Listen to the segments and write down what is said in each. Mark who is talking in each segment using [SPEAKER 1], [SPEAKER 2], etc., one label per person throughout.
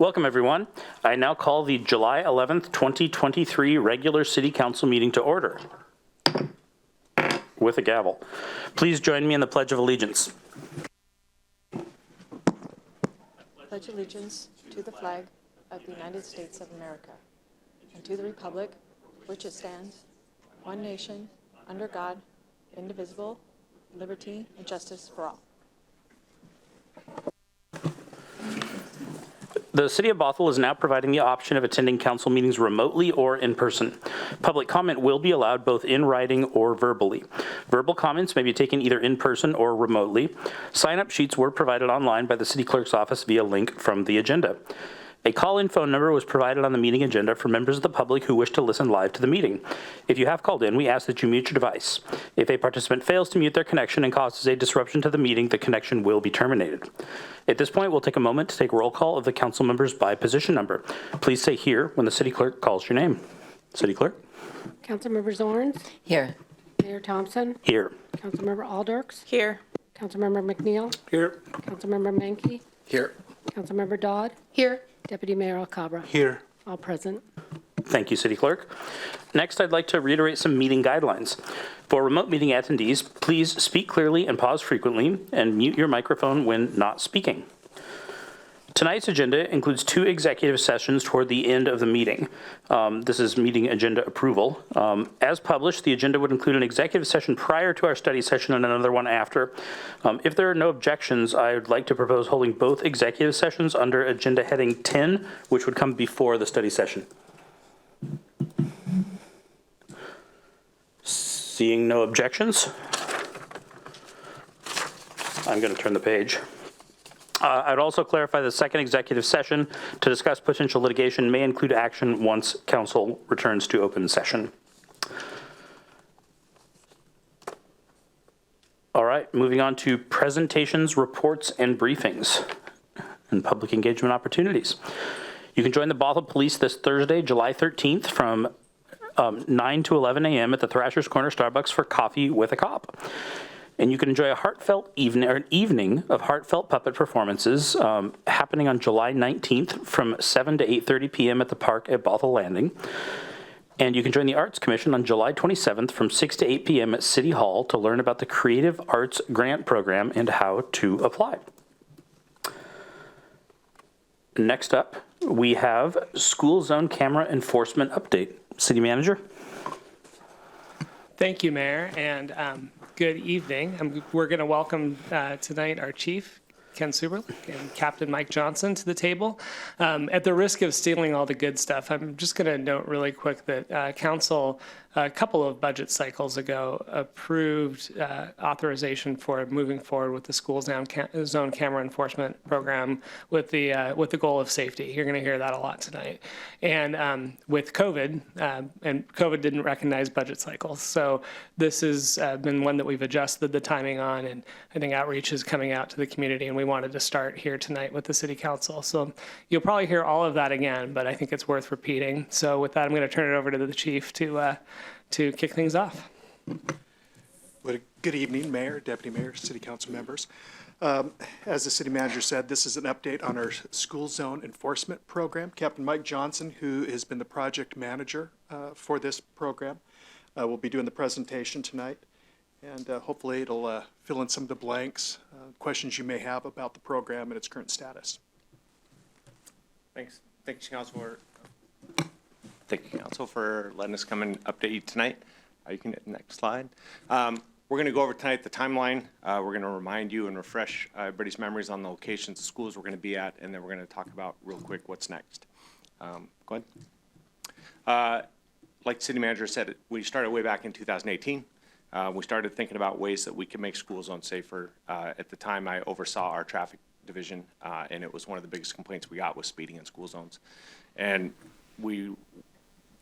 [SPEAKER 1] Welcome, everyone. I now call the July 11th, 2023 regular City Council meeting to order. With a gavel. Please join me in the Pledge of Allegiance.
[SPEAKER 2] Pledge allegiance to the flag of the United States of America and to the republic which it stands, one nation, under God, indivisible, liberty and justice for all.
[SPEAKER 1] The City of Bothell is now providing the option of attending council meetings remotely or in person. Public comment will be allowed both in writing or verbally. Verbal comments may be taken either in person or remotely. Sign-up sheets were provided online by the City Clerk's office via link from the agenda. A call-in phone number was provided on the meeting agenda for members of the public who wish to listen live to the meeting. If you have called in, we ask that you mute your device. If a participant fails to mute their connection and causes a disruption to the meeting, the connection will be terminated. At this point, we'll take a moment to take roll call of the council members by position number. Please say here when the City Clerk calls your name. City Clerk?
[SPEAKER 3] Councilmember Zorns?
[SPEAKER 2] Here.
[SPEAKER 3] Mayor Thompson?
[SPEAKER 1] Here.
[SPEAKER 3] Councilmember Alders?
[SPEAKER 2] Here.
[SPEAKER 3] Councilmember McNeil?
[SPEAKER 1] Here.
[SPEAKER 3] Councilmember Menke?
[SPEAKER 1] Here.
[SPEAKER 3] Councilmember Dodd?
[SPEAKER 2] Here.
[SPEAKER 3] Deputy Mayor Alcabra?
[SPEAKER 1] Here.
[SPEAKER 3] All present.
[SPEAKER 1] Thank you, City Clerk. Next, I'd like to reiterate some meeting guidelines. For remote meeting attendees, please speak clearly and pause frequently, and mute your microphone when not speaking. Tonight's agenda includes 2 executive sessions toward the end of the meeting. This is meeting agenda approval. As published, the agenda would include an executive session prior to our study session and another one after. If there are no objections, I would like to propose holding both executive sessions under agenda heading 10, which would come before the study session. Seeing no objections, I'm going to turn the page. I'd also clarify the second executive session to discuss potential litigation may include action once council returns to open session. All right, moving on to presentations, reports, and briefings and public engagement opportunities. You can join the Bothell Police this Thursday, July 13th from 9 to 11 a.m. at the Thrasher's Corner Starbucks for coffee with a cop. And you can enjoy a heartfelt evening of heartfelt puppet performances happening on July 19th from 7 to 8:30 p.m. at the park at Bothell Landing. And you can join the Arts Commission on July 27th from 6 to 8 p.m. at City Hall to learn about the Creative Arts Grant Program and how to apply. Next up, we have School Zone Camera Enforcement Update. City Manager.
[SPEAKER 4] Thank you, Mayor, and good evening. We're going to welcome tonight our Chief, Ken Suberl, and Captain Mike Johnson to the table. At the risk of stealing all the good stuff, I'm just going to note really quick that Council, a couple of budget cycles ago, approved authorization for moving forward with the school zone camera enforcement program with the goal of safety. You're going to hear that a lot tonight. And with COVID, and COVID didn't recognize budget cycles, so this has been one that we've adjusted the timing on, and I think outreach is coming out to the community, and we wanted to start here tonight with the City Council. So you'll probably hear all of that again, but I think it's worth repeating. So with that, I'm going to turn it over to the Chief to kick things off.
[SPEAKER 5] Well, good evening, Mayor, Deputy Mayor, City Council members. As the City Manager said, this is an update on our school zone enforcement program. Captain Mike Johnson, who has been the project manager for this program, will be doing the presentation tonight. And hopefully it'll fill in some of the blanks, questions you may have about the program and its current status.
[SPEAKER 6] Thanks. Thank you, Council, for letting us come and update you tonight. You can hit the next slide. We're going to go over tonight the timeline. We're going to remind you and refresh everybody's memories on the locations of schools we're going to be at, and then we're going to talk about real quick what's next. Go ahead. Like the City Manager said, we started way back in 2018. We started thinking about ways that we could make school zones safer. At the time, I oversaw our traffic division, and it was one of the biggest complaints we got was speeding in school zones. And we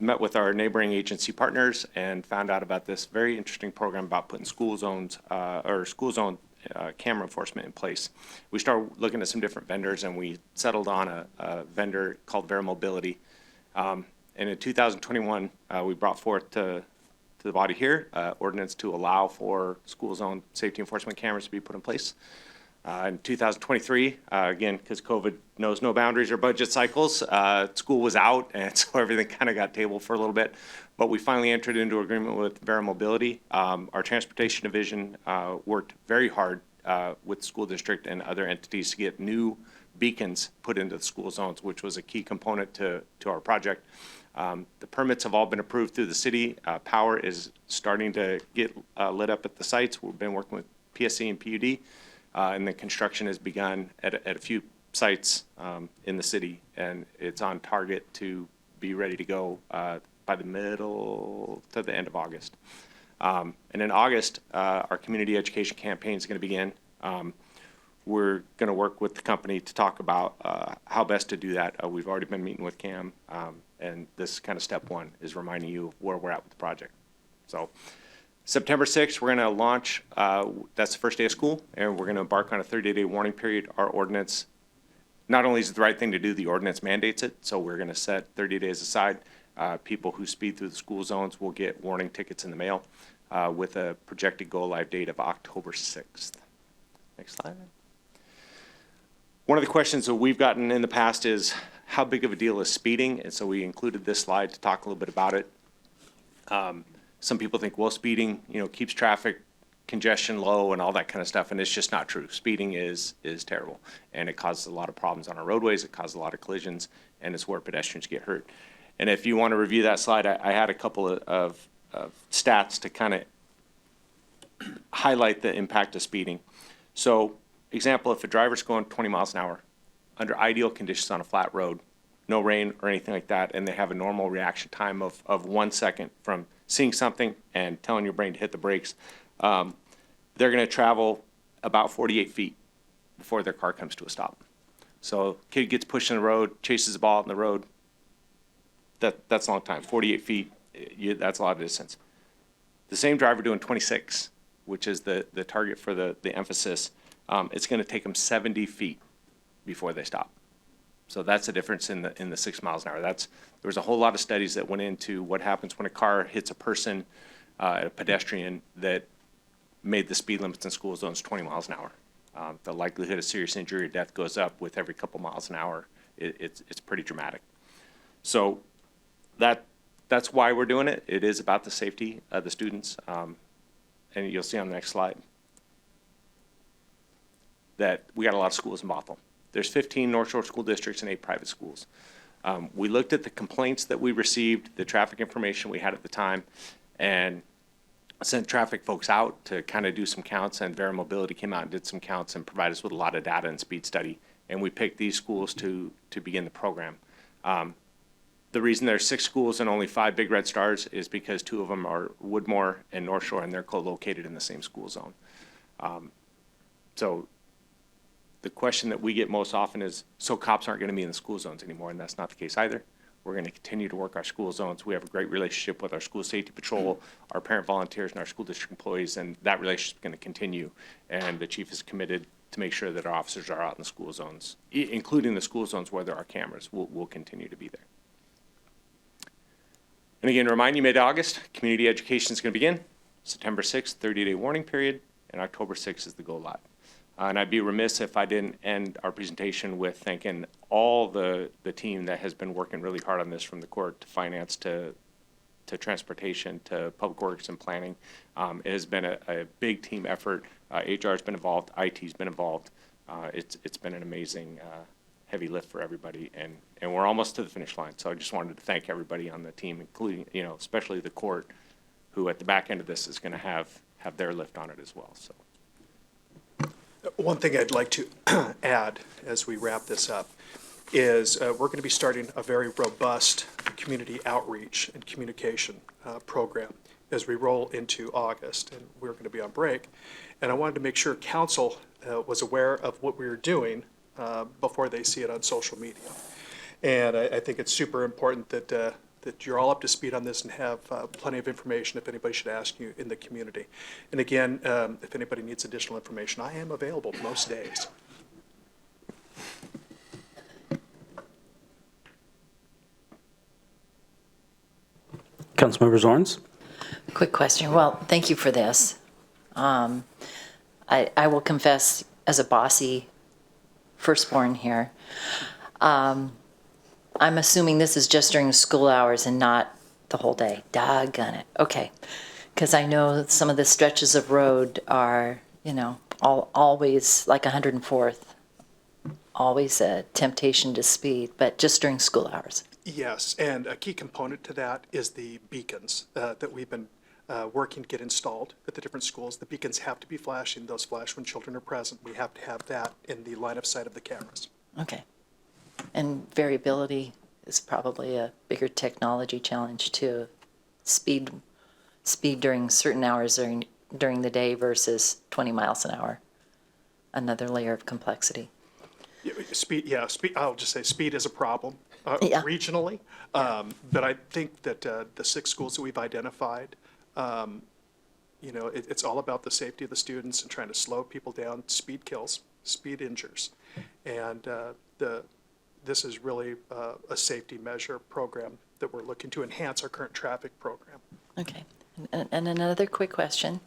[SPEAKER 6] met with our neighboring agency partners and found out about this very interesting program about putting school zones camera enforcement in place. We started looking at some different vendors, and we settled on a vendor called Vera Mobility. And in 2021, we brought forth to the body here ordinance to allow for school zone safety enforcement cameras to be put in place. In 2023, again, because COVID knows no boundaries or budget cycles, school was out, and so everything kind of got tabled for a little bit. But we finally entered into agreement with Vera Mobility. Our transportation division worked very hard with the school district and other entities to get new beacons put into the school zones, which was a key component to our project. The permits have all been approved through the city. Power is starting to get lit up at the sites. We've been working with PSC and PUD. And then construction has begun at a few sites in the city, and it's on target to be ready to go by the middle to the end of August. And in August, our community education campaign is going to begin. We're going to work with the company to talk about how best to do that. We've already been meeting with Cam, and this kind of step one is reminding you of where we're at with the project. So September 6th, we're going to launch, that's the first day of school, and we're going to embark on a 30-day warning period. Our ordinance, not only is it the right thing to do, the ordinance mandates it, so we're going to set 30 days aside. People who speed through the school zones will get warning tickets in the mail with a projected go-live date of October 6th. Next slide. One of the questions that we've gotten in the past is, how big of a deal is speeding? And so we included this slide to talk a little bit about it. Some people think, well, speeding, keeps traffic congestion low and all that kind of stuff, and it's just not true. Speeding is terrible, and it causes a lot of problems on our roadways. It causes a lot of collisions, and it's where pedestrians get hurt. And if you want to review that slide, I had a couple of stats to kind of highlight the impact of speeding. So, example, if a driver's going 20 miles an hour under ideal conditions on a flat road, no rain or anything like that, and they have a normal reaction time of 1 second from seeing something and telling your brain to hit the brakes, they're going to travel about 48 feet before their car comes to a stop. So kid gets pushed in the road, chases the ball in the road. That's a long time. 48 feet, that's a lot of distance. The same driver doing 26, which is the target for the emphasis, it's going to take them 70 feet before they stop. So that's the difference in the 6 miles an hour. There was a whole lot of studies that went into what happens when a car hits a person, a pedestrian, that made the speed limits in school zones 20 miles an hour. The likelihood of serious injury or death goes up with every couple miles an hour. It's pretty dramatic. So that's why we're doing it. It is about the safety of the students. And you'll see on the next slide that we got a lot of schools in Bothell. There's 15 North Shore school districts and 8 private schools. We looked at the complaints that we received, the traffic information we had at the time, and sent traffic folks out to kind of do some counts, and Vera Mobility came out and did some counts and provided us with a lot of data and speed study. And we picked these schools to begin the program. The reason there's 6 schools and only 5 Big Red Stars is because 2 of them are Woodmore and North Shore, and they're co-located in the same school zone. So the question that we get most often is, so cops aren't going to be in the school zones anymore, and that's not the case either. We're going to continue to work our school zones. We have a great relationship with our school safety patrol, our parent volunteers, and our school district employees, and that relationship is going to continue. And the chief is committed to make sure that our officers are out in the school zones, including the school zones where there are cameras. We'll continue to be there. And again, remind you, mid-August, community education is going to begin. September 6th, 30-day warning period, and October 6th is the go live. And I'd be remiss if I didn't end our presentation with thanking all the team that has been working really hard on this, from the court to finance to transportation to public works and planning. It has been a big team effort. HR has been involved. IT has been involved. It's been an amazing heavy lift for everybody, and we're almost to the finish line. So I just wanted to thank everybody on the team, including, especially the court, who at the back end of this is going to have their lift on it as well. So.
[SPEAKER 5] One thing I'd like to add as we wrap this up is we're going to be starting a very robust community outreach and communication program as we roll into August, and we're going to be on break. And I wanted to make sure council was aware of what we were doing before they see it on social media. And I think it's super important that you're all up to speed on this and have plenty of information if anybody should ask you in the community. And again, if anybody needs additional information, I am available most days.
[SPEAKER 1] Councilmember Zorns?
[SPEAKER 7] Quick question. Well, thank you for this. I will confess, as a bossy firstborn here. I'm assuming this is just during school hours and not the whole day. Doggone it. Okay. Because I know some of the stretches of road are, always like 104th, always a temptation to speed, but just during school hours.
[SPEAKER 5] Yes, and a key component to that is the beacons that we've been working to get installed at the different schools. The beacons have to be flashing. Those flash when children are present. We have to have that in the line of sight of the cameras.
[SPEAKER 7] Okay. And variability is probably a bigger technology challenge too. Speed during certain hours during the day versus 20 miles an hour. Another layer of complexity.
[SPEAKER 5] Speed. I'll just say speed is a problem regionally, but I think that the 6 schools that we've identified, it's all about the safety of the students and trying to slow people down. Speed kills, speed injures, and this is really a safety measure program that we're looking to enhance our current traffic program.
[SPEAKER 7] Okay. And another quick question.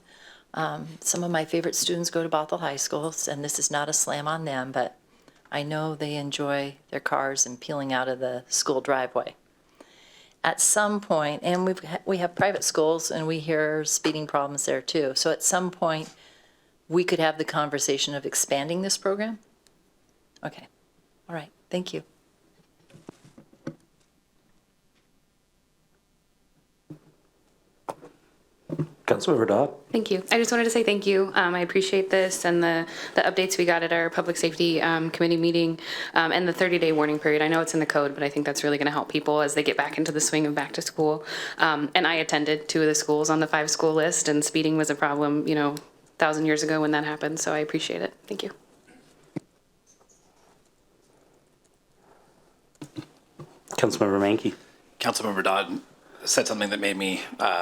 [SPEAKER 7] Some of my favorite students go to Bothell High Schools, and this is not a slam on them, but I know they enjoy their cars and peeling out of the school driveway. At some point, and we have private schools, and we hear speeding problems there too. So at some point, we could have the conversation of expanding this program? Okay. All right. Thank you.
[SPEAKER 1] Councilmember Dodd.
[SPEAKER 8] Thank you. I just wanted to say thank you. I appreciate this and the updates we got at our Public Safety Committee meeting and the 30-day warning period. I know it's in the code, but I think that's really going to help people as they get back into the swing of back to school. And I attended 2 of the schools on the 5-school list, and speeding was a problem, 1,000 years ago when that happened. So I appreciate it. Thank you.
[SPEAKER 1] Councilmember Mankey.
[SPEAKER 9] Councilmember Dodd said something that made me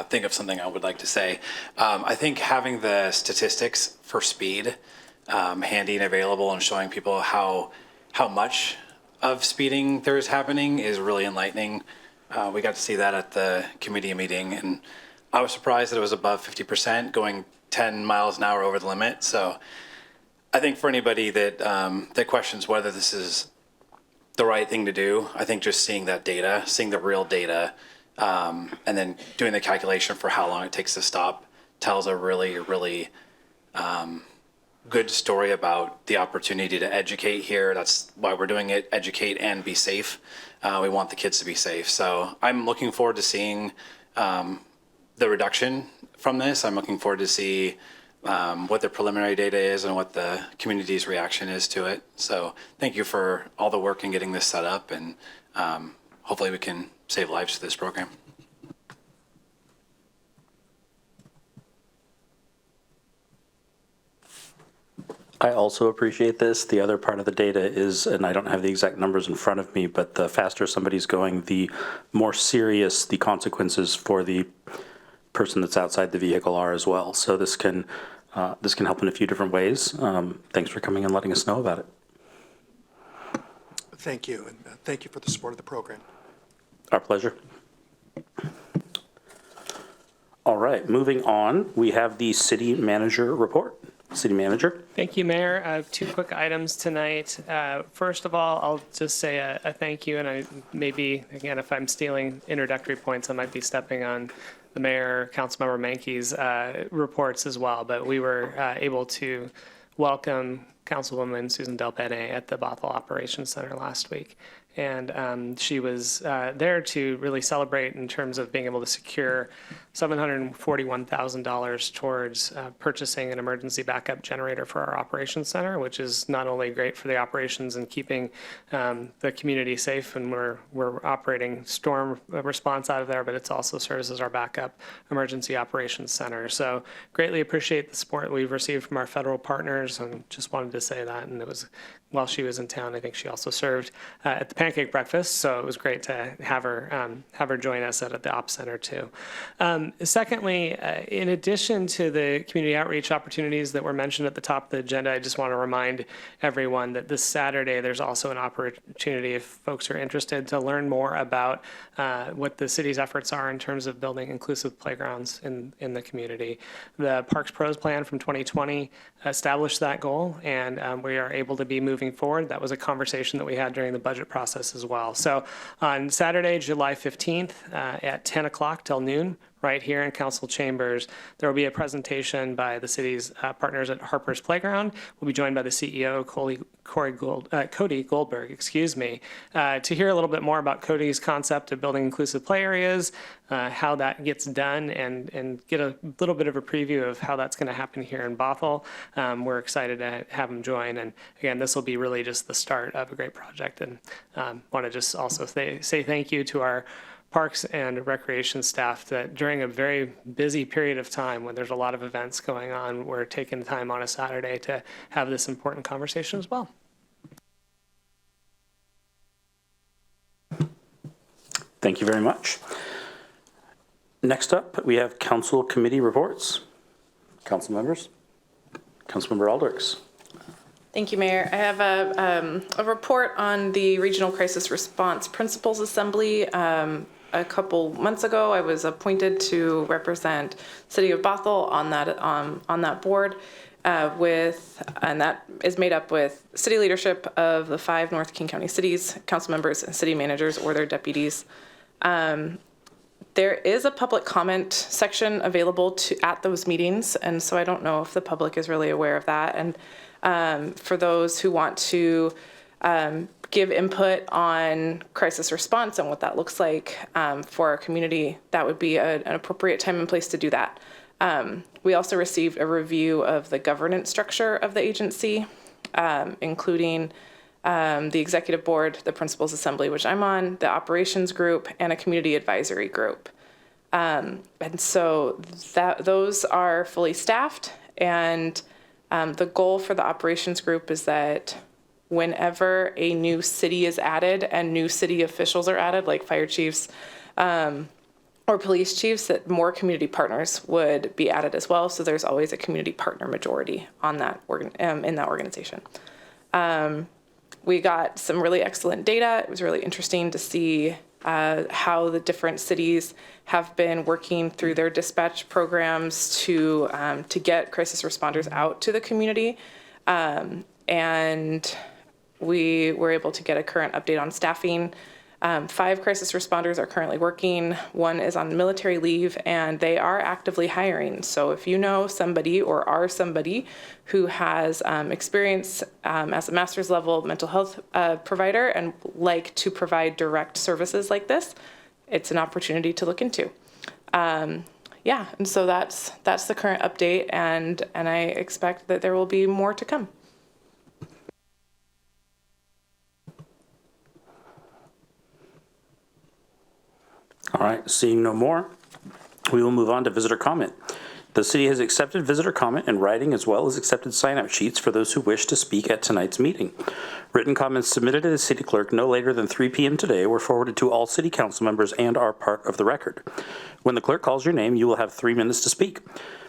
[SPEAKER 9] think of something I would like to say. I think having the statistics for speed handy and available and showing people how much of speeding there is happening is really enlightening. We got to see that at the committee meeting, and I was surprised that it was above 50%, going 10 miles an hour over the limit. So I think for anybody that that questions whether this is the right thing to do, I think just seeing that data, seeing the real data, and then doing the calculation for how long it takes to stop tells a really, really good story about the opportunity to educate here. That's why we're doing it, educate and be safe. We want the kids to be safe. So I'm looking forward to seeing the reduction from this. I'm looking forward to see what the preliminary data is and what the community's reaction is to it. So thank you for all the work in getting this set up, and hopefully we can save lives through this program.
[SPEAKER 1] I also appreciate this. The other part of the data is, and I don't have the exact numbers in front of me, but the faster somebody's going, the more serious the consequences for the person that's outside the vehicle are as well. So this can help in a few different ways. Thanks for coming and letting us know about it.
[SPEAKER 5] Thank you, and thank you for the support of the program.
[SPEAKER 1] Our pleasure. All right, moving on, we have the city manager report. City manager.
[SPEAKER 4] Thank you, Mayor. I have 2 quick items tonight. First of all, I'll just say a thank you, and I maybe, again, if I'm stealing introductory points, I might be stepping on the Mayor, Councilmember Mankey's reports as well, but we were able to welcome Councilwoman Susan Del Penne at the Bothell Operations Center last week. And she was there to really celebrate in terms of being able to secure $741,000 towards purchasing an emergency backup generator for our operations center, which is not only great for the operations and keeping the community safe, and we're operating storm response out of there, but it also serves as our backup emergency operations center. So greatly appreciate the support we've received from our federal partners, and just wanted to say that. And it was, while she was in town, I think she also served at the pancake breakfast, so it was great to have her join us at the Ops Center too. Secondly, in addition to the community outreach opportunities that were mentioned at the top of the agenda, I just want to remind everyone that this Saturday there's also an opportunity, if folks are interested, to learn more about what the city's efforts are in terms of building inclusive playgrounds in the community. The Parks Pros Plan from 2020 established that goal, and and we are able to be moving forward. That was a conversation that we had during the budget process as well. So on Saturday, July 15th at 10 o'clock till noon, right here in council chambers, there will be a presentation by the city's partners at Harper's Playground. We'll be joined by the CEO, Cody Goldberg, to hear a little bit more about Cody's concept of building inclusive play areas, how that gets done, and get a little bit of a preview of how that's going to happen here in Bothell. We're excited to have him join. And again, this will be really just the start of a great project. And want to just also say thank you to our Parks and Recreation staff that during a very busy period of time when there's a lot of events going on, we're taking the time on a Saturday to have this important conversation as well.
[SPEAKER 1] Thank you very much. Next up, we have council committee reports. Council members. Councilmember Alders.
[SPEAKER 10] Thank you, Mayor. I have a report on the Regional Crisis Response Principals Assembly. A couple months ago, I was appointed to represent City of Bothell on that board, and that is made up with city leadership of the 5 North King County cities, council members, and city managers or their deputies. There is a public comment section available at those meetings, and so I don't know if the public is really aware of that. And for those who want to give input on crisis response and what that looks like for our community, that would be an appropriate time and place to do that. We also received a review of the governance structure of the agency, including the executive board, the principals assembly, which I'm on, the operations group, and a community advisory group. And so those are fully staffed, and the goal for the operations group is that whenever a new city is added and new city officials are added, like fire chiefs or police chiefs, that more community partners would be added as well. So there's always a community partner majority on that in that organization. We got some really excellent data. It was really interesting to see how the different cities have been working through their dispatch programs to get crisis responders out to the community. And we were able to get a current update on staffing. 5 crisis responders are currently working. 1 is on military leave, and they are actively hiring. So if you know somebody or are somebody who has experience as a master's level mental health provider and like to provide direct services like this, it's an opportunity to look into. Yeah, and so that's the current update, and I expect that there will be more to come.
[SPEAKER 1] All right, seeing no more, we will move on to visitor comment. The city has accepted visitor comment in writing as well as accepted sign-up sheets for those who wish to speak at tonight's meeting. Written comments submitted to the city clerk no later than 3 p.m. today were forwarded to all city council members and are part of the record. When the clerk calls your name, you will have 3 minutes to speak.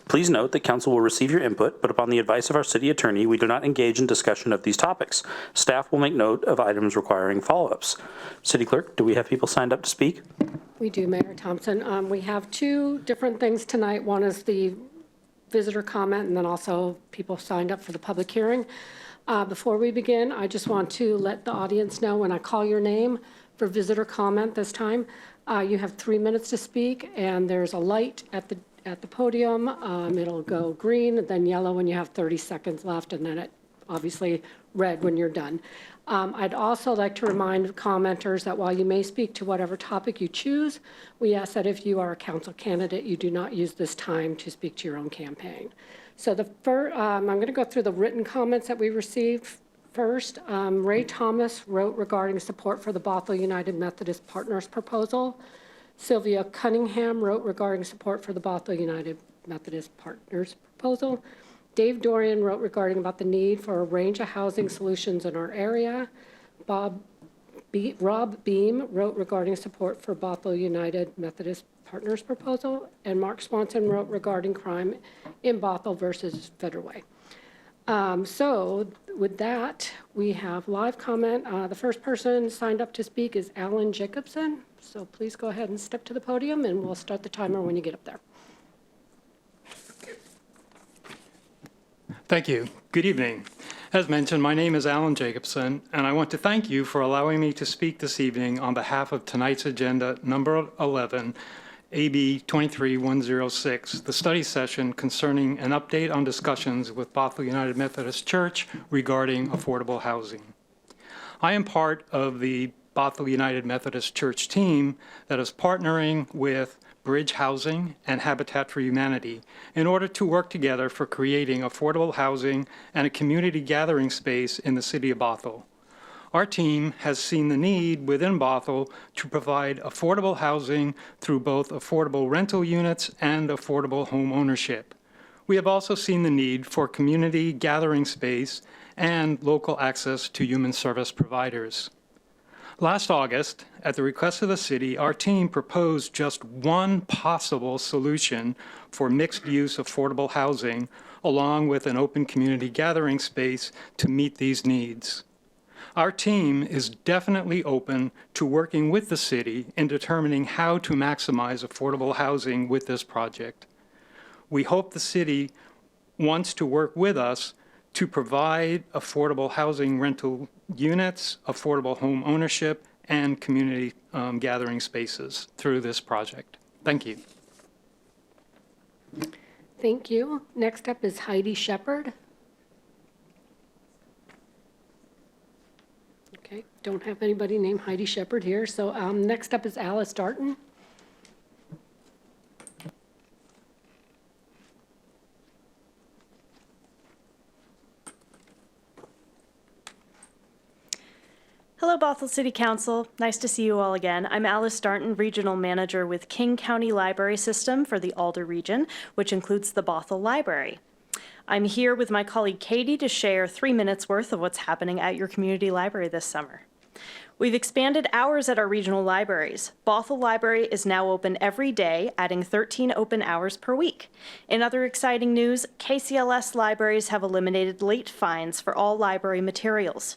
[SPEAKER 1] Please note that council will receive your input, but upon the advice of our city attorney, we do not engage in discussion of these topics. Staff will make note of items requiring follow-ups. City clerk, do we have people signed up to speak?
[SPEAKER 3] We do, Mayor Thompson. We have 2 different things tonight. One is the visitor comment, and then also people signed up for the public hearing. Before we begin, I just want to let the audience know when I call your name for visitor comment this time, you have 3 minutes to speak, and there's a light at the podium. It'll go green, then yellow when you have 30 seconds left, and then it obviously red when you're done. I'd also like to remind commenters that while you may speak to whatever topic you choose, we ask that if you are a council candidate, you do not use this time to speak to your own campaign. So I'm going to go through the written comments that we received first. Ray Thomas wrote regarding support for the Bothell United Methodist Partners proposal. Sylvia Cunningham wrote regarding support for the Bothell United Methodist Partners proposal. Dave Dorian wrote regarding about the need for a range of housing solutions in our area. Rob Beam wrote regarding support for Bothell United Methodist Partners proposal. And Mark Swanson wrote regarding crime in Bothell versus Federway. So with that, we have live comment. The first person signed up to speak is Alan Jacobson. So please go ahead and step to the podium, and we'll start the timer when you get up there.
[SPEAKER 11] Thank you. Good evening. As mentioned, my name is Alan Jacobson, and I want to thank you for allowing me to speak this evening on behalf of tonight's agenda number 11, AB 23106, the study session concerning an update on discussions with Bothell United Methodist Church regarding affordable housing. I am part of the Bothell United Methodist Church team that is partnering with Bridge Housing and Habitat for Humanity in order to work together for creating affordable housing and a community gathering space in the city of Bothell. Our team has seen the need within Bothell to provide affordable housing through both affordable rental units and affordable home ownership. We have also seen the need for community gathering space and local access to human service providers. Last August, at the request of the city, our team proposed just one possible solution for mixed-use affordable housing, along with an open community gathering space to meet these needs. Our team is definitely open to working with the city in determining how to maximize affordable housing with this project. We hope the city wants to work with us to provide affordable housing rental units, affordable home ownership, and community gathering spaces through this project. Thank you.
[SPEAKER 3] Thank you. Next up is Heidi Shepard. Okay, don't have anybody named Heidi Shepard here. So next up is Alice Darton.
[SPEAKER 12] Hello, Bothell City Council. Nice to see you all again. I'm Alice Darton, Regional Manager with King County Library System for the Alder region, which includes the Bothell Library. I'm here with my colleague Katie to share 3 minutes worth of what's happening at your community library this summer. We've expanded hours at our regional libraries. Bothell Library is now open every day, adding 13 open hours per week. In other exciting news, KCLS libraries have eliminated late fines for all library materials.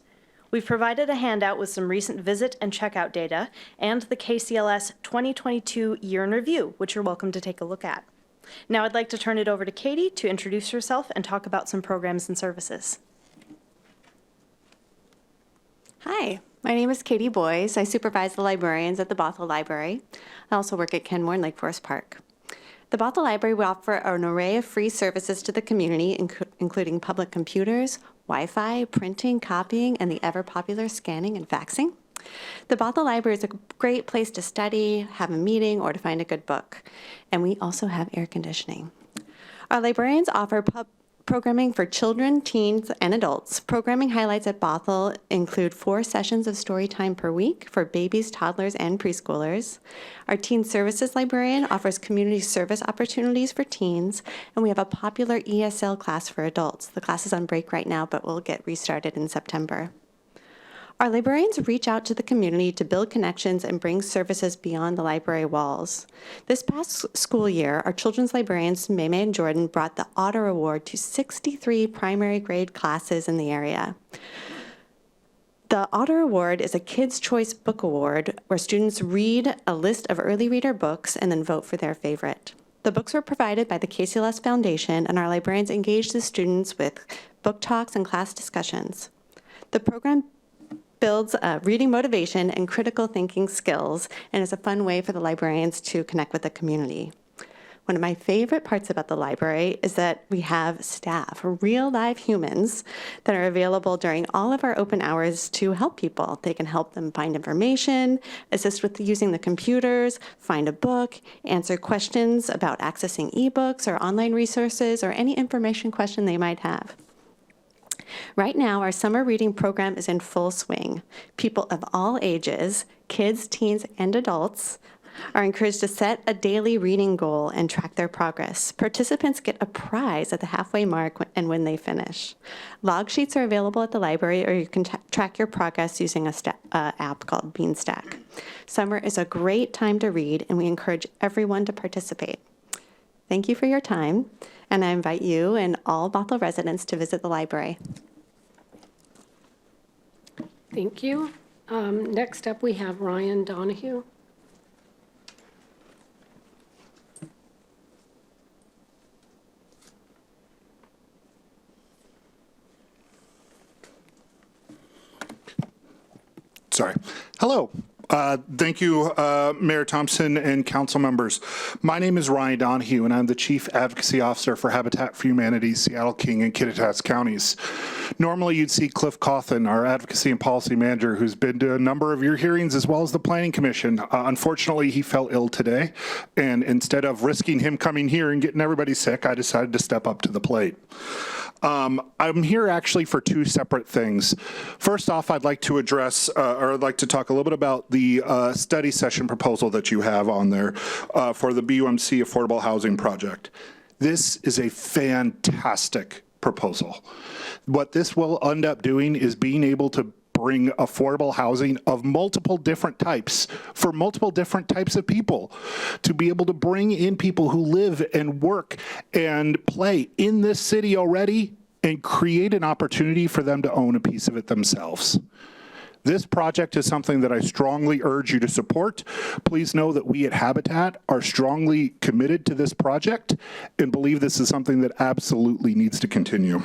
[SPEAKER 12] We've provided a handout with some recent visit and checkout data and the KCLS 2022 Year in Review, which you're welcome to take a look at. Now I'd like to turn it over to Katie to introduce herself and talk about some programs and services.
[SPEAKER 13] Hi, my name is Katie Boyes. I supervise the librarians at the Bothell Library. I also work at Kenmore and Lake Forest Park. The Bothell Library will offer an array of free services to the community, including public computers, Wi-Fi, printing, copying, and the ever-popular scanning and faxing. The Bothell Library is a great place to study, have a meeting, or to find a good book. And we also have air conditioning. Our librarians offer programming for children, teens, and adults. Programming highlights at Bothell include 4 sessions of story time per week for babies, toddlers, and preschoolers. Our Teen Services librarian offers community service opportunities for teens, and we have a popular ESL class for adults. The class is on break right now, but will get restarted in September. Our librarians reach out to the community to build connections and bring services beyond the library walls. This past school year, our children's librarians, Maymay and Jordan, brought the Otter Award to 63 primary grade classes in the area. The Otter Award is a Kids' Choice Book Award where students read a list of early reader books and then vote for their favorite. The books were provided by the KCLS Foundation, and our librarians engage the students with book talks and class discussions. The program builds reading motivation and critical thinking skills, and is a fun way for the librarians to connect with the community. One of my favorite parts about the library is that we have staff, real live humans, that are available during all of our open hours to help people. They can help them find information, assist with using the computers, find a book, answer questions about accessing ebooks or online resources, or any information question they might have. Right now, our summer reading program is in full swing. People of all ages, kids, teens, and adults, are encouraged to set a daily reading goal and track their progress. Participants get a prize at the halfway mark and when they finish. Log sheets are available at the library, or you can track your progress using an app called Beanstack. Summer is a great time to read, and we encourage everyone to participate. Thank you for your time, and I invite you and all Bothell residents to visit the library.
[SPEAKER 3] Thank you. Next up, we have Ryan Donahue.
[SPEAKER 14] Sorry. Hello. Thank you, Mayor Thompson and council members. My name is Ryan Donahue, and I'm the Chief Advocacy Officer for Habitat for Humanity, Seattle, King, and Kittitas counties. Normally, you'd see Cliff Cawthon, our Advocacy and Policy Manager, who's been to a number of your hearings as well as the Planning Commission. Unfortunately, he fell ill today, and instead of risking him coming here and getting everybody sick, I decided to step up to the plate. I'm here actually for two separate things. First off, I'd like to address, or I'd like to talk a little bit about the study session proposal that you have on there for the BUMC Affordable Housing Project. This is a fantastic proposal. What this will end up doing is being able to bring affordable housing of multiple different types for multiple different types of people, to be able to bring in people who live and work and play in this city already and create an opportunity for them to own a piece of it themselves. This project is something that I strongly urge you to support. Please know that we at Habitat are strongly committed to this project and believe this is something that absolutely needs to continue.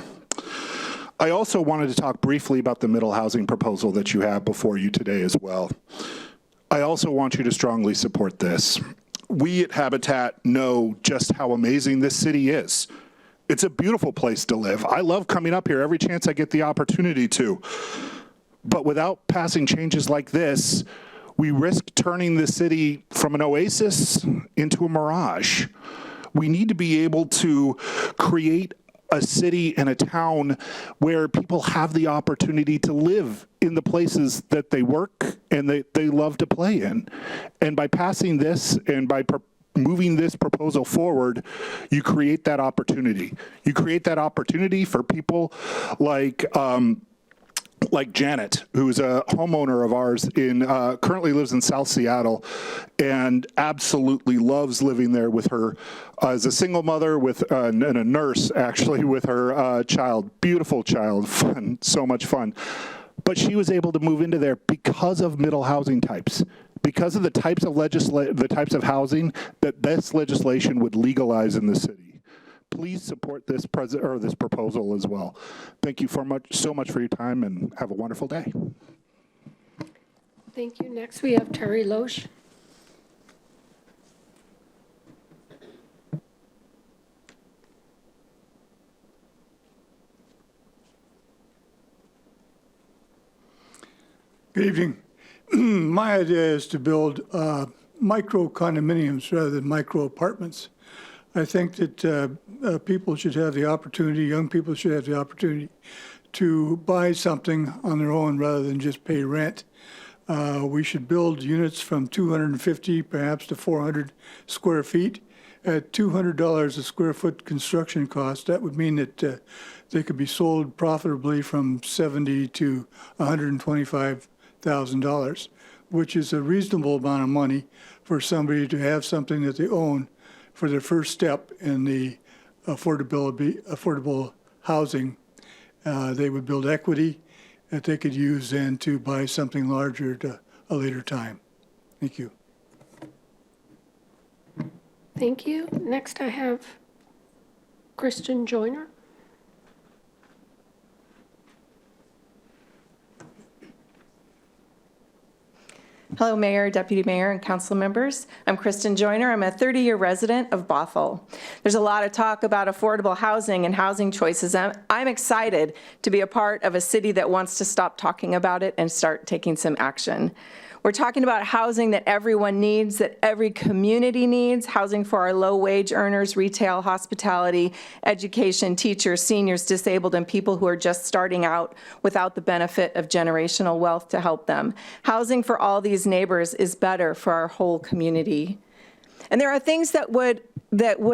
[SPEAKER 14] I also wanted to talk briefly about the middle housing proposal that you have before you today as well. I also want you to strongly support this. We at Habitat know just how amazing this city is. It's a beautiful place to live. I love coming up here every chance I get the opportunity to. But without passing changes like this, we risk turning the city from an oasis into a mirage. We need to be able to create a city and a town where people have the opportunity to live in the places that they work and they love to play in. And by passing this and by moving this proposal forward, you create that opportunity. You create that opportunity for people like Janet, who's a homeowner of ours currently lives in South Seattle and absolutely loves living there with her as a single mother and a nurse actually with her child. Beautiful child, fun, so much fun. But she was able to move into there because of middle housing types, because of the types of housing that this legislation would legalize in the city. Please support this proposal as well. Thank you so much for your time, and have a wonderful day.
[SPEAKER 3] Thank you. Next, we have Terry Loesch.
[SPEAKER 15] Good evening. My idea is to build micro condominiums rather than micro apartments. I think that people should have the opportunity, young people should have the opportunity to buy something on their own rather than just pay rent. We should build units from 250 perhaps to 400 square feet. At $200 a square foot construction cost, that would mean that they could be sold profitably from $70,000 to $125,000, which is a reasonable amount of money for somebody to have something that they own for their first step in the affordable housing. They would build equity that they could use then to buy something larger at a later time. Thank you.
[SPEAKER 3] Thank you. Next, I have Kristen Joyner.
[SPEAKER 10] Hello, Mayor, Deputy Mayor, and council members. I'm Kristen Joyner. I'm a 30-year resident of Bothell. There's a lot of talk about affordable housing and housing choices. I'm excited to be a part of a city that wants to stop talking about it and start taking some action. We're talking about housing that everyone needs, that every community needs, housing for our low-wage earners, retail, hospitality, education, teachers, seniors, disabled, and people who are just starting out without the benefit of generational wealth to help them. Housing for all these neighbors is better for our whole community. And there are things that would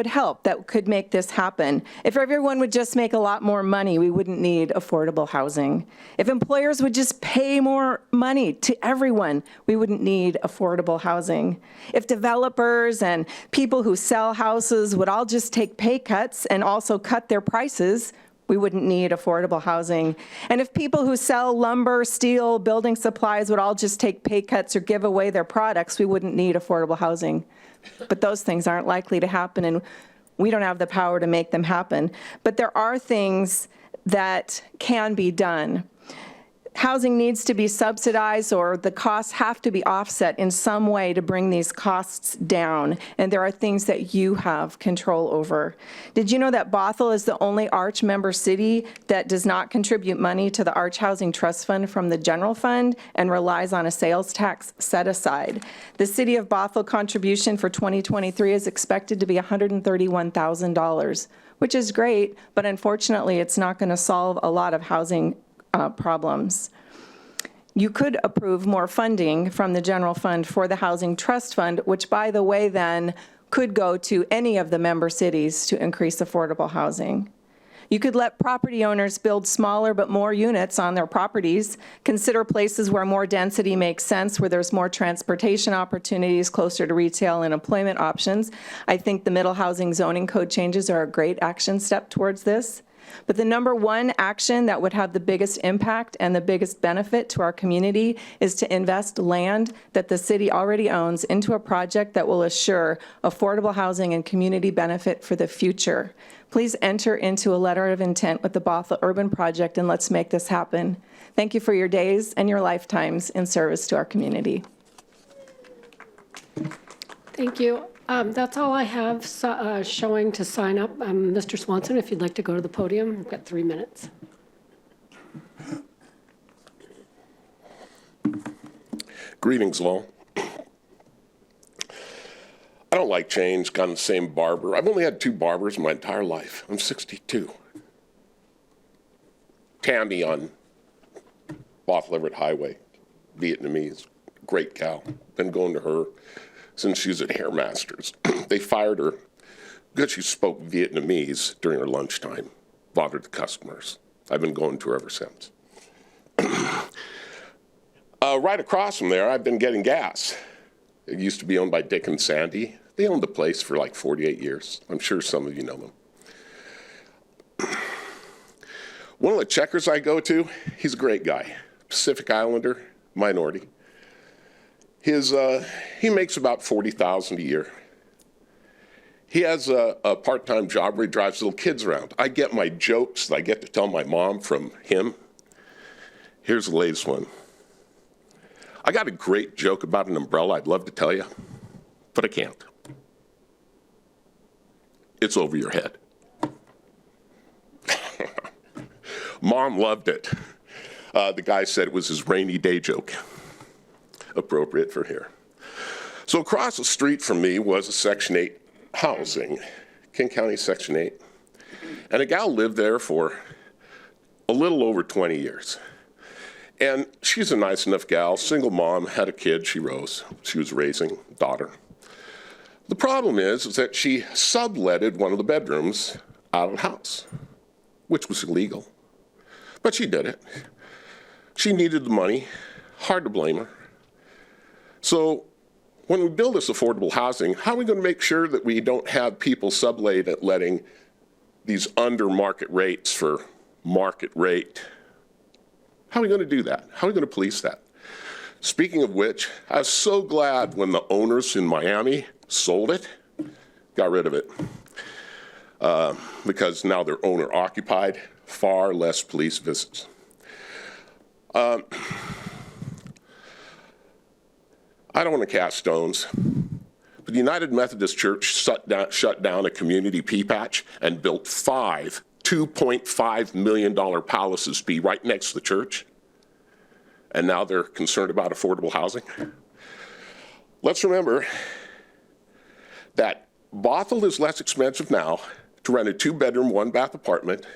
[SPEAKER 10] help, that could make this happen. If everyone would just make a lot more money, we wouldn't need affordable housing. If employers would just pay more money to everyone, we wouldn't need affordable housing. If developers and people who sell houses would all just take pay cuts and also cut their prices, we wouldn't need affordable housing. And if people who sell lumber, steel, building supplies would all just take pay cuts or give away their products, we wouldn't need affordable housing. But those things aren't likely to happen, and we don't have the power to make them happen. But there are things that can be done.
[SPEAKER 16] housing needs to be subsidized, or the costs have to be offset in some way to bring these costs down. And there are things that you have control over. Did you know that Bothell is the only Arch member city that does not contribute money to the Arch Housing Trust Fund from the general fund and relies on a sales tax set aside? The City of Bothell contribution for 2023 is expected to be $131,000, which is great, but unfortunately, it's not going to solve a lot of housing problems. You could approve more funding from the general fund for the Housing Trust Fund, which, by the way, then could go to any of the member cities to increase affordable housing. You could let property owners build smaller but more units on their properties. Consider places where more density makes sense, where there's more transportation opportunities, closer to retail and employment options. I think the middle housing zoning code changes are a great action step towards this. But the number one action that would have the biggest impact and the biggest benefit to our community is to invest land that the city already owns into a project that will assure affordable housing and community benefit for the future. Please enter into a letter of intent with the Bothell Urban Project, and let's make this happen. Thank you for your days and your lifetimes in service to our community.
[SPEAKER 3] Thank you. That's all I have showing to sign up. Mr. Swanson, if you'd like to go to the podium, we've got 3 minutes.
[SPEAKER 17] Greetings, Lowell. I don't like change, got the same barber. I've only had 2 barbers my entire life. I'm 62. Tammy on Bothell Everett Highway, Vietnamese, great gal. Been going to her since she was at Hair Masters. They fired her because she spoke Vietnamese during her lunchtime, bothered the customers. I've been going to her ever since. Right across from there, I've been getting gas. It used to be owned by Dick and Sandy. They owned the place for like 48 years. I'm sure some of you know them. One of the checkers I go to, he's a great guy. Pacific Islander, minority. He makes about $40,000 a year. He has a part-time job where he drives little kids around. I get my jokes that I get to tell my mom from him. Here's the latest one. I got a great joke about an umbrella I'd love to tell you, but I can't. It's over your head. Mom loved it. The guy said it was his rainy day joke. Appropriate for here. So across the street from me was a Section 8 housing, King County Section 8. And a gal lived there for a little over 20 years. And she's a nice enough gal, single mom, had a kid, she was raising a daughter. The problem is that she subletted one of the bedrooms out of the house, which was illegal. But she did it. She needed the money, hard to blame her. So when we build this affordable housing, how are we going to make sure that we don't have people subletting these under market rates for market rate? How are we going to do that? How are we going to police that? Speaking of which, I was so glad when the owners in Miami sold it, got rid of it, because now they're owner occupied, far less police visits. I don't want to cast stones, but the United Methodist Church shut down a community pea patch and built 5 $2.5 million palaces be right next to the church, and now they're concerned about affordable housing. Let's remember that Bothell is less expensive now to rent a 2-bedroom, 1-bath apartment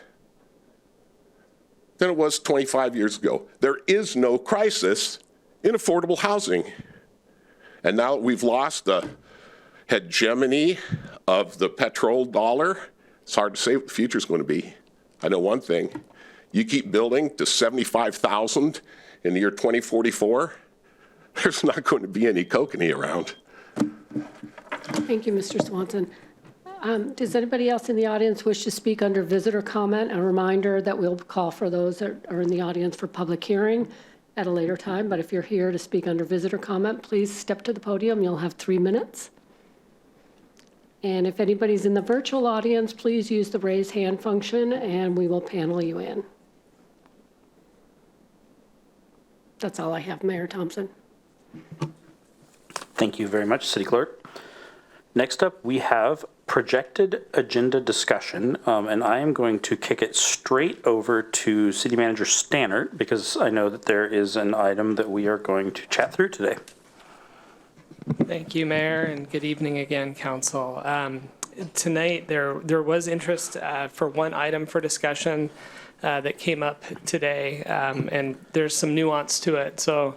[SPEAKER 17] than it was 25 years ago. There is no crisis in affordable housing. And now that we've lost the hegemony of the petrol dollar, it's hard to say what the future is going to be. I know one thing. You keep building to 75,000 in the year 2044, there's not going to be any kokanee around.
[SPEAKER 3] Thank you, Mr. Swanson. Does anybody else in the audience wish to speak under visitor comment? A reminder that we'll call for those that are in the audience for public hearing at a later time, but if you're here to speak under visitor comment, please step to the podium. You'll have 3 minutes. And if anybody's in the virtual audience, please use the raise hand function and we will panel you in. That's all I have, Mayor Thompson.
[SPEAKER 1] Thank you very much, City Clerk. Next up, we have projected agenda discussion, and I am going to kick it straight over to City Manager Stannard because I know that there is an item that we are going to chat through today.
[SPEAKER 4] Thank you, Mayor, and good evening again, Council. Tonight, there was interest for one item for discussion that came up today, and there's some nuance to it, so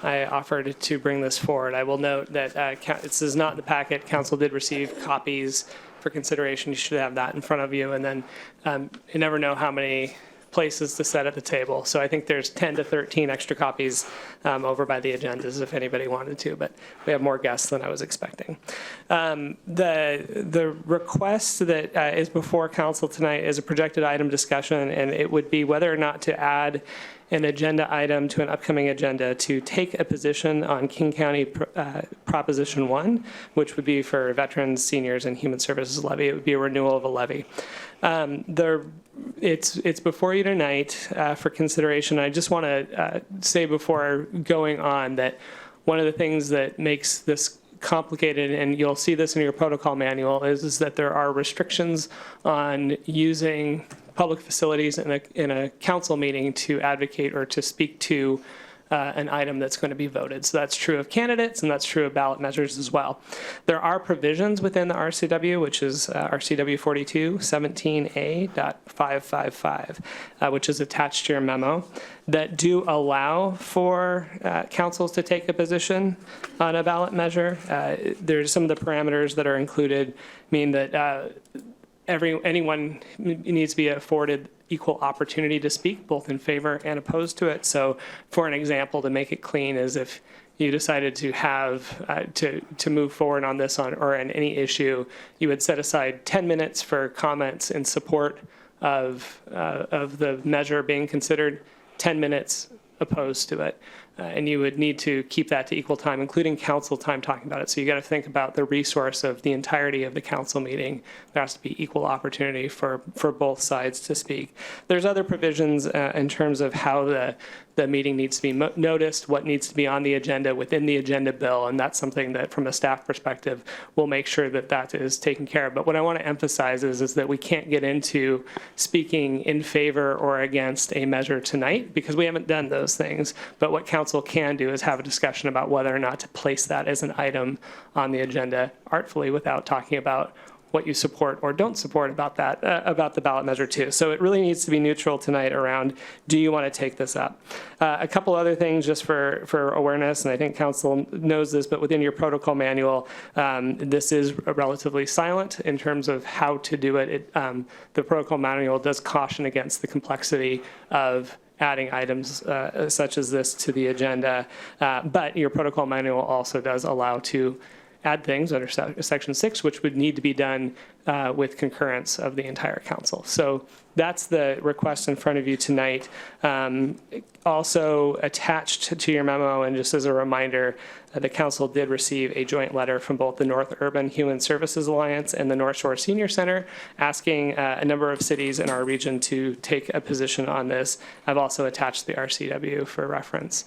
[SPEAKER 4] I offered to bring this forward. I will note that this is not in the packet. Council did receive copies for consideration. You should have that in front of you, and then you never know how many places to set at the table. So I think there's 10 to 13 extra copies over by the agendas if anybody wanted to, but we have more guests than I was expecting. The request that is before council tonight is a projected item discussion, and it would be whether or not to add an agenda item to an upcoming agenda to take a position on King County Proposition 1, which would be for veterans, seniors, and human services levy. It would be a renewal of a levy. It's before you tonight for consideration. I just want to say before going on that one of the things that makes this complicated, and you'll see this in your protocol manual, is that there are restrictions on using public facilities in a council meeting to advocate or to speak to an item that's going to be voted. So that's true of candidates, and that's true of ballot measures as well. There are provisions within the RCW, which is RCW 42-17A.555, which is attached to your memo, that do allow for councils to take a position on a ballot measure. There's some of the parameters that are included mean that anyone needs to be afforded equal opportunity to speak, both in favor and opposed to it. So for an example, to make it clean, is if you decided to have to move forward on this or on any issue, you would set aside 10 minutes for comments in support of the measure being considered, 10 minutes opposed to it. And you would need to keep that to equal time, including council time talking about it. So you got to think about the resource of the entirety of the council meeting. There has to be equal opportunity for both sides to speak. There's other provisions in terms of how the meeting needs to be noticed, what needs to be on the agenda within the agenda bill, and that's something that from a staff perspective, we'll make sure that that is taken care of. But what I want to emphasize is that we can't get into speaking in favor or against a measure tonight because we haven't done those things. But what council can do is have a discussion about whether or not to place that as an item on the agenda artfully without talking about what you support or don't support about that, about the ballot measure too. So it really needs to be neutral tonight around, do you want to take this up? A couple other things just for awareness, and I think council knows this, but within your protocol manual, this is relatively silent in terms of how to do it. The protocol manual does caution against the complexity of adding items such as this to the agenda, but your protocol manual also does allow to add things under Section 6, which would need to be done with concurrence of the entire council. So that's the request in front of you tonight. Also attached to your memo, and just as a reminder, the council did receive a joint letter from both the North Urban Human Services Alliance and the North Shore Senior Center asking a number of cities in our region to take a position on this. I've also attached the RCW for reference.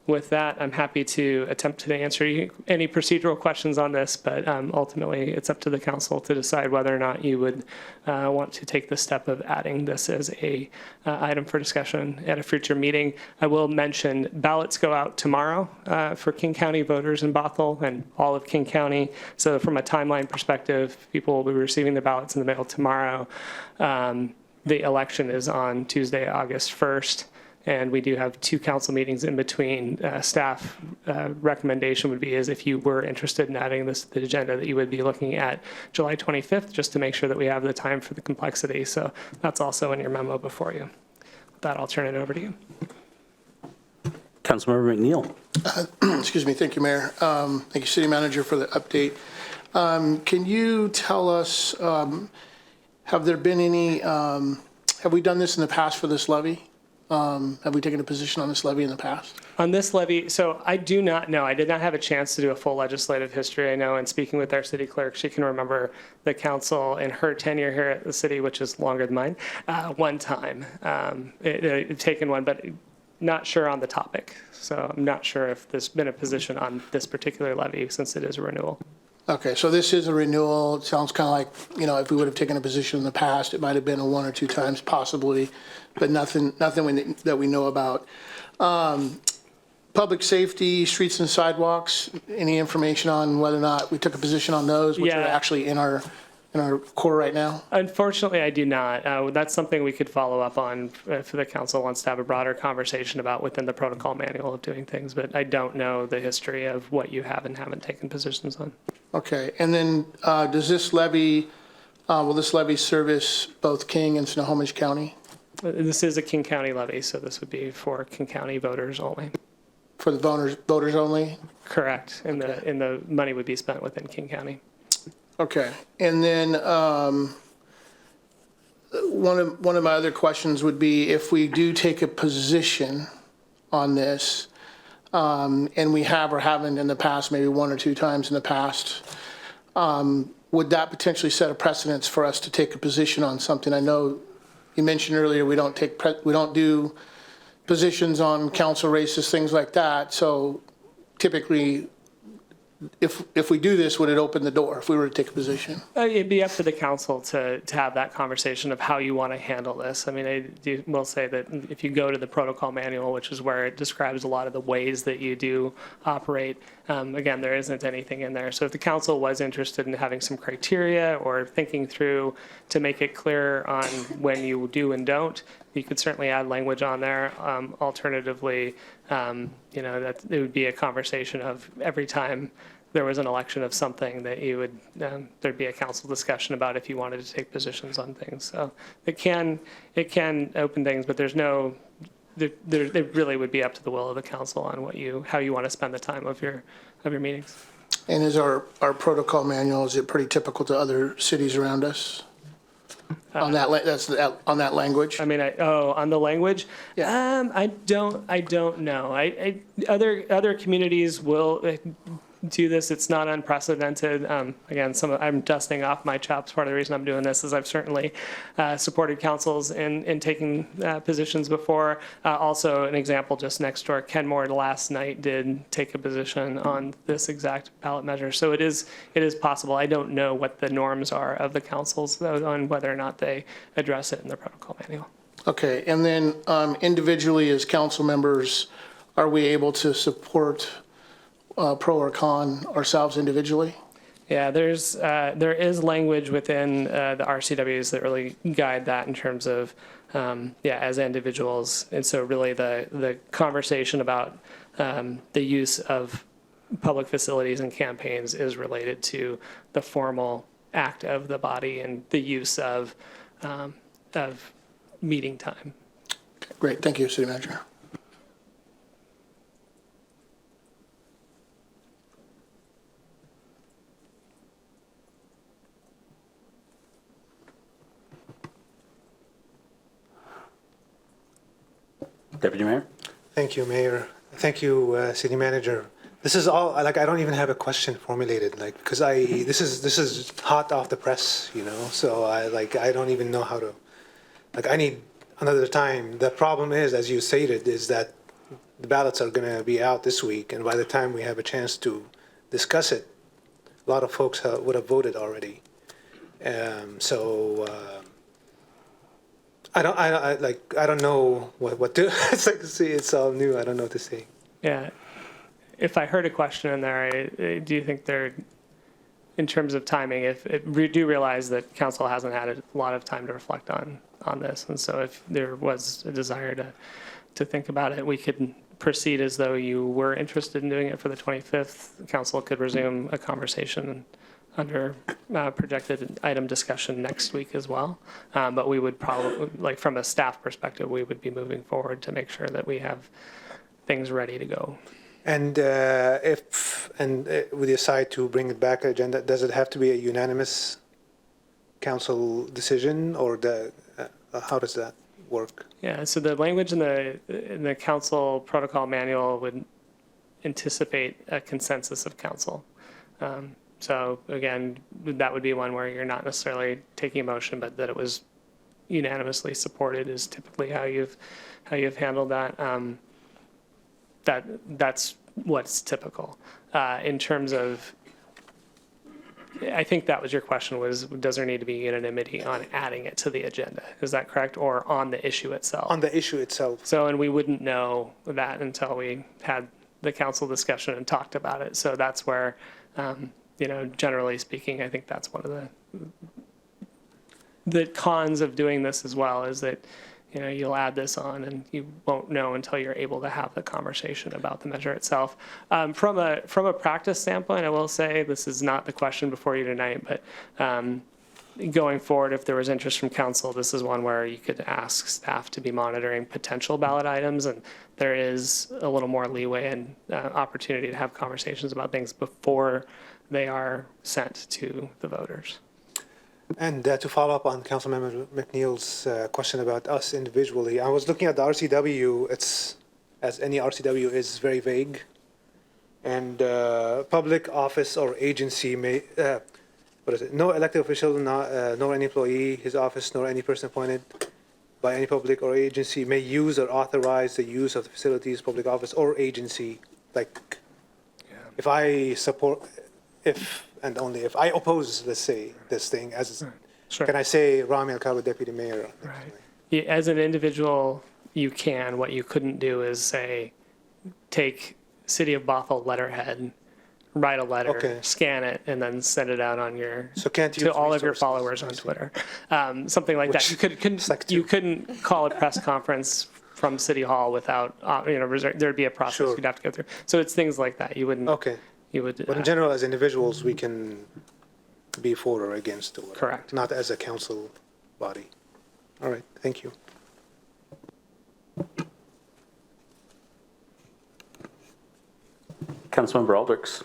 [SPEAKER 4] With that, I'm happy to attempt to answer any procedural questions on this, but ultimately it's up to the council to decide whether or not you would want to take the step of adding this as a item for discussion at a future meeting. I will mention ballots go out tomorrow for King County voters in Bothell and all of King County. So from a timeline perspective, people will be receiving the ballots in the mail tomorrow. The election is on Tuesday, August 1st. And we do have 2 council meetings in between. Staff recommendation would be is if you were interested in adding this to the agenda that you would be looking at July 25th just to make sure that we have the time for the complexity. So that's also in your memo before you. With that, I'll turn it over to you.
[SPEAKER 1] Councilmember McNeil.
[SPEAKER 18] Excuse me. Thank you, Mayor. Thank you, City Manager, for the update. Can you tell us, have there been any, have we done this in the past for this levy? Have we taken a position on this levy in the past?
[SPEAKER 4] On this levy, so I do not know. I did not have a chance to do a full legislative history. I know in speaking with our city clerk, she can remember the council in her tenure here at the city, which is longer than mine, one time taken one, but not sure on the topic. So I'm not sure if there's been a position on this particular levy since it is a renewal.
[SPEAKER 18] Okay, so this is a renewal. It sounds kind of like, if we would have taken a position in the past, it might have been a 1 or 2 times possibly, but nothing that we know about. Public safety, streets and sidewalks, any information on whether or not we took a position on those, which are
[SPEAKER 4] Yeah.
[SPEAKER 18] actually in our core right now?
[SPEAKER 4] Unfortunately, I do not. That's something we could follow up on if the council wants to have a broader conversation about within the protocol manual of doing things, but I don't know the history of what you have and haven't taken positions on.
[SPEAKER 18] Okay, and then does this levy, will this levy service both King and Snohomish County?
[SPEAKER 4] This is a King County levy, so this would be for King County voters only.
[SPEAKER 18] For the voters only?
[SPEAKER 4] Correct, and the money would be spent within King County.
[SPEAKER 18] Okay, and then one of my other questions would be if we do take a position on this, and we have or haven't in the past, maybe 1 or 2 times in the past, would that potentially set a precedence for us to take a position on something? I know you mentioned earlier we don't do positions on council races, things like that. So typically, if we do this, would it open the door if we were to take a position?
[SPEAKER 4] It'd be up to the council to have that conversation of how you want to handle this. I mean, I will say that if you go to the protocol manual, which is where it describes a lot of the ways that you do operate, again, there isn't anything in there. So if the council was interested in having some criteria or thinking through to make it clear on when you do and don't, you could certainly add language on there. Alternatively, that it would be a conversation of every time there was an election of something that you would, there'd be a council discussion about if you wanted to take positions on things. So it can open things, but there's no, it really would be up to the will of the council on how you want to spend the time of your meetings.
[SPEAKER 18] And is our protocol manual, is it pretty typical to other cities around us? On that language?
[SPEAKER 4] I mean, on the language? Yeah. I don't know. Other communities will do this. It's not unprecedented. Again, I'm dusting off my chops. Part of the reason I'm doing this is I've certainly supported councils in taking positions before. Also, an example just next door, Kenmore last night did take a position on this exact ballot measure. So it is possible. I don't know what the norms are of the councils, though, on whether or not they address it in the protocol manual.
[SPEAKER 18] Okay, and then individually as council members, are we able to support pro or con ourselves individually?
[SPEAKER 4] Yeah, there is language within the RCWs that really guide that in terms of, as individuals. And so really the conversation about the use of public facilities and campaigns is related to the formal act of the body and the use of meeting time.
[SPEAKER 18] Great, thank you, City Manager.
[SPEAKER 1] Deputy Mayor?
[SPEAKER 19] Thank you, Mayor. Thank you, City Manager. This is all, I don't even have a question formulated, because this is hot off the press, so I don't even know how to, I need another time. The problem is, as you stated, is that the ballots are going to be out this week, and by the time we have a chance to discuss it, a lot of folks would have voted already. I don't know what to. It's all new. I don't know what to say.
[SPEAKER 4] Yeah, if I heard a question in there, do you think in terms of timing, we do realize that council hasn't had a lot of time to reflect on this, and so if there was a desire to think about it, we could proceed as though you were interested in doing it for the 25th. Council could resume a conversation under projected item discussion next week as well. But we would probably, from a staff perspective, we would be moving forward to make sure that we have things ready to go.
[SPEAKER 19] And we decide to bring it back agenda, does it have to be a unanimous council decision, or how does that work?
[SPEAKER 4] Yeah, so the language in the council protocol manual would anticipate a consensus of council. So again, that would be one where you're not necessarily taking a motion, but that it was unanimously supported is typically how you've handled that. that's what's typical. In terms of, I think that was your question, was does there need to be unanimity on adding it to the agenda? Is that correct? Or on the issue itself?
[SPEAKER 19] On the issue itself.
[SPEAKER 4] So, and we wouldn't know that until we had the council discussion and talked about it. So that's where, generally speaking, I think that's one of the cons of doing this as well, is that, you'll add this on and you won't know until you're able to have the conversation about the measure itself. From a practice standpoint, I will say, this is not the question before you tonight, but going forward, if there was interest from council, this is one where you could ask staff to be monitoring potential ballot items, and there is a little more leeway and opportunity to have conversations about things before they are sent to the voters.
[SPEAKER 19] And to follow up on Councilmember McNeil's question about us individually, I was looking at the RCW. It's, as any RCW is, very vague. And public office or agency may, no elected official, nor any employee, his office, nor any person appointed by any public or agency may use or authorize the use of the facilities, public office, or agency. Like, if I support, and only if I oppose, let's say, this thing, can I say Rami Al-Kawi, deputy mayor?
[SPEAKER 4] Right. As an individual, you can. What you couldn't do is say, take City of Bothell letterhead, write a letter, scan it, and then send it out on your to all of your followers on Twitter. Something like that. You couldn't call a press conference from City Hall without, there'd be a process you'd have to go through. So it's things like that. You wouldn't.
[SPEAKER 19] Okay. But in general, as individuals, we can be for or against.
[SPEAKER 4] Correct.
[SPEAKER 19] Not as a council body. All right. Thank you.
[SPEAKER 1] Councilmember Aldrich.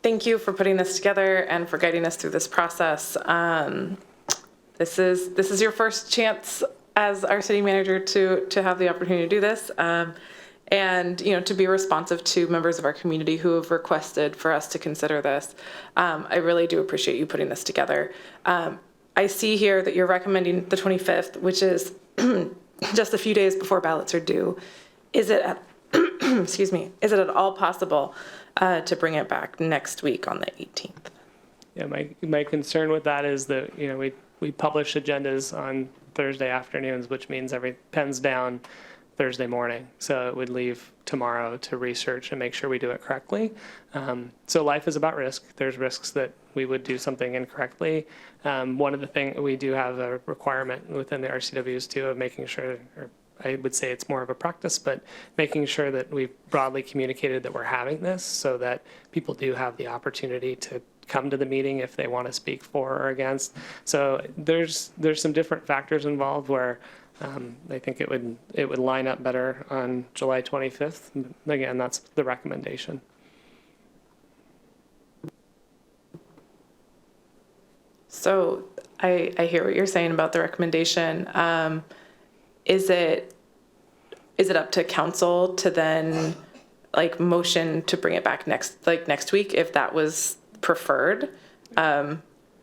[SPEAKER 10] Thank you for putting this together and for guiding us through this process. This is your first chance as our city manager to have the opportunity to do this. And to be responsive to members of our community who have requested for us to consider this. I really do appreciate you putting this together. I see here that you're recommending the 25th, which is just a few days before ballots are due. Is it at, excuse me, is it at all possible to bring it back next week on the 18th?
[SPEAKER 4] Yeah, my concern with that is that, we publish agendas on Thursday afternoons, which means pens down Thursday morning. So it would leave tomorrow to research and make sure we do it correctly. So life is about risk. There's risks that we would do something incorrectly. One of the things, we do have a requirement within the RCWs too of making sure, or I would say it's more of a practice, but making sure that we've broadly communicated that we're having this so that people do have the opportunity to come to the meeting if they want to speak for or against. So there's some different factors involved where I think it would line up better on July 25th. Again, that's the recommendation.
[SPEAKER 10] So I hear what you're saying about the recommendation. Is it up to council to then motion to bring it back next week if that was preferred,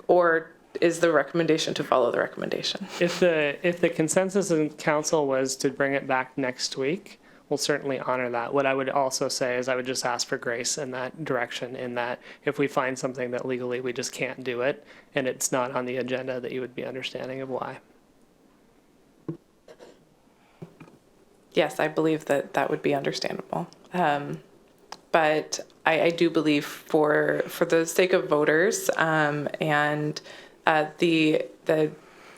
[SPEAKER 10] or is the recommendation to follow the recommendation?
[SPEAKER 4] If the consensus in council was to bring it back next week, we'll certainly honor that. What I would also say is I would just ask for grace in that direction, in that if we find something that legally we just can't do it and it's not on the agenda, that you would be understanding of why.
[SPEAKER 10] Yes, I believe that would be understandable. But I do believe for the sake of voters and the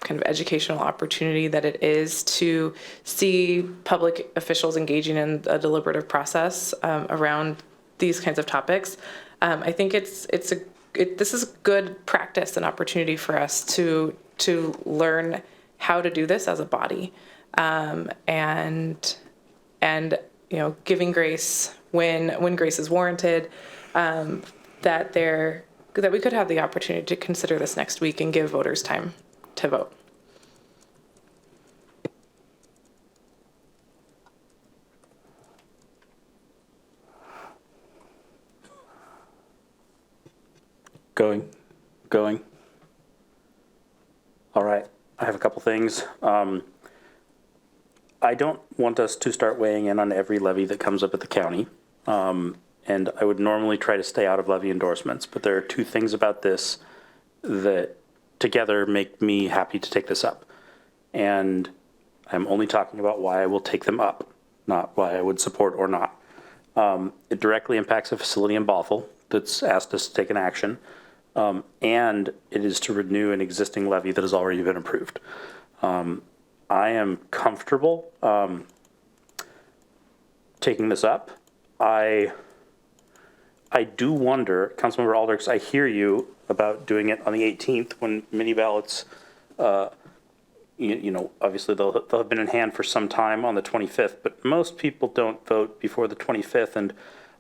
[SPEAKER 10] kind of educational opportunity that it is to see public officials engaging in a deliberative process around these kinds of topics, I think this is good practice and opportunity for us to learn how to do this as a body, and giving grace when grace is warranted, that we could have the opportunity to consider this next week and give voters time to vote.
[SPEAKER 1] Going. All right. I have a couple things. I I don't want us to start weighing in on every levy that comes up at the county. And I would normally try to stay out of levy endorsements, but there are two things about this that together make me happy to take this up. And I'm only talking about why I will take them up, not why I would support or not. It directly impacts a facility in Bothell that's asked us to take an action. And it is to renew an existing levy that has already been approved. I am comfortable taking this up. I do wonder, Councilmember Aldrich, I hear you about doing it on the 18th when mini ballots, you know, obviously they'll have been in hand for some time on the 25th, but most people don't vote before the 25th. And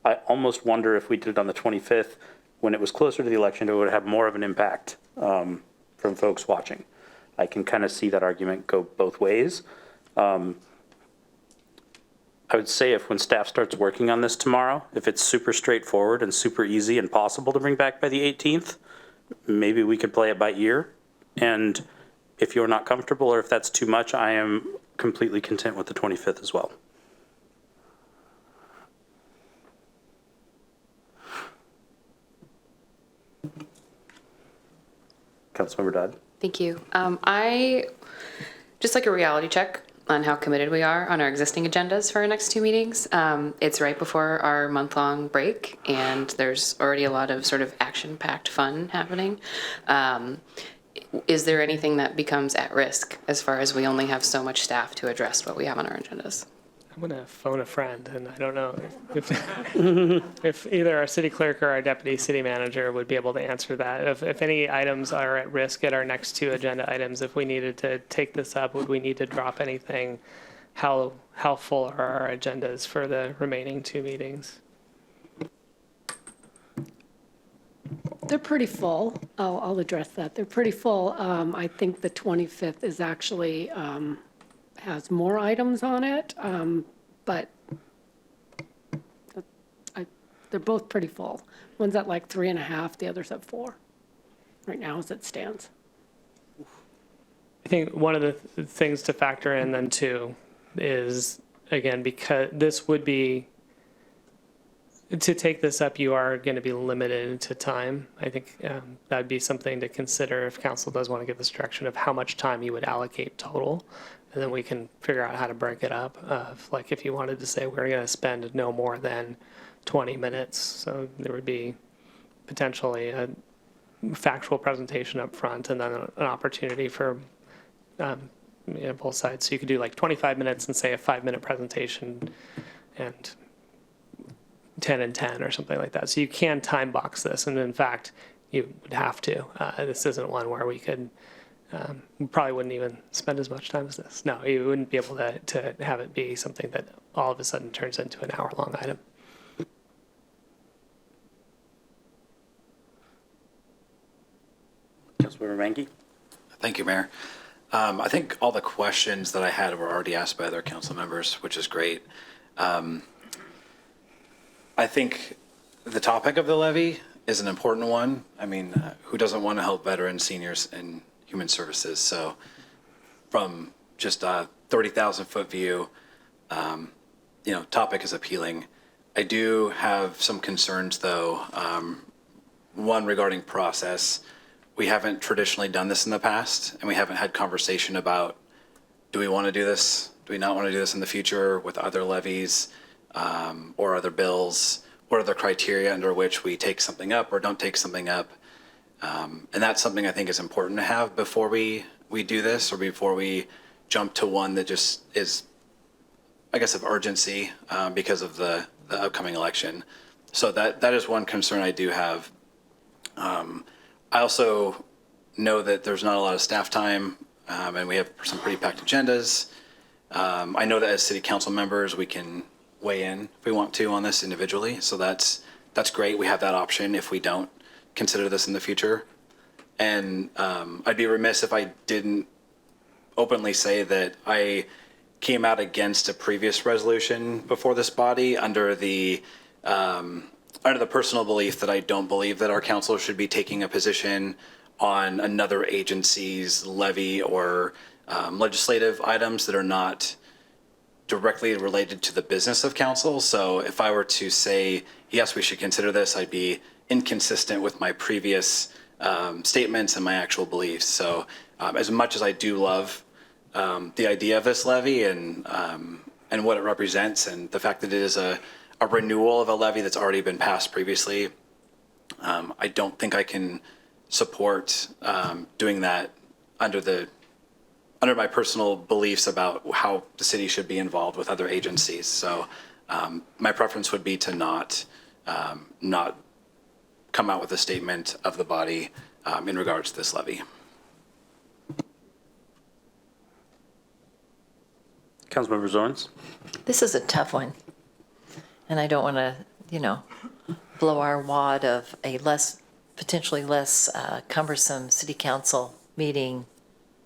[SPEAKER 1] I almost wonder if we did it on the 25th, when it was closer to the election, it would have more of an impact from folks watching. I can kind of see that argument go both ways. I would say if when staff starts working on this tomorrow, if it's super straightforward and super easy and possible to bring back by the 18th, maybe we could play it by ear. And if you're not comfortable or if that's too much, I am completely content with the 25th as well. Councilmember Dodd.
[SPEAKER 8] Thank you. I just like a reality check on how committed we are on our existing agendas for our next two meetings. It's right before our month-long break, and there's already a lot of sort of action-packed fun happening. Is there anything that becomes at risk as far as we only have so much staff to address what we have on our agendas?
[SPEAKER 4] I'm going to phone a friend, and I don't know if if either our city clerk or our deputy city manager would be able to answer that. If any items are at risk at our next two agenda items, if we needed to take this up, would we need to drop anything? How full are our agendas for the remaining two meetings?
[SPEAKER 3] They're pretty full. I'll address that. They're pretty full. I think the 25th is actually has more items on it, but they're both pretty full. One's at like 3.5, the other's at 4, right now as it stands.
[SPEAKER 4] I think one of the things to factor in then too is, again, because this would be, to take this up, you are going to be limited to time. I think that'd be something to consider if council does want to give this direction of how much time you would allocate total. And then we can figure out how to break it up. Like if you wanted to say we're going to spend no more than 20 minutes. So there would be potentially a factual presentation up front and then an opportunity for both sides. So you could do like 25 minutes and say a 5-minute presentation and 10 and 10 or something like that. So you can time box this. And in fact, you would have to. This isn't one where we could, we probably wouldn't even spend as much time as this. No, you wouldn't be able to have it be something that all of a sudden turns into an hour-long item.
[SPEAKER 1] Councilmember Manke.
[SPEAKER 9] Thank you, Mayor. I think all the questions that I had were already asked by other council members, which is great. I think the topic of the levy is an important one. I mean, who doesn't want to help veterans, seniors, and human services? So from just a 30,000-foot view, topic is appealing. I do have some concerns, though. One regarding process. We haven't traditionally done this in the past, and we haven't had conversation about, do we want to do this? Do we not want to do this in the future with other levies or other bills? What are the criteria under which we take something up or don't take something up? And that's something I think is important to have before we do this, or before we jump to one that just is, I guess, of urgency because of the upcoming election. So that is one concern I do have. I also know that there's not a lot of staff time, and we have some pretty packed agendas. I know that as city council members, we can weigh in if we want to on this individually. So that's great. We have that option if we don't consider this in the future. And I'd be remiss if I didn't openly say that I came out against a previous resolution before this body under the personal belief that I don't believe that our council should be taking a position on another agency's levy or legislative items that are not directly related to the business of council. So if I were to say, yes, we should consider this, I'd be inconsistent with my previous statements and my actual beliefs. So as much as I do love the idea of this levy and what it represents and the fact that it is a renewal of a levy that's already been passed previously, I don't think I can support doing that under my personal beliefs about how the city should be involved with other agencies. So my preference would be to not come out with a statement of the body in regards to this levy.
[SPEAKER 1] Councilmember Zorns?
[SPEAKER 7] This is a tough one, and I don't want to, blow our wad of a potentially less cumbersome city council meeting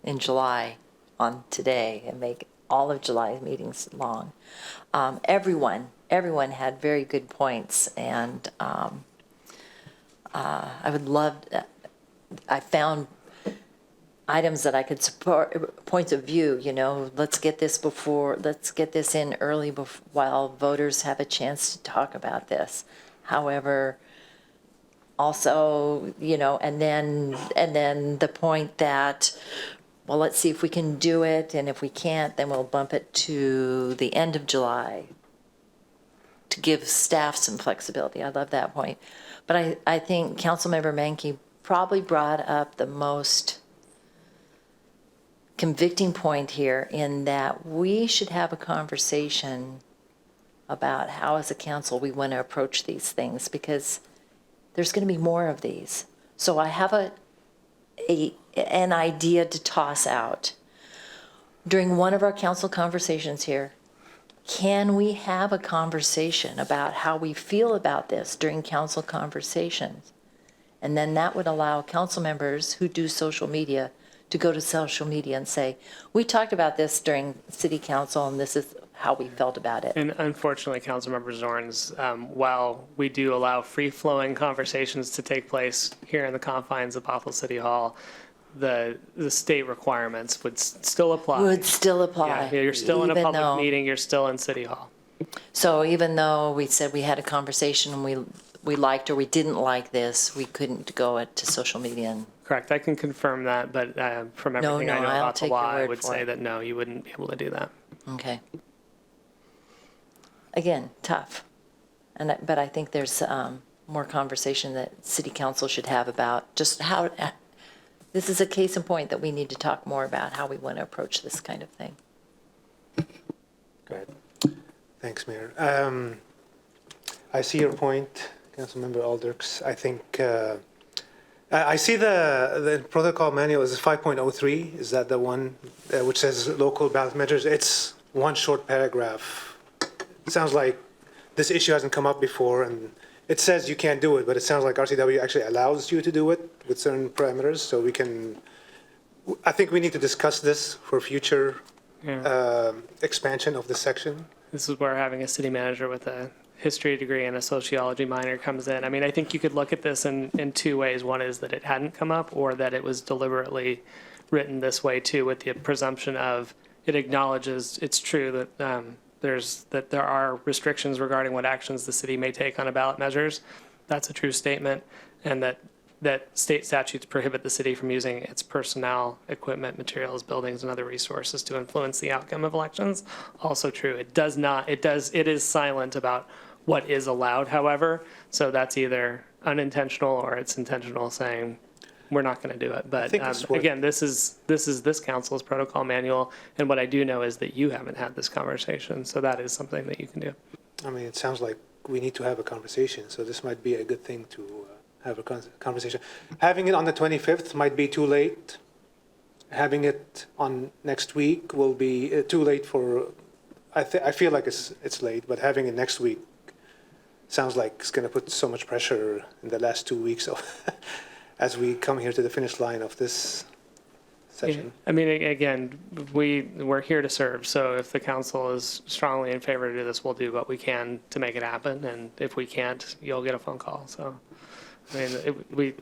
[SPEAKER 7] in July on today and make all of July's meetings long. Everyone had very good points, and I would love, I found items that I could support, points of view, let's get this in early while voters have a chance to talk about this. However, also, and then the point that, well, let's see if we can do it, and if we can't, then we'll bump it to the end of July to give staff some flexibility. I love that point. But I think Councilmember Mankey probably brought up the most convicting point here, in that we should have a conversation about how as a council we want to approach these things, because there's going to be more of these. So I have an idea to toss out. During one of our council conversations here, can we have a conversation about how we feel about this during council conversations? And then that would allow council members who do social media to go to social media and say, we talked about this during city council and this is how we felt about it.
[SPEAKER 4] And unfortunately, Councilmember Zorns, while we do allow free-flowing conversations to take place here in the confines of Bothell City Hall, the state requirements would still apply. Yeah, you're still in a public meeting, you're still in City Hall.
[SPEAKER 7] So even though we said we had a conversation and we liked or we didn't like this, we couldn't go to social media and...
[SPEAKER 4] Correct, I can confirm that, but from everything I know about the law, I would say that no, you wouldn't be able to do that.
[SPEAKER 7] Okay. Again, tough. But I think there's more conversation that city council should have about just how, this is a case in point that we need to talk more about how we want to approach this kind of thing.
[SPEAKER 19] Great. Thanks, Mayor. I see your point, Councilmember Alders. I think I see the protocol manual is 5.03. Is that the one which says local ballot measures? It's one short paragraph. It sounds like this issue hasn't come up before, and it says you can't do it, but it sounds like RCW actually allows you to do it with certain parameters. So I think we need to discuss this for future expansion of this section.
[SPEAKER 4] This is where having a city manager with a history degree and a sociology minor comes in. I mean, I think you could look at this in two ways. One is that it hadn't come up, or that it was deliberately written this way too, with the presumption of it acknowledges it's true that there are restrictions regarding what actions the city may take on a ballot measures. That's a true statement, and that state statutes prohibit the city from using its personnel, equipment, materials, buildings, and other resources to influence the outcome of elections. Also true. It is silent about what is allowed, however, so that's either unintentional or it's intentional, saying we're not going to do it. But again, this is this council's protocol manual, and what I do know is that you haven't had this conversation, so that is something that you can do.
[SPEAKER 19] I mean, it sounds like we need to have a conversation, so this might be a good thing to have a conversation. Having it on the 25th might be too late. Having it on next week will be too late for, I feel like it's late, but having it next week sounds like it's going to put so much pressure in the last 2 weeks as we come here to the finish line of this session.
[SPEAKER 4] Yeah. I mean, again, we're here to serve, so if the council is strongly in favor to do this, we'll do what we can to make it happen, and if we can't, you'll get a phone call. So, I mean,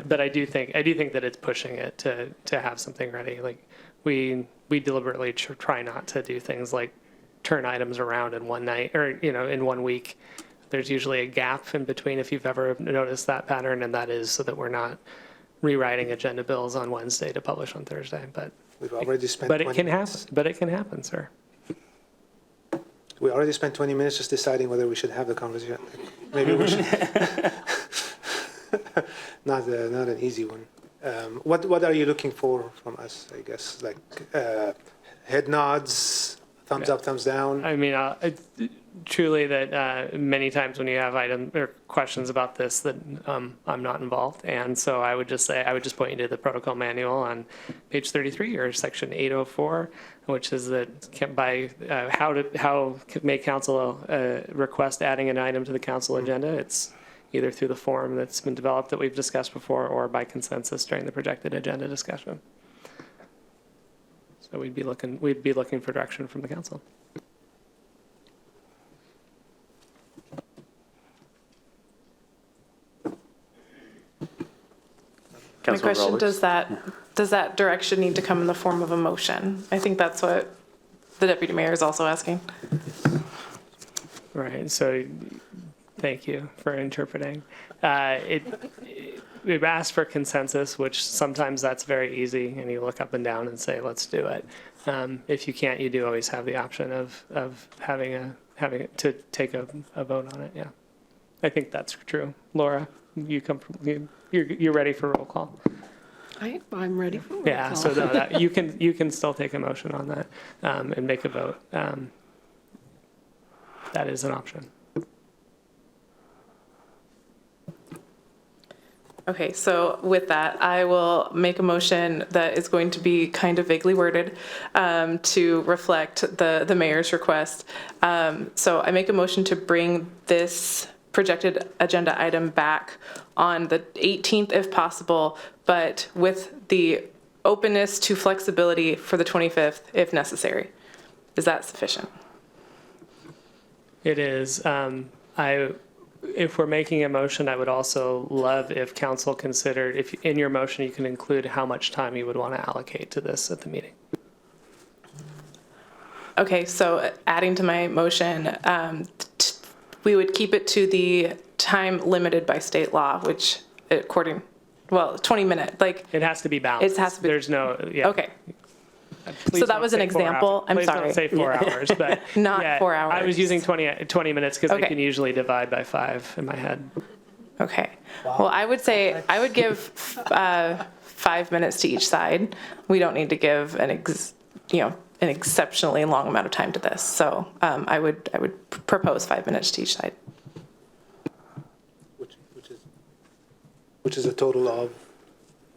[SPEAKER 4] but I do think that it's pushing it to have something ready. Like we deliberately try not to do things like turn items around in one night or, in 1 week. There's usually a gap in between if you've ever noticed that pattern, and that is so that we're not rewriting agenda bills on Wednesday to publish on Thursday. But
[SPEAKER 19] We've already spent
[SPEAKER 4] but it
[SPEAKER 19] 20
[SPEAKER 4] can happen.
[SPEAKER 19] minutes.
[SPEAKER 4] But it can happen, sir.
[SPEAKER 19] We already spent 20 minutes just deciding whether we should have the conversation. Maybe we should. Not an easy one. What are you looking for from us, I guess? Like head nods, thumbs up, thumbs down?
[SPEAKER 4] I mean, truly that many times when you have items or questions about this that I'm not involved. And so I would just point you to the protocol manual on page 33 or section 804, which is that how may council request adding an item to the council agenda. It's either through the form that's been developed that we've discussed before or by consensus during the projected agenda discussion. So we'd be looking for direction from the council.
[SPEAKER 10] My question, does that direction need to come in the form of a motion? I think that's what the deputy mayor is also asking.
[SPEAKER 4] Right, so thank you for interpreting. We've asked for consensus, which sometimes that's very easy, and you look up and down and say, let's do it. If you can't, you do always have the option of having it to take a vote on it, yeah. I think that's true. Laura, you're ready for roll call?
[SPEAKER 3] I'm ready for roll call.
[SPEAKER 4] Yeah, so no, you can still take a motion on that and make a vote. That is an option.
[SPEAKER 10] Okay, so with that, I will make a motion that is going to be kind of vaguely worded to reflect the mayor's request. So I make a motion to bring this projected agenda item back on the 18th if possible, but with the openness to flexibility for the 25th if necessary. Is that sufficient?
[SPEAKER 4] It is. If we're making a motion, I would also love if council considered, if in your motion you can include how much time you would want to allocate to this at the meeting.
[SPEAKER 10] Okay, so adding to my motion, we would keep it to the time limited by state law, which 20 minute, like.
[SPEAKER 4] It has to be balanced.
[SPEAKER 10] It has to be.
[SPEAKER 4] There's no, yeah.
[SPEAKER 10] Okay.
[SPEAKER 4] Please
[SPEAKER 10] So that was an
[SPEAKER 4] don't say 4
[SPEAKER 10] example.
[SPEAKER 4] hours.
[SPEAKER 10] I'm
[SPEAKER 4] Please
[SPEAKER 10] sorry.
[SPEAKER 4] don't say 4 hours, but.
[SPEAKER 10] Not
[SPEAKER 4] yeah,
[SPEAKER 10] 4 hours.
[SPEAKER 4] I was using 20 minutes because I
[SPEAKER 10] Okay.
[SPEAKER 4] can usually divide by 5 in my head.
[SPEAKER 10] Okay. Well, I would say, I would give 5 minutes to each side. We don't need to give an exceptionally long amount of time to this. So I would propose 5 minutes to each side.
[SPEAKER 19] Which is a total of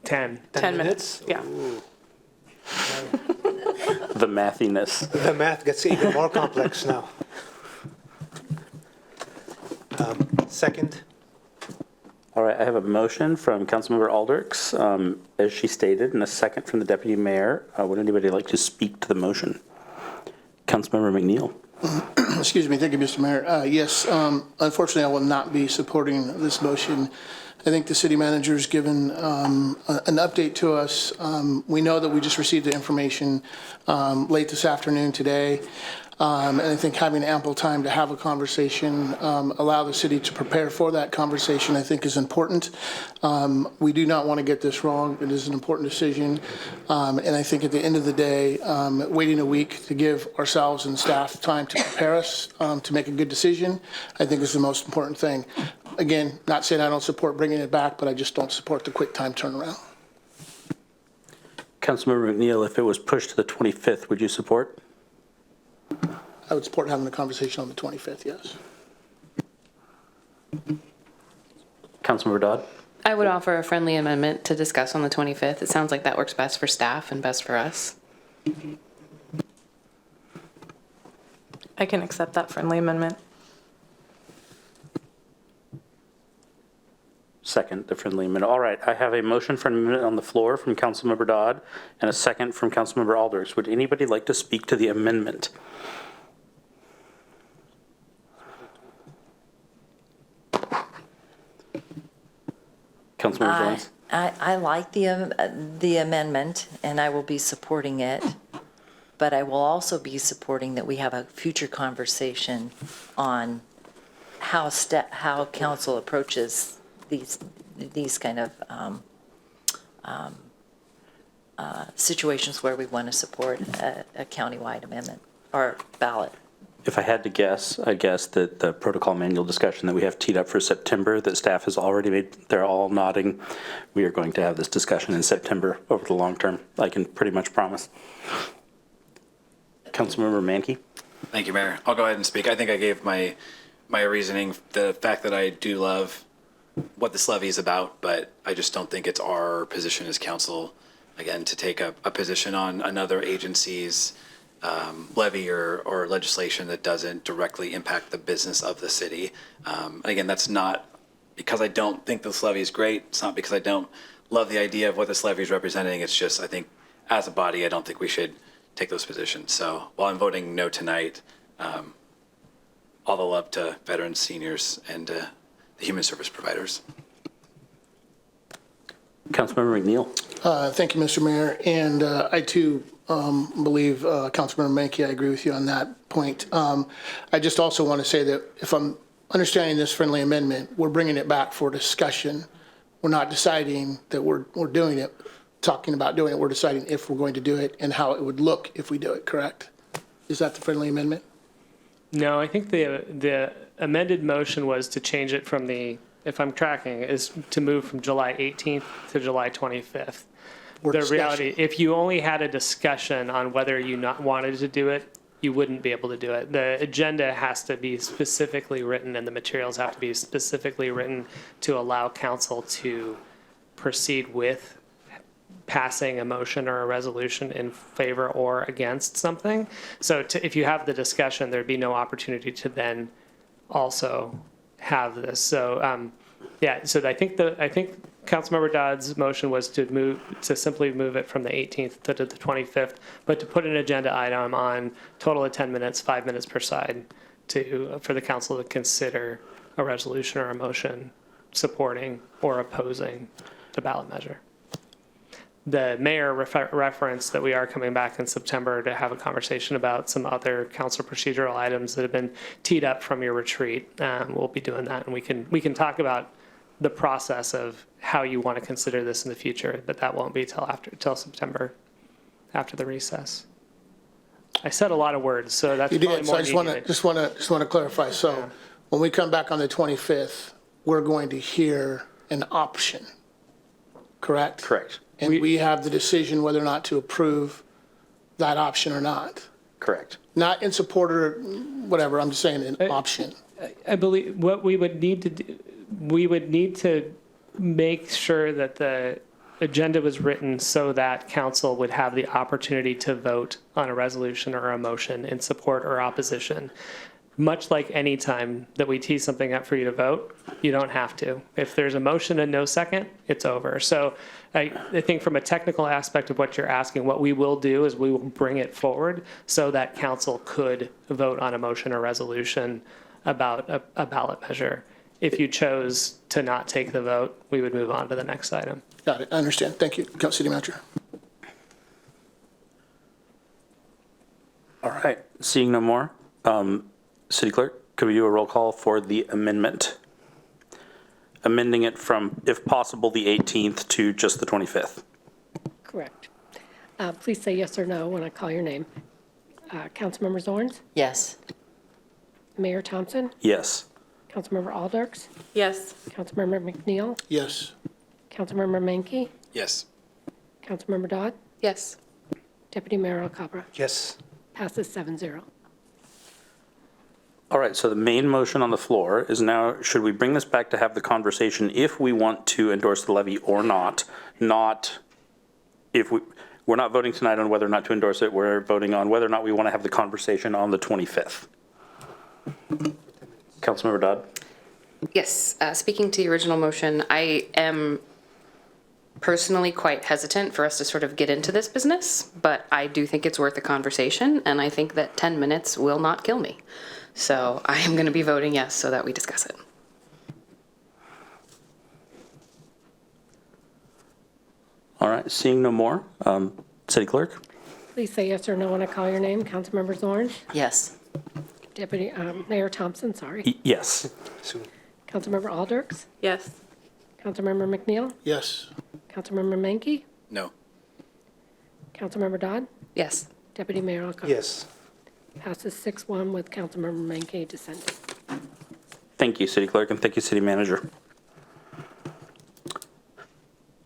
[SPEAKER 4] 10
[SPEAKER 10] minutes. Yeah.
[SPEAKER 19] Ooh.
[SPEAKER 1] The mathiness.
[SPEAKER 19] The math gets even more complex now. Second.
[SPEAKER 1] All right, I have a motion from Councilmember Aldrichs, as she stated, and a second from the Deputy Mayor. Would anybody like to speak to the motion? Councilmember McNeil.
[SPEAKER 18] Excuse me. Thank you, Mr. Mayor. Yes, unfortunately, I will not be supporting this motion. I think the city manager's given an update to us. We know that we just received the information late this afternoon today. And I think having ample time to have a conversation, allow the city to prepare for that conversation, I think is important. We do not want to get this wrong. It is an important decision. And I think at the end of the day, waiting a week to give ourselves and staff time to prepare us to make a good decision, I think is the most important thing. Again, not saying I don't support bringing it back, but I just don't support the quick time turnaround.
[SPEAKER 1] Councilmember McNeil, if it was pushed to the 25th, would you support?
[SPEAKER 18] I would support having a conversation on the 25th, yes.
[SPEAKER 1] Councilmember Dodd?
[SPEAKER 8] I would offer a friendly amendment to discuss on the 25th. It sounds like that works best for staff and best for us.
[SPEAKER 10] I can accept that friendly amendment.
[SPEAKER 1] Second, the friendly amendment. All right, I have a motion for an amendment on the floor from Councilmember Dodd and a second from Councilmember Alders. Would anybody like to speak to the amendment? Councilmember Jones?
[SPEAKER 7] I like the amendment, and I will be supporting it. But I will also be supporting that we have a future conversation on how council approaches these kind of situations where we want to support a countywide amendment or ballot.
[SPEAKER 1] If I had to guess, I guess that the protocol manual discussion that we have teed up for September, that staff has already made, they're all nodding. We are going to have this discussion in September over the long term. I can pretty much promise. Councilmember Mankey?
[SPEAKER 9] Thank you, Mayor. I'll go ahead and speak. I think I gave my reasoning, the fact that I do love what this levy is about, but I just don't think it's our position as council, again, to take a position on another agency's levy or legislation that doesn't directly impact the business of the city. And again, that's not because I don't think this levy is great. It's not because I don't love the idea of what this levy is representing. It's just, I think, as a body, I don't think we should take those positions. So while I'm voting no tonight, all the love to veterans, seniors, and the human service providers.
[SPEAKER 1] Councilmember McNeil.
[SPEAKER 18] Thank you, Mr. Mayor. And I too believe, Councilmember Mankey, I agree with you on that point. I just also want to say that if I'm understanding this friendly amendment, we're bringing it back for discussion. We're not deciding that we're doing it, talking about doing it. We're deciding if we're going to do it and how it would look if we do it, correct? Is that the friendly amendment?
[SPEAKER 4] No, I think the amended motion was to change it from if I'm tracking, is to move from July 18th to July 25th. The reality, if you only had a discussion on whether you not wanted to do it, you wouldn't be able to do it. The agenda has to be specifically written and the materials have to be specifically written to allow council to proceed with passing a motion or a resolution in favor or against something. So if you have the discussion, there'd be no opportunity to then also have this. So yeah, so I think Councilmember Dodd's motion was to simply move it from the 18th to the 25th, but to put an agenda item on total of 10 minutes, 5 minutes per side for the council to consider a resolution or a motion supporting or opposing the ballot measure. The mayor referenced that we are coming back in September to have a conversation about some other council procedural items that have been teed up from your retreat. We'll be doing that, and we can talk about the process of how you want to consider this in the future, but that won't be till September, after the recess. I said a lot of words, so that's
[SPEAKER 18] You
[SPEAKER 4] probably
[SPEAKER 18] did,
[SPEAKER 4] more
[SPEAKER 18] so I just want to clarify. So when we come back on the 25th, we're going to hear an option, correct?
[SPEAKER 1] Correct.
[SPEAKER 18] And we have the decision whether or not to approve that option or not.
[SPEAKER 1] Correct.
[SPEAKER 18] Not in support or whatever, I'm just saying an option.
[SPEAKER 4] I believe what we would need to do, we would need to make sure that the agenda was written so that council would have the opportunity to vote on a resolution or a motion in support or opposition. Much like any time that we tee something up for you to vote, you don't have to. If there's a motion and no second, it's over. So I think from a technical aspect of what you're asking, what we will do is we will bring it forward so that council could vote on a motion or resolution about a ballot measure. If you chose to not take the vote, we would move on to the next item.
[SPEAKER 18] Got it, I understand. Thank you, City Manager.
[SPEAKER 1] All right, seeing no more. City Clerk, could we do a roll call for the amendment? Amending it from, if possible, the 18th to just the 25th.
[SPEAKER 3] Correct. Please say yes or no when I call your name. Councilmember Zorns?
[SPEAKER 7] Yes.
[SPEAKER 3] Mayor Thompson?
[SPEAKER 1] Yes.
[SPEAKER 3] Councilmember Aldarks?
[SPEAKER 10] Yes.
[SPEAKER 3] Councilmember McNeil?
[SPEAKER 18] Yes.
[SPEAKER 3] Councilmember Mankey?
[SPEAKER 9] Yes.
[SPEAKER 3] Councilmember Dodd?
[SPEAKER 10] Yes.
[SPEAKER 3] Deputy Mayor Alcabra?
[SPEAKER 19] Yes.
[SPEAKER 3] Passes 7-0.
[SPEAKER 1] All right, so the main motion on the floor is now, should we bring this back to have the conversation if we want to endorse the levy or not? Not if we're not voting tonight on whether or not to endorse it, we're voting on whether or not we want to have the conversation on the 25th. Councilmember Dodd?
[SPEAKER 8] Yes, speaking to the original motion, I am personally quite hesitant for us to sort of get into this business, but I do think it's worth a conversation, and I think that 10 minutes will not kill me. So I am going to be voting yes so that we discuss it.
[SPEAKER 1] All right, seeing no more. City Clerk?
[SPEAKER 3] Please say yes or no when I call your name. Councilmember Zorn,
[SPEAKER 7] Yes.
[SPEAKER 3] Deputy Mayor Thompson, sorry.
[SPEAKER 1] Yes.
[SPEAKER 3] Councilmember Alders,
[SPEAKER 10] Yes.
[SPEAKER 3] Councilmember McNeil,
[SPEAKER 18] Yes.
[SPEAKER 3] Councilmember Menke,
[SPEAKER 9] No.
[SPEAKER 3] Councilmember Dodd,
[SPEAKER 8] Yes.
[SPEAKER 3] Deputy Mayor Alcantara.
[SPEAKER 19] Yes.
[SPEAKER 3] Passes 6-1 with Councilmember Menke dissenting.
[SPEAKER 1] Thank you, City Clerk, and thank you, City Manager.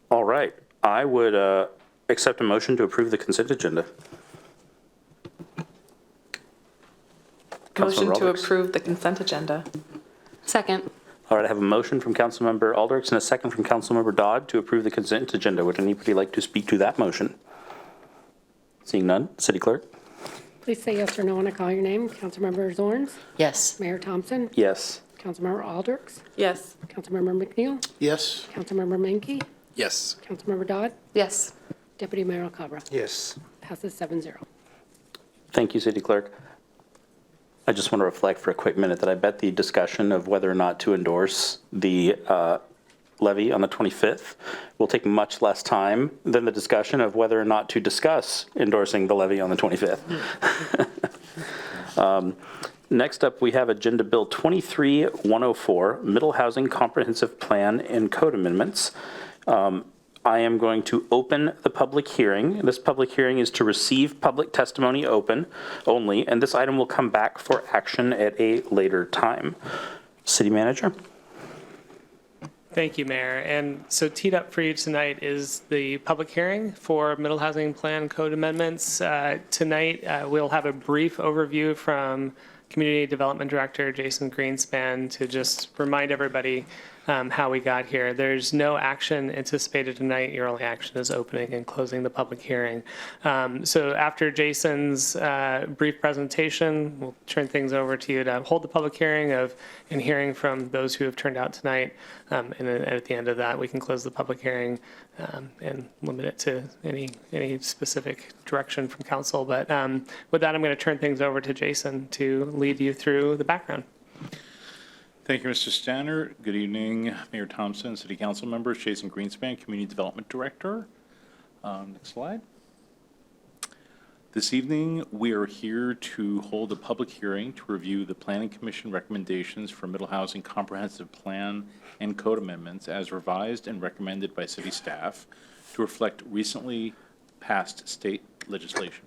[SPEAKER 1] All right, I would accept a motion to approve the consent agenda.
[SPEAKER 10] Motion
[SPEAKER 1] Councilmember
[SPEAKER 10] to
[SPEAKER 1] Alders.
[SPEAKER 10] approve the consent agenda.
[SPEAKER 8] Second.
[SPEAKER 1] All right, I have a motion from Councilmember Alders and a second from Councilmember Dodd to approve the consent agenda. Would anybody like to speak to that motion? Seeing none, City Clerk?
[SPEAKER 3] Please say yes or no when I call your name. Councilmember Zorn,
[SPEAKER 7] Yes.
[SPEAKER 3] Mayor Thompson,
[SPEAKER 1] Yes.
[SPEAKER 3] Councilmember Alders,
[SPEAKER 10] Yes.
[SPEAKER 3] Councilmember McNeil,
[SPEAKER 18] Yes.
[SPEAKER 3] Councilmember Menke,
[SPEAKER 9] Yes.
[SPEAKER 3] Councilmember Dodd,
[SPEAKER 8] Yes.
[SPEAKER 3] Deputy Mayor Alcantara.
[SPEAKER 19] Yes.
[SPEAKER 3] Passes 7-0.
[SPEAKER 1] Thank you, City Clerk. I just want to reflect for a quick minute that I bet the discussion of whether or not to endorse the levy on the 25th will take much less time than the discussion of whether or not to discuss endorsing the levy on the 25th. Next up, we have Agenda Bill 23-104, Middle Housing Comprehensive Plan and Code Amendments. I am going to open the public hearing. This public hearing is to receive public testimony only, and this item will come back for action at a later time. City Manager?
[SPEAKER 4] Thank you, Mayor. And so teed up for you tonight is the public hearing for Middle Housing Plan Code Amendments. Tonight, we'll have a brief overview from Community Development Director Jason Greenspan to just remind everybody how we got here. There's no action anticipated tonight. Your only action is opening and closing the public hearing. So after Jason's brief presentation, we'll turn things over to you to hold the public hearing and hearing from those who have turned out tonight. And then at the end of that, we can close the public hearing and limit it to any specific direction from council. But with that, I'm going to turn things over to Jason to lead you through the background.
[SPEAKER 20] Thank you, Mr. Stanner. Good evening, Mayor Thompson, City Council members, Jason Greenspan, Community Development Director. Next slide. This evening, we are here to hold a public hearing to review the Planning Commission recommendations for Middle Housing Comprehensive Plan and Code Amendments as revised and recommended by city staff to reflect recently passed state legislation.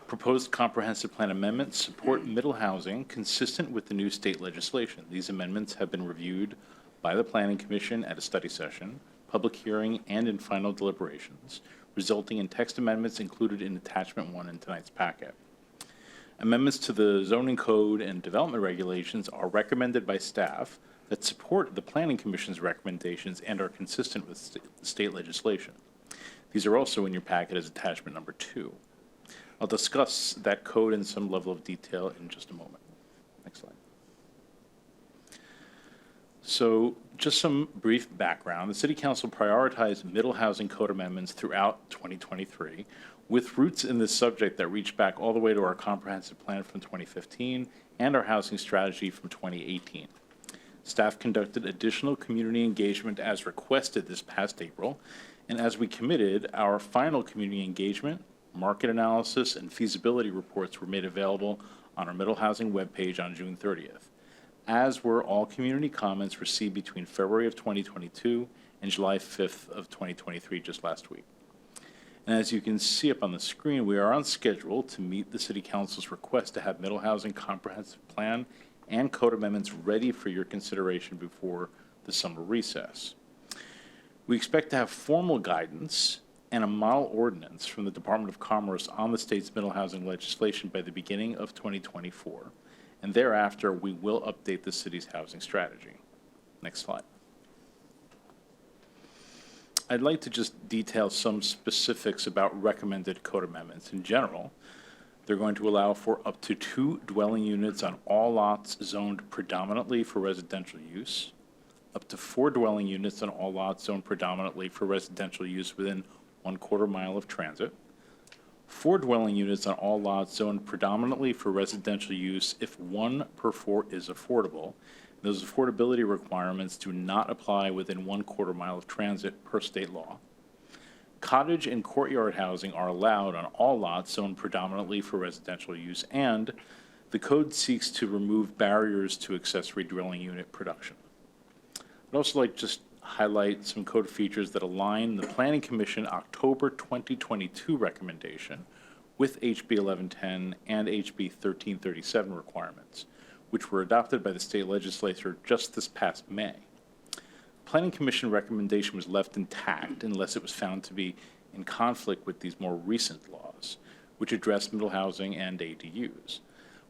[SPEAKER 20] Proposed comprehensive plan amendments support middle housing consistent with the new state legislation. These amendments have been reviewed by the Planning Commission at a study session, public hearing, and in final deliberations, resulting in text amendments included in Attachment 1 in tonight's packet. Amendments to the zoning code and development regulations are recommended by staff that support the Planning Commission's recommendations and are consistent with state legislation. These are also in your packet as Attachment number 2. I'll discuss that code in some level of detail in just a moment. Next slide. So just some brief background. The City Council prioritized middle housing code amendments throughout 2023 with roots in this subject that reach back all the way to our comprehensive plan from 2015 and our housing strategy from 2018. Staff conducted additional community engagement as requested this past April, and as we committed, our final community engagement, market analysis, and feasibility reports were made available on our middle housing webpage on June 30th, as were all community comments received between February of 2022 and July 5th of 2023, just last week. And as you can see up on the screen, we are on schedule to meet the City Council's request to have middle housing comprehensive plan and code amendments ready for your consideration before the summer recess. We expect to have formal guidance and a model ordinance from the Department of Commerce on the state's middle housing legislation by the beginning of 2024, and thereafter we will update the city's housing strategy. Next slide. I'd like to just detail some specifics about recommended code amendments. In general, they're going to allow for up to 2 dwelling units on all lots zoned predominantly for residential use, up to 4 dwelling units on all lots zoned predominantly for residential use within 1/4 mile of transit, 4 dwelling units on all lots zoned predominantly for residential use if 1 per 4 is affordable. Those affordability requirements do not apply within 1/4 mile of transit per state law. Cottage and courtyard housing are allowed on all lots zoned predominantly for residential use, and the code seeks to remove barriers to accessory dwelling unit production. I'd also like to just highlight some code features that align the Planning Commission October 2022 recommendation with HB 1110 and HB 1337 requirements, which were adopted by the state legislature just this past May. Planning Commission recommendation was left intact unless it was found to be in conflict with these more recent laws, which address middle housing and ADUs.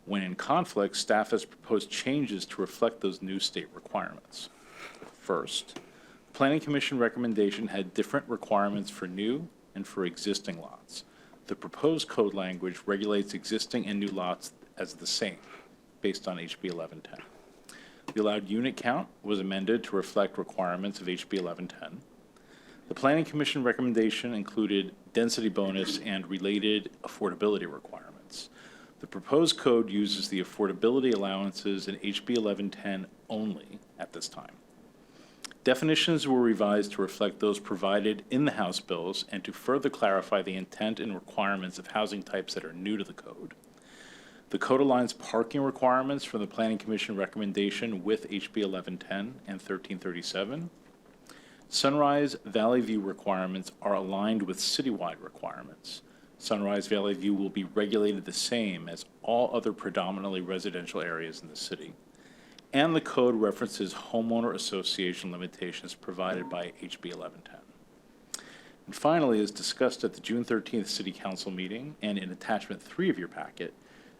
[SPEAKER 20] When in conflict, staff has proposed changes to reflect those new state requirements. First, the Planning Commission recommendation had different requirements for new and for existing lots. The proposed code language regulates existing and new lots as the same, based on HB 1110. The allowed unit count was amended to reflect requirements of HB 1110. The Planning Commission recommendation included density bonus and related affordability requirements. The proposed code uses the affordability allowances in HB 1110 only at this time. Definitions were revised to reflect those provided in the House bills and to further clarify the intent and requirements of housing types that are new to the code. The code aligns parking requirements from the Planning Commission recommendation with HB 1110 and 1337. Sunrise Valley View requirements are aligned with citywide requirements. Sunrise Valley View will be regulated the same as all other predominantly residential areas in the city. And the code references homeowner association limitations provided by HB 1110. And finally, as discussed at the June 13th City Council meeting and in attachment 3 of your packet,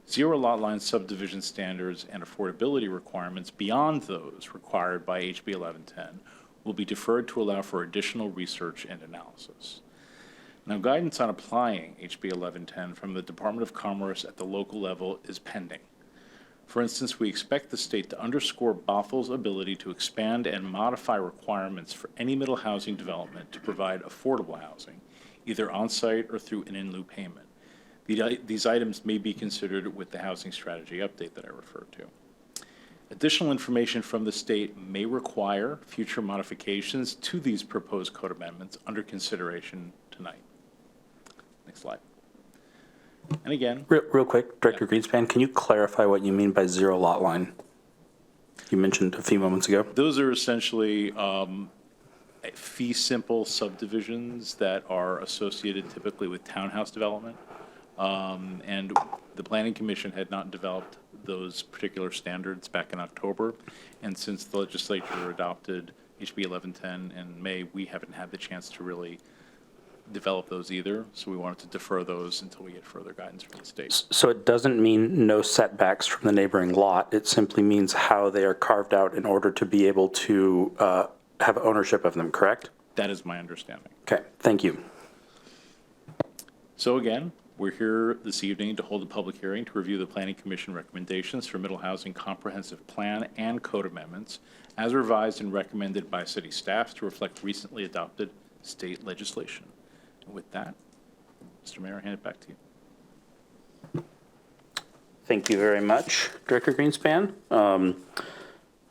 [SPEAKER 20] zero lot line subdivision standards and affordability requirements beyond those required by HB 1110 will be deferred to allow for additional research and analysis. Now, guidance on applying HB 1110 from the Department of Commerce at the local level is pending. For instance, we expect the state to underscore Bothell's ability to expand and modify requirements for any middle housing development to provide affordable housing, either on-site or through an in-lieu payment. These items may be considered with the housing strategy update that I referred to. Additional information from the state may require future modifications to these proposed code amendments under consideration tonight. Next slide. And again,
[SPEAKER 1] Real quick, Director Greenspan, can you clarify what you mean by zero lot line? You mentioned a few moments ago.
[SPEAKER 20] those are essentially fee simple subdivisions that are associated typically with townhouse development. And the Planning Commission had not developed those particular standards back in October. And since the legislature adopted HB 1110 in May, we haven't had the chance to really develop those either. So we wanted to defer those until we get further guidance from the state.
[SPEAKER 1] So it doesn't mean no setbacks from the neighboring lot. It simply means how they are carved out in order to be able to have ownership of them, correct?
[SPEAKER 20] That is my understanding.
[SPEAKER 1] Okay, thank you.
[SPEAKER 20] So again, we're here this evening to hold a public hearing to review the Planning Commission recommendations for Middle Housing Comprehensive Plan and Code amendments as revised and recommended by city staff to reflect recently adopted state legislation. And with that, Mr. Mayor, I hand it back to you.
[SPEAKER 1] Thank you very much, Director Greenspan.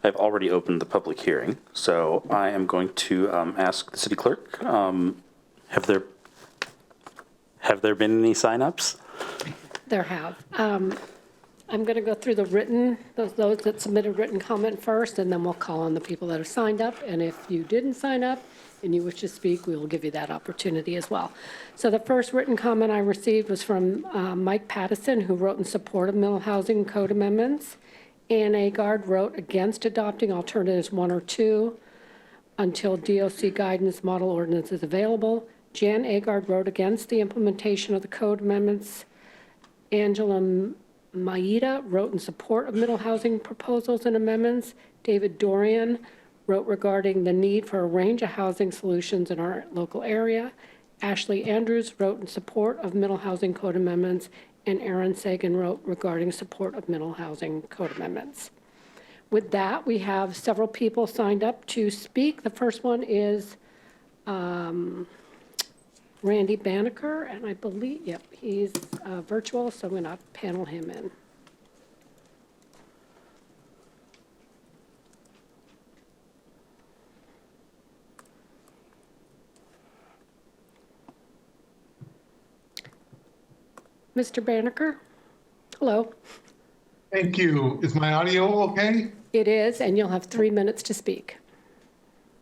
[SPEAKER 1] I've already opened the public hearing, so I am going to ask the city clerk, have there been any signups?
[SPEAKER 3] There have. I'm going to go through the written, those that submitted written comment first, and then we'll call on the people that have signed up. And if you didn't sign up and you wish to speak, we will give you that opportunity as well. So the first written comment I received was from Mike Pattison, who wrote in support of middle housing code amendments. Ann Agard wrote against adopting alternatives 1 or 2 until DOC guidance model ordinance is available. Jan Agard wrote against the implementation of the code amendments. Angela Maida wrote in support of middle housing proposals and amendments. David Dorian wrote regarding the need for a range of housing solutions in our local area. Ashley Andrews wrote in support of middle housing code amendments, and Aaron Sagan wrote regarding support of middle housing code amendments. With that, we have several people signed up to speak. The first one is Randy Banneker, and I believe, yep, he's virtual, so I'm going to panel him in. Mr. Banneker? Hello.
[SPEAKER 21] Thank you. Is my audio okay?
[SPEAKER 3] It is, and you'll have 3 minutes to speak.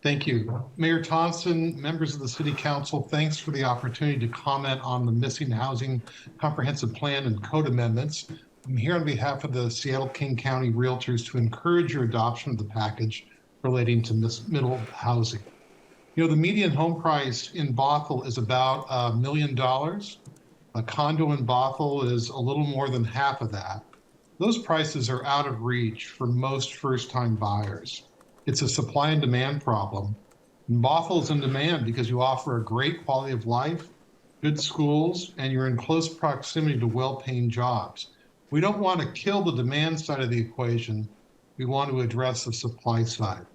[SPEAKER 21] Thank you. Mayor Thompson, members of the City Council, thanks for the opportunity to comment on the missing housing comprehensive plan and code amendments. I'm here on behalf of the Seattle-King County Realtors to encourage your adoption of the package relating to middle housing. You know, the median home price in Bothell is about $1 million. A condo in Bothell is a little more than half of that. Those prices are out of reach for most first-time buyers. It's a supply and demand problem. And Bothell is in demand because you offer a great quality of life, good schools, and you're in close proximity to well-paying jobs. We don't want to kill the demand side of the equation. We want to address the supply side.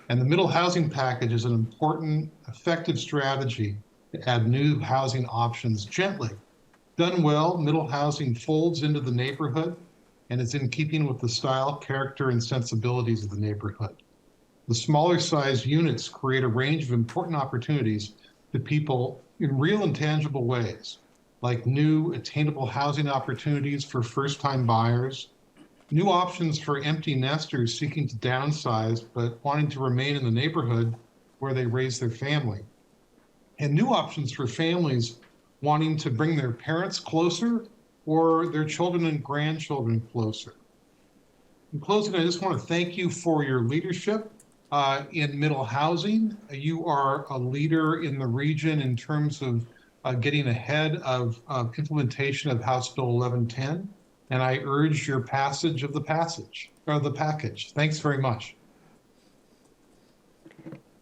[SPEAKER 21] And the middle housing package is an important, effective strategy to add new housing options gently. Done well, middle housing folds into the neighborhood and is in keeping with the style, character, and sensibilities of the neighborhood. The smaller size units create a range of important opportunities to people in real and tangible ways, like new attainable housing opportunities for first-time buyers, new options for empty nesters seeking to downsize but wanting to remain in the neighborhood where they raise their family, and new options for families wanting to bring their parents closer or their children and grandchildren closer. In closing, I just want to thank you for your leadership in middle housing. You are a leader in the region in terms of getting ahead of implementation of House Bill 1110, and I urge your passage of the package. Thanks very much.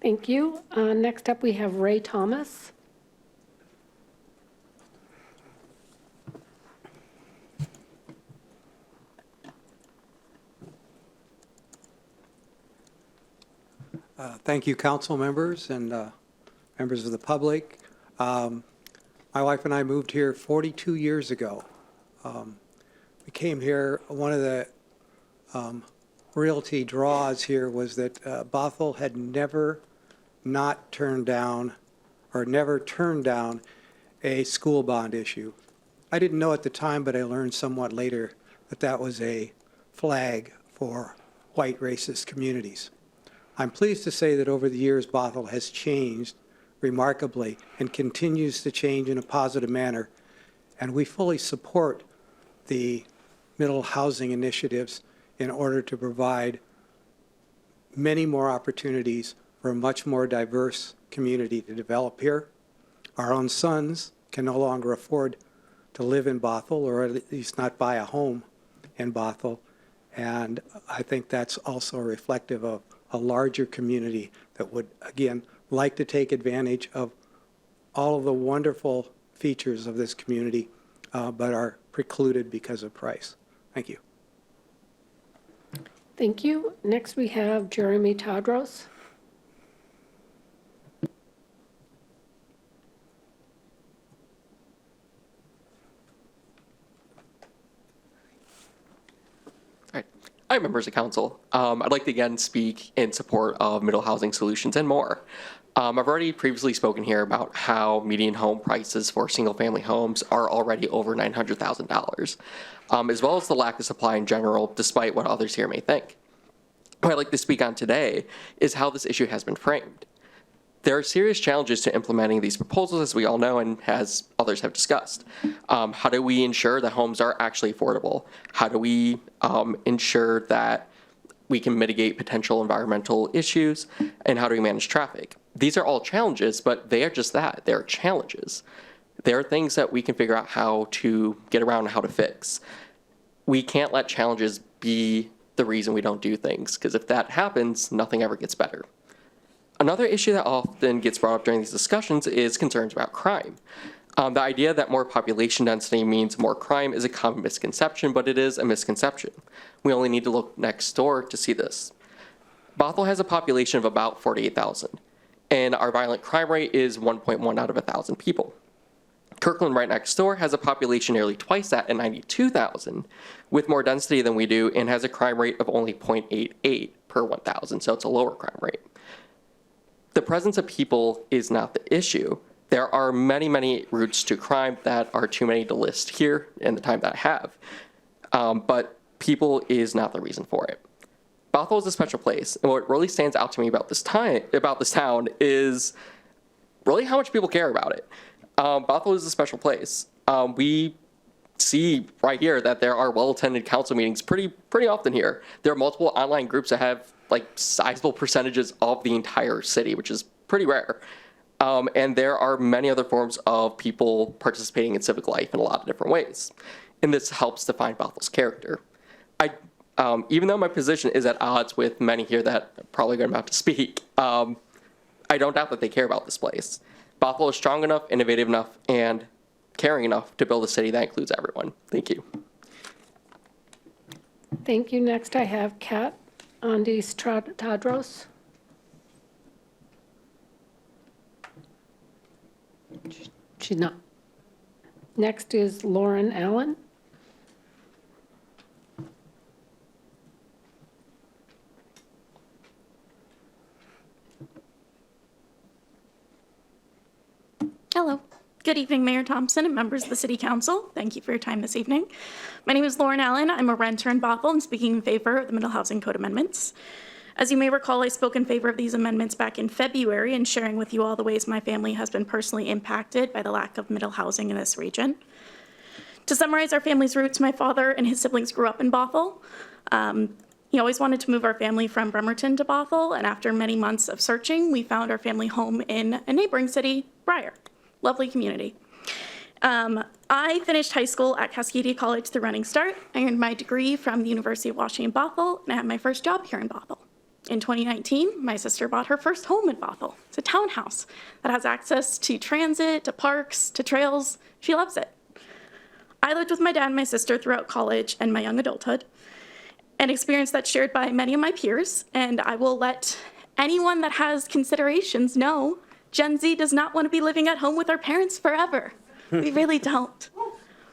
[SPEAKER 3] Thank you. Next up, we have Ray Thomas.
[SPEAKER 22] Thank you, council members and members of the public. My wife and I moved here 42 years ago. We came here, one of the realty draws here was that Bothell had never turned down a school bond issue. I didn't know at the time, but I learned somewhat later that that was a flag for white racist communities. I'm pleased to say that over the years, Bothell has changed remarkably and continues to change in a positive manner, and we fully support the middle housing initiatives in order to provide many more opportunities for a much more diverse community to develop here. Our own sons can no longer afford to live in Bothell, or at least not buy a home in Bothell, and I think that's also reflective of a larger community that would, again, like to take advantage of all of the wonderful features of this community, but are precluded because of price. Thank you.
[SPEAKER 3] Thank you. Next, we have Jeremy Tadros.
[SPEAKER 23] Hi, members of council. I'd like to again speak in support of middle housing solutions and more. I've already previously spoken here about how median home prices for single-family homes are already over $900,000, as well as the lack of supply in general, despite what others here may think. What I'd like to speak on today is how this issue has been framed. There are serious challenges to implementing these proposals, as we all know, and as others have discussed. How do we ensure that homes are actually affordable? How do we ensure that we can mitigate potential environmental issues? And how do we manage traffic? These are all challenges, but they are just that. They're challenges. There are things that we can figure out how to get around and how to fix. We can't let challenges be the reason we don't do things, because if that happens, nothing ever gets better. Another issue that often gets brought up during these discussions is concerns about crime. The idea that more population density means more crime is a common misconception, but it is a misconception. We only need to look next door to see this. Bothell has a population of about 48,000, and our violent crime rate is 1.1 out of 1,000 people. Kirkland, right next door, has a population nearly twice that at 92,000, with more density than we do, and has a crime rate of only 0.88 per 1,000, so it's a lower crime rate. The presence of people is not the issue. there are many, many routes to crime that are too many to list here in the time that I have. But people is not the reason for it. Bothell is a special place, and what really stands out to me about this town is really how much people care about it. Bothell is a special place. We see right here that there are well-attended council meetings pretty often here. There are multiple online groups that have like sizable percentages of the entire city, which is pretty rare. And there are many other forms of people participating in civic life in a lot of different ways. And this helps define Bothell's character. Even though my position is at odds with many here that are probably going to have to speak, I don't doubt that they care about this place. Bothell is strong enough, innovative enough, and caring enough to build a city that includes everyone. Thank you.
[SPEAKER 3] Thank you. Next, I have Kat Tadros. She's not. Next is Lauren Allen.
[SPEAKER 2] Hello. Good evening, Mayor Thompson and members of the City Council. Thank you for your time this evening. My name is Lauren Allen. I'm a renter in Bothell and speaking in favor of the Middle Housing Code amendments. As you may recall, I spoke in favor of these amendments back in February and sharing with you all the ways my family has been personally impacted by the lack of middle housing in this region. To summarize our family's roots, my father and his siblings grew up in Bothell. He always wanted to move our family from Bremerton to Bothell, and after many months of searching, we found our family home in a neighboring city, Briar. Lovely community. I finished high school at Cascadia College through Running Start. I earned my degree from the University of Washington Bothell, and I had my first job here in Bothell. In 2019, my sister bought her first home in Bothell. It's a townhouse that has access to transit, to parks, to trails. She loves it. I lived with my dad and my sister throughout college and my young adulthood, an experience that's shared by many of my peers, and I will let anyone that has considerations know Gen Z does not want to be living at home with our parents forever. We really don't.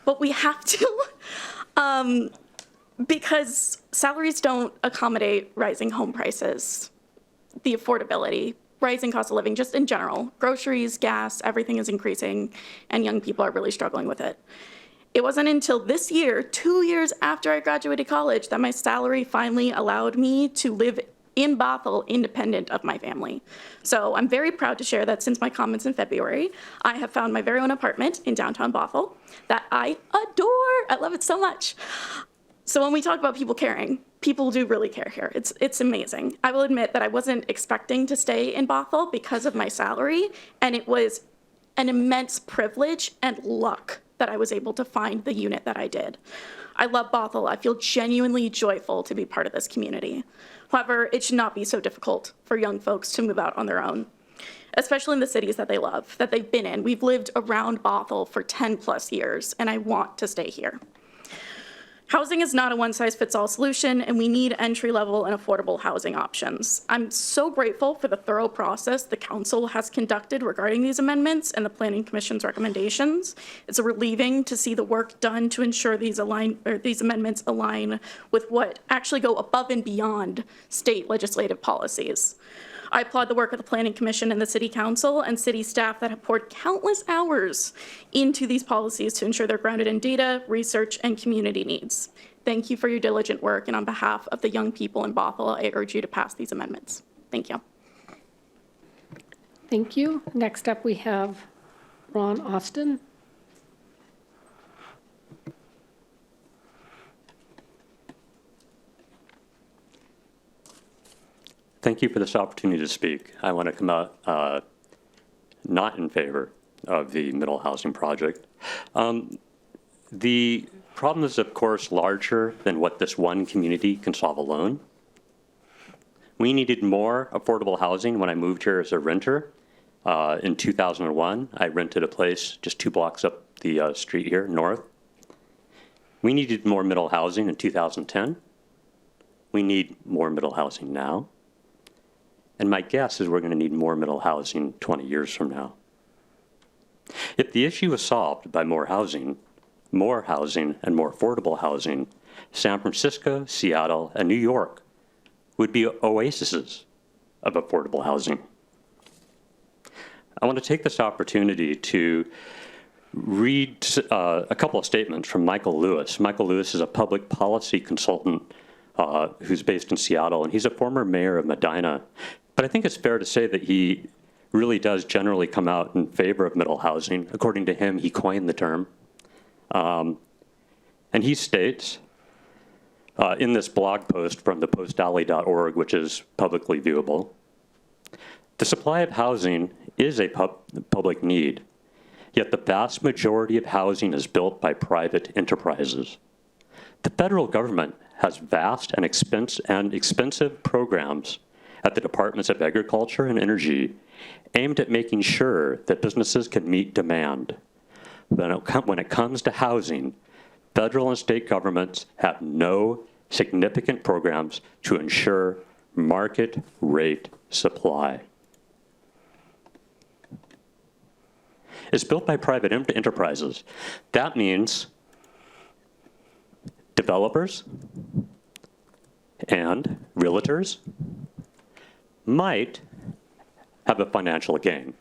[SPEAKER 2] But we have to because salaries don't accommodate rising home prices, the affordability, rising cost of living, just in general. Groceries, gas, everything is increasing, and young people are really struggling with it. It wasn't until this year, 2 years after I graduated college, that my salary finally allowed me to live in Bothell, independent of my family. So I'm very proud to share that since my comments in February, I have found my very own apartment in downtown Bothell that I adore. I love it so much. So when we talk about people caring, people do really care here. It's amazing. I will admit that I wasn't expecting to stay in Bothell because of my salary, and it was an immense privilege and luck that I was able to find the unit that I did. I love Bothell. I feel genuinely joyful to be part of this community. However, it should not be so difficult for young folks to move out on their own, especially in the cities that they love, that they've been in. We've lived around Bothell for 10 plus years, and I want to stay here. Housing is not a one-size-fits-all solution, and we need entry-level and affordable housing options. I'm so grateful for the thorough process the council has conducted regarding these amendments and the Planning Commission's recommendations. It's relieving to see the work done to ensure these amendments align with what actually go above and beyond state legislative policies. I applaud the work of the Planning Commission and the City Council and city staff that have poured countless hours into these policies to ensure they're grounded in data, research, and community needs. Thank you for your diligent work, and on behalf of the young people in Bothell, I urge you to pass these amendments. Thank you.
[SPEAKER 3] Thank you. Next up, we have Ron Austin.
[SPEAKER 5] Thank you for this opportunity to speak. I want to come out not in favor of the middle housing project. The problem is, of course, larger than what this one community can solve alone. We needed more affordable housing when I moved here as a renter. In 2001, I rented a place just 2 blocks up the street here, north. We needed more middle housing in 2010. We need more middle housing now. And my guess is we're going to need more middle housing 20 years from now. If the issue is solved by more housing, and more affordable housing, San Francisco, Seattle, and New York would be oases of affordable housing. I want to take this opportunity to read a couple of statements from Michael Lewis. Michael Lewis is a public policy consultant who's based in Seattle, and he's a former mayor of Medina. But I think it's fair to say that he really does generally come out in favor of middle housing. According to him, he coined the term. And he states in this blog post from thepostalley.org, which is publicly viewable, the supply of housing is a public need, yet the vast majority of housing is built by private enterprises. The federal government has vast and expensive programs at the Departments of Agriculture and Energy aimed at making sure that businesses can meet demand. When it comes to housing, federal and state governments have no significant programs to ensure market rate supply. It's built by private enterprises. That means developers and realtors might have a financial gain.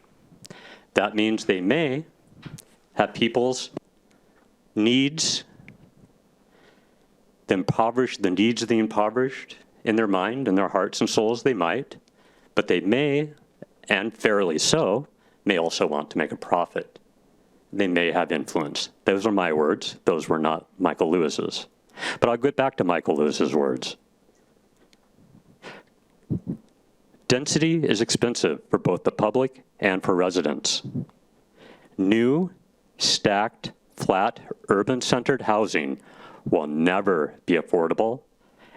[SPEAKER 5] That means they may have people's needs, the needs of the impoverished in their mind, in their hearts and souls, they might, but they may, and fairly so, may also want to make a profit. They may have influence. Those are my words. Those were not Michael Lewis's. But I'll get back to Michael Lewis's words. Density is expensive for both the public and for residents. New, stacked, flat, urban-centered housing will never be affordable,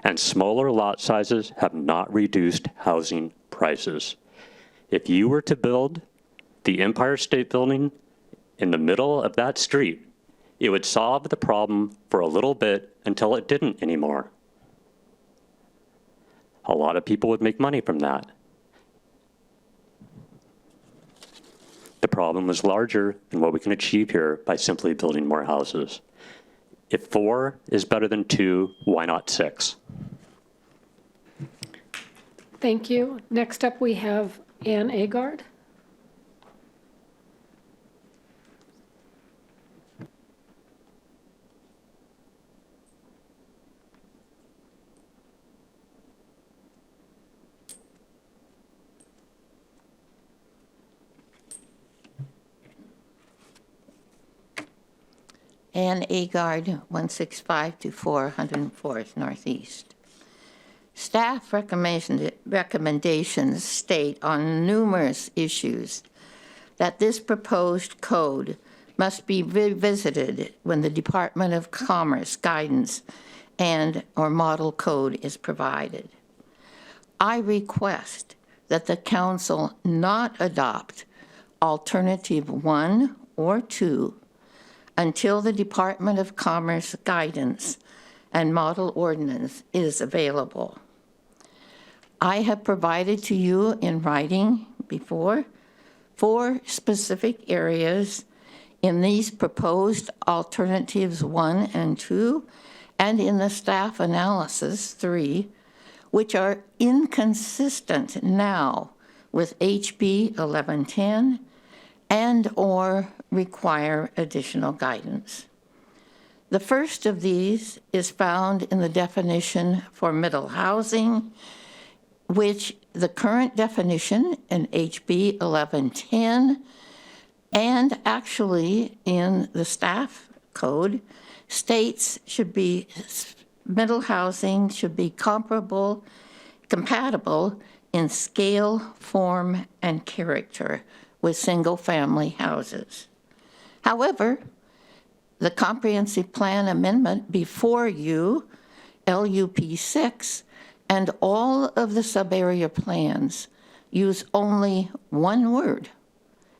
[SPEAKER 5] and smaller lot sizes have not reduced housing prices. If you were to build the Empire State Building in the middle of that street, it would solve the problem for a little bit until it didn't anymore. A lot of people would make money from that. The problem is larger than what we can achieve here by simply building more houses. If 4 is better than 2, why not 6?
[SPEAKER 3] Thank you. Next up, we have Ann Agard.
[SPEAKER 6] Ann Agard, 16524 104th Northeast. Staff recommendations state on numerous issues that this proposed code must be revisited when the Department of Commerce guidance and/or model code is provided. I request that the council not adopt alternative 1 or 2 until the Department of Commerce guidance and model ordinance is available. I have provided to you in writing before 4 specific areas in these proposed alternatives 1 and 2, and in the staff analysis 3, which are inconsistent now with HB 1110 and/or require additional guidance. The first of these is found in the definition for middle housing, which the current definition in HB 1110 and actually in the staff code states middle housing should be compatible in scale, form, and character with single-family houses. However, the comprehensive plan amendment before you, LUP 6, and all of the sub-area plans use only one word,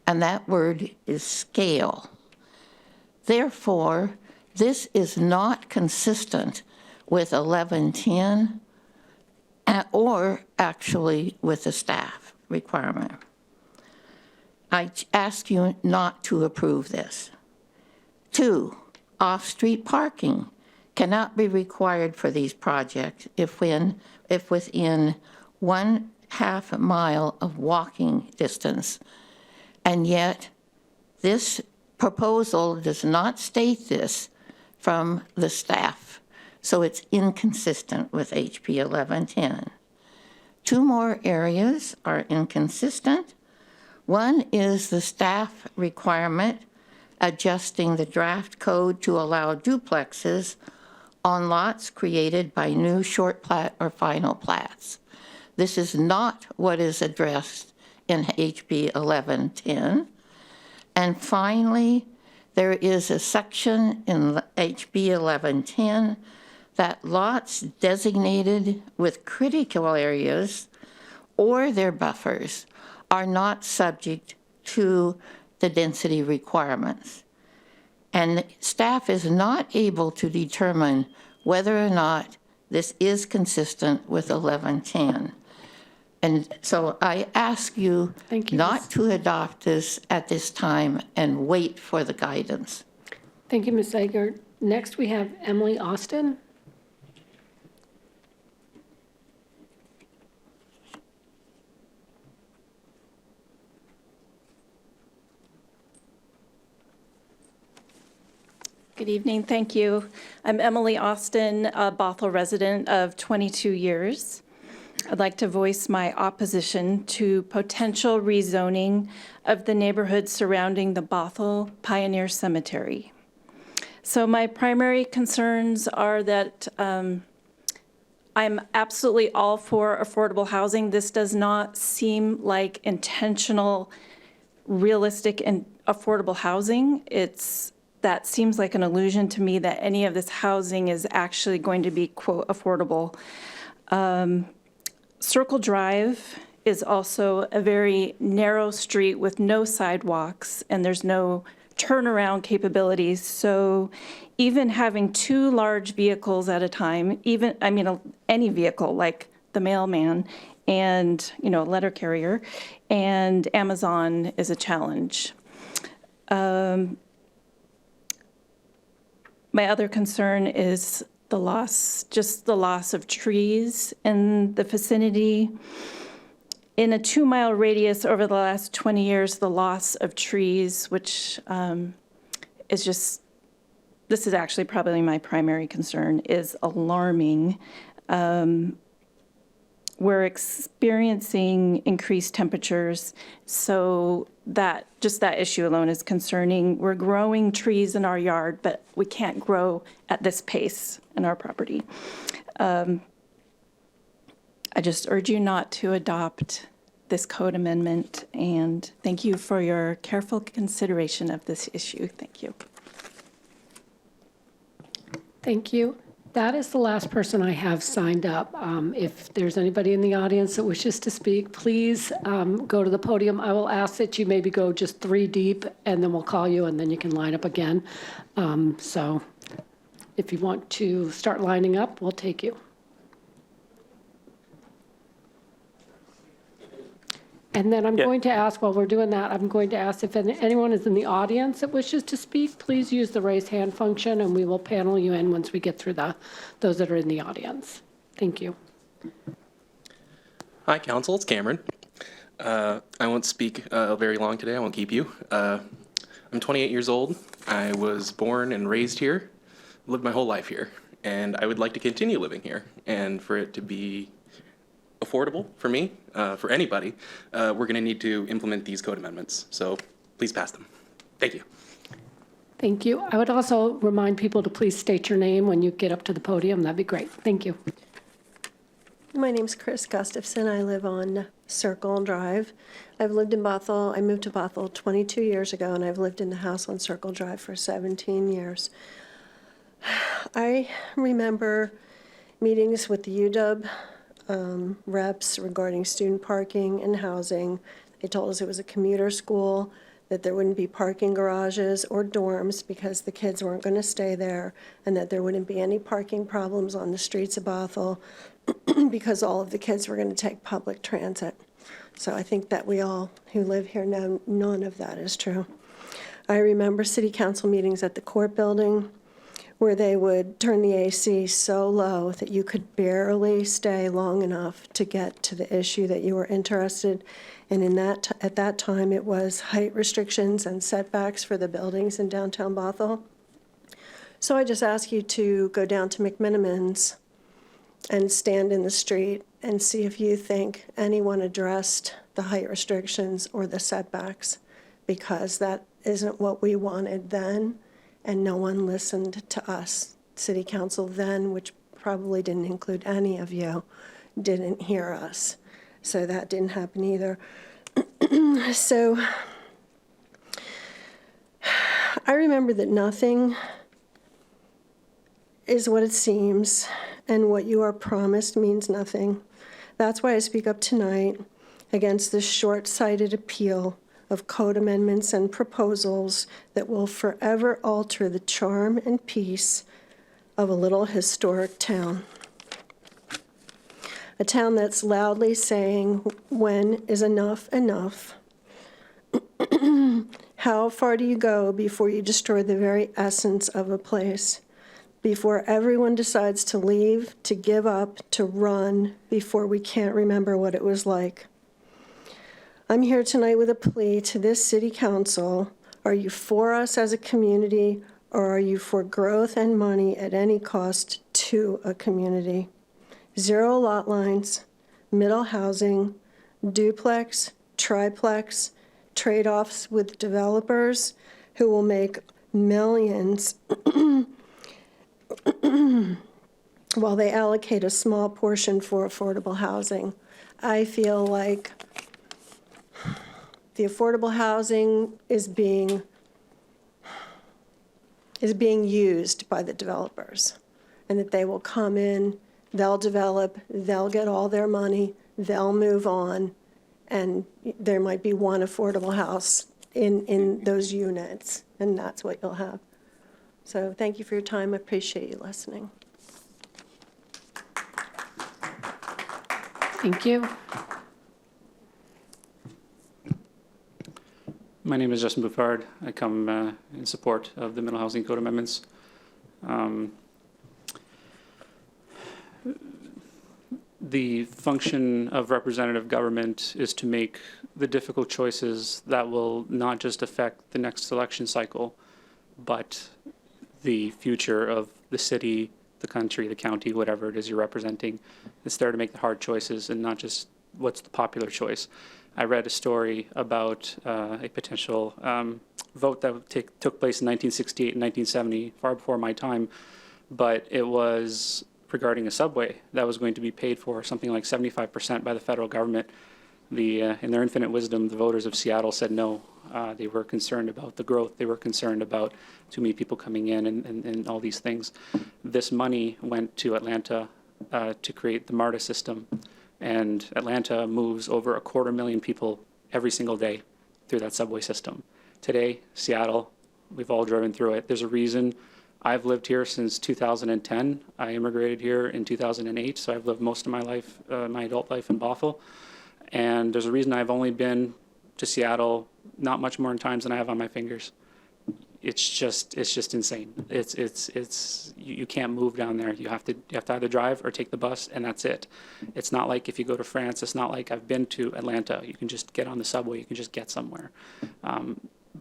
[SPEAKER 6] and that word is scale. Therefore, this is not consistent with 1110 or actually with the staff requirement. I ask you not to approve this. 2, off-street parking cannot be required for these projects if within 1/2 mile of walking distance And yet, this proposal does not state this from the staff, so it's inconsistent with HB 1110. Two more areas are inconsistent. One is the staff requirement adjusting the draft code to allow duplexes on lots created by new short plat or final plats. This is not what is addressed in HB 1110. And finally, there is a section in HB 1110 that lots designated with critical areas or their buffers are not subject to the density requirements. And staff is not able to determine whether or not this is consistent with 1110. And so I ask you not to adopt this at this time and wait for the guidance.
[SPEAKER 3] Thank you, Ms. Eggert. Next, we have Emily Austin.
[SPEAKER 11] Good evening, thank you. I'm Emily Austin, a Bothell resident of 22 years. I'd like to voice my opposition to potential rezoning of the neighborhood surrounding the Bothell Pioneer Cemetery. So my primary concerns are that I'm absolutely all for affordable housing. This does not seem like intentional, realistic and affordable housing. That seems like an illusion to me that any of this housing is actually going to be, quote, affordable. Circle Drive is also a very narrow street with no sidewalks, and there's no turnaround capabilities. So even having two large vehicles at a time, any vehicle like the mailman and, a letter carrier and Amazon is a challenge. My other concern is the loss of trees in the vicinity. In a 2-mile radius over the last 20 years, the loss of trees, which this is actually probably my primary concern, is alarming. We're experiencing increased temperatures, so that issue alone is concerning. We're growing trees in our yard, but we can't grow at this pace in our property. I just urge you not to adopt this code amendment, and thank you for your careful consideration of this issue. Thank you.
[SPEAKER 3] Thank you. That is the last person I have signed up. If there's anybody in the audience that wishes to speak, please go to the podium. I will ask that you maybe go just 3 deep, and then we'll call you, and then you can line up again. So if you want to start lining up, we'll take you. And then I'm going to ask, while we're doing that, I'm going to ask if anyone is in the audience that wishes to speak, please use the raise hand function, and we will panel you in once we get through those that are in the audience. Thank you.
[SPEAKER 12] Hi, Council. It's Cameron. I won't speak very long today. I won't keep you. I'm 28 years old. I was born and raised here, lived my whole life here, and I would like to continue living here. And for it to be affordable for me, for anybody, we're going to need to implement these code amendments. So please pass them. Thank you.
[SPEAKER 3] Thank you. I would also remind people to please state your name when you get up to the podium. That'd be great. Thank you.
[SPEAKER 13] My name's Chris Gustafson. I live on Circle Drive. I've lived in Bothell. I moved to Bothell 22 years ago, and I've lived in the house on Circle Drive for 17 years. I remember meetings with the UW reps regarding student parking and housing. They told us it was a commuter school, that there wouldn't be parking garages or dorms because the kids weren't going to stay there, and that there wouldn't be any parking problems on the streets of Bothell because all of the kids were going to take public transit. So I think that we all who live here know none of that is true. I remember city council meetings at the court building where they would turn the AC so low that you could barely stay long enough to get to the issue that you were interested in. At that time, it was height restrictions and setbacks for the buildings in downtown Bothell. So I just ask you to go down to McMenamins and stand in the street and see if you think anyone addressed the height restrictions or the setbacks, because that isn't what we wanted then, and no one listened to us. City Council then, which probably didn't include any of you, didn't hear us. So that didn't happen either. So I remember that nothing is what it seems, and what you are promised means nothing. That's why I speak up tonight against this short-sighted appeal of code amendments and proposals that will forever alter the charm and peace of a little historic town. A town that's loudly saying, when is enough enough? How far do you go before you destroy the very essence of a place? Before everyone decides to leave, to give up, to run, before we can't remember what it was like. I'm here tonight with a plea to this city council. Are you for us as a community, or are you for growth and money at any cost to a community? Zero lot lines, middle housing, duplex, triplex, trade-offs with developers who will make millions while they allocate a small portion for affordable housing. I feel like the affordable housing is being used by the developers, and that they will come in, they'll develop, they'll get all their money, they'll move on, and there might be one affordable house in those units, and that's what you'll have. So thank you for your time. I appreciate you listening.
[SPEAKER 14] Thank you.
[SPEAKER 1] My name is Justin Buffard. I come in support of the Middle Housing Code amendments. The function of representative government is to make the difficult choices that will not just affect the next election cycle, but the future of the city, the country, the county, whatever it is you're representing. It's there to make the hard choices and not just what's the popular choice. I read a story about a potential vote that took place in 1968 and 1970, far before my time, but it was regarding a subway that was going to be paid for something like 75% by the federal government. In their infinite wisdom, the voters of Seattle said no. They were concerned about the growth. They were concerned about too many people coming in and all these things. This money went to Atlanta to create the MARTA system. And Atlanta moves over 250,000 people every single day through that subway system. Today, Seattle, we've all driven through it. There's a reason. I've lived here since 2010. I immigrated here in 2008, so I've lived most of my life, my adult life in Bothell. And there's a reason I've only been to Seattle not much more in times than I have on my fingers. It's just insane. You can't move down there. You have to either drive or take the bus, and that's it. It's not like if you go to France. It's not like I've been to Atlanta. You can just get on the subway. You can just get somewhere.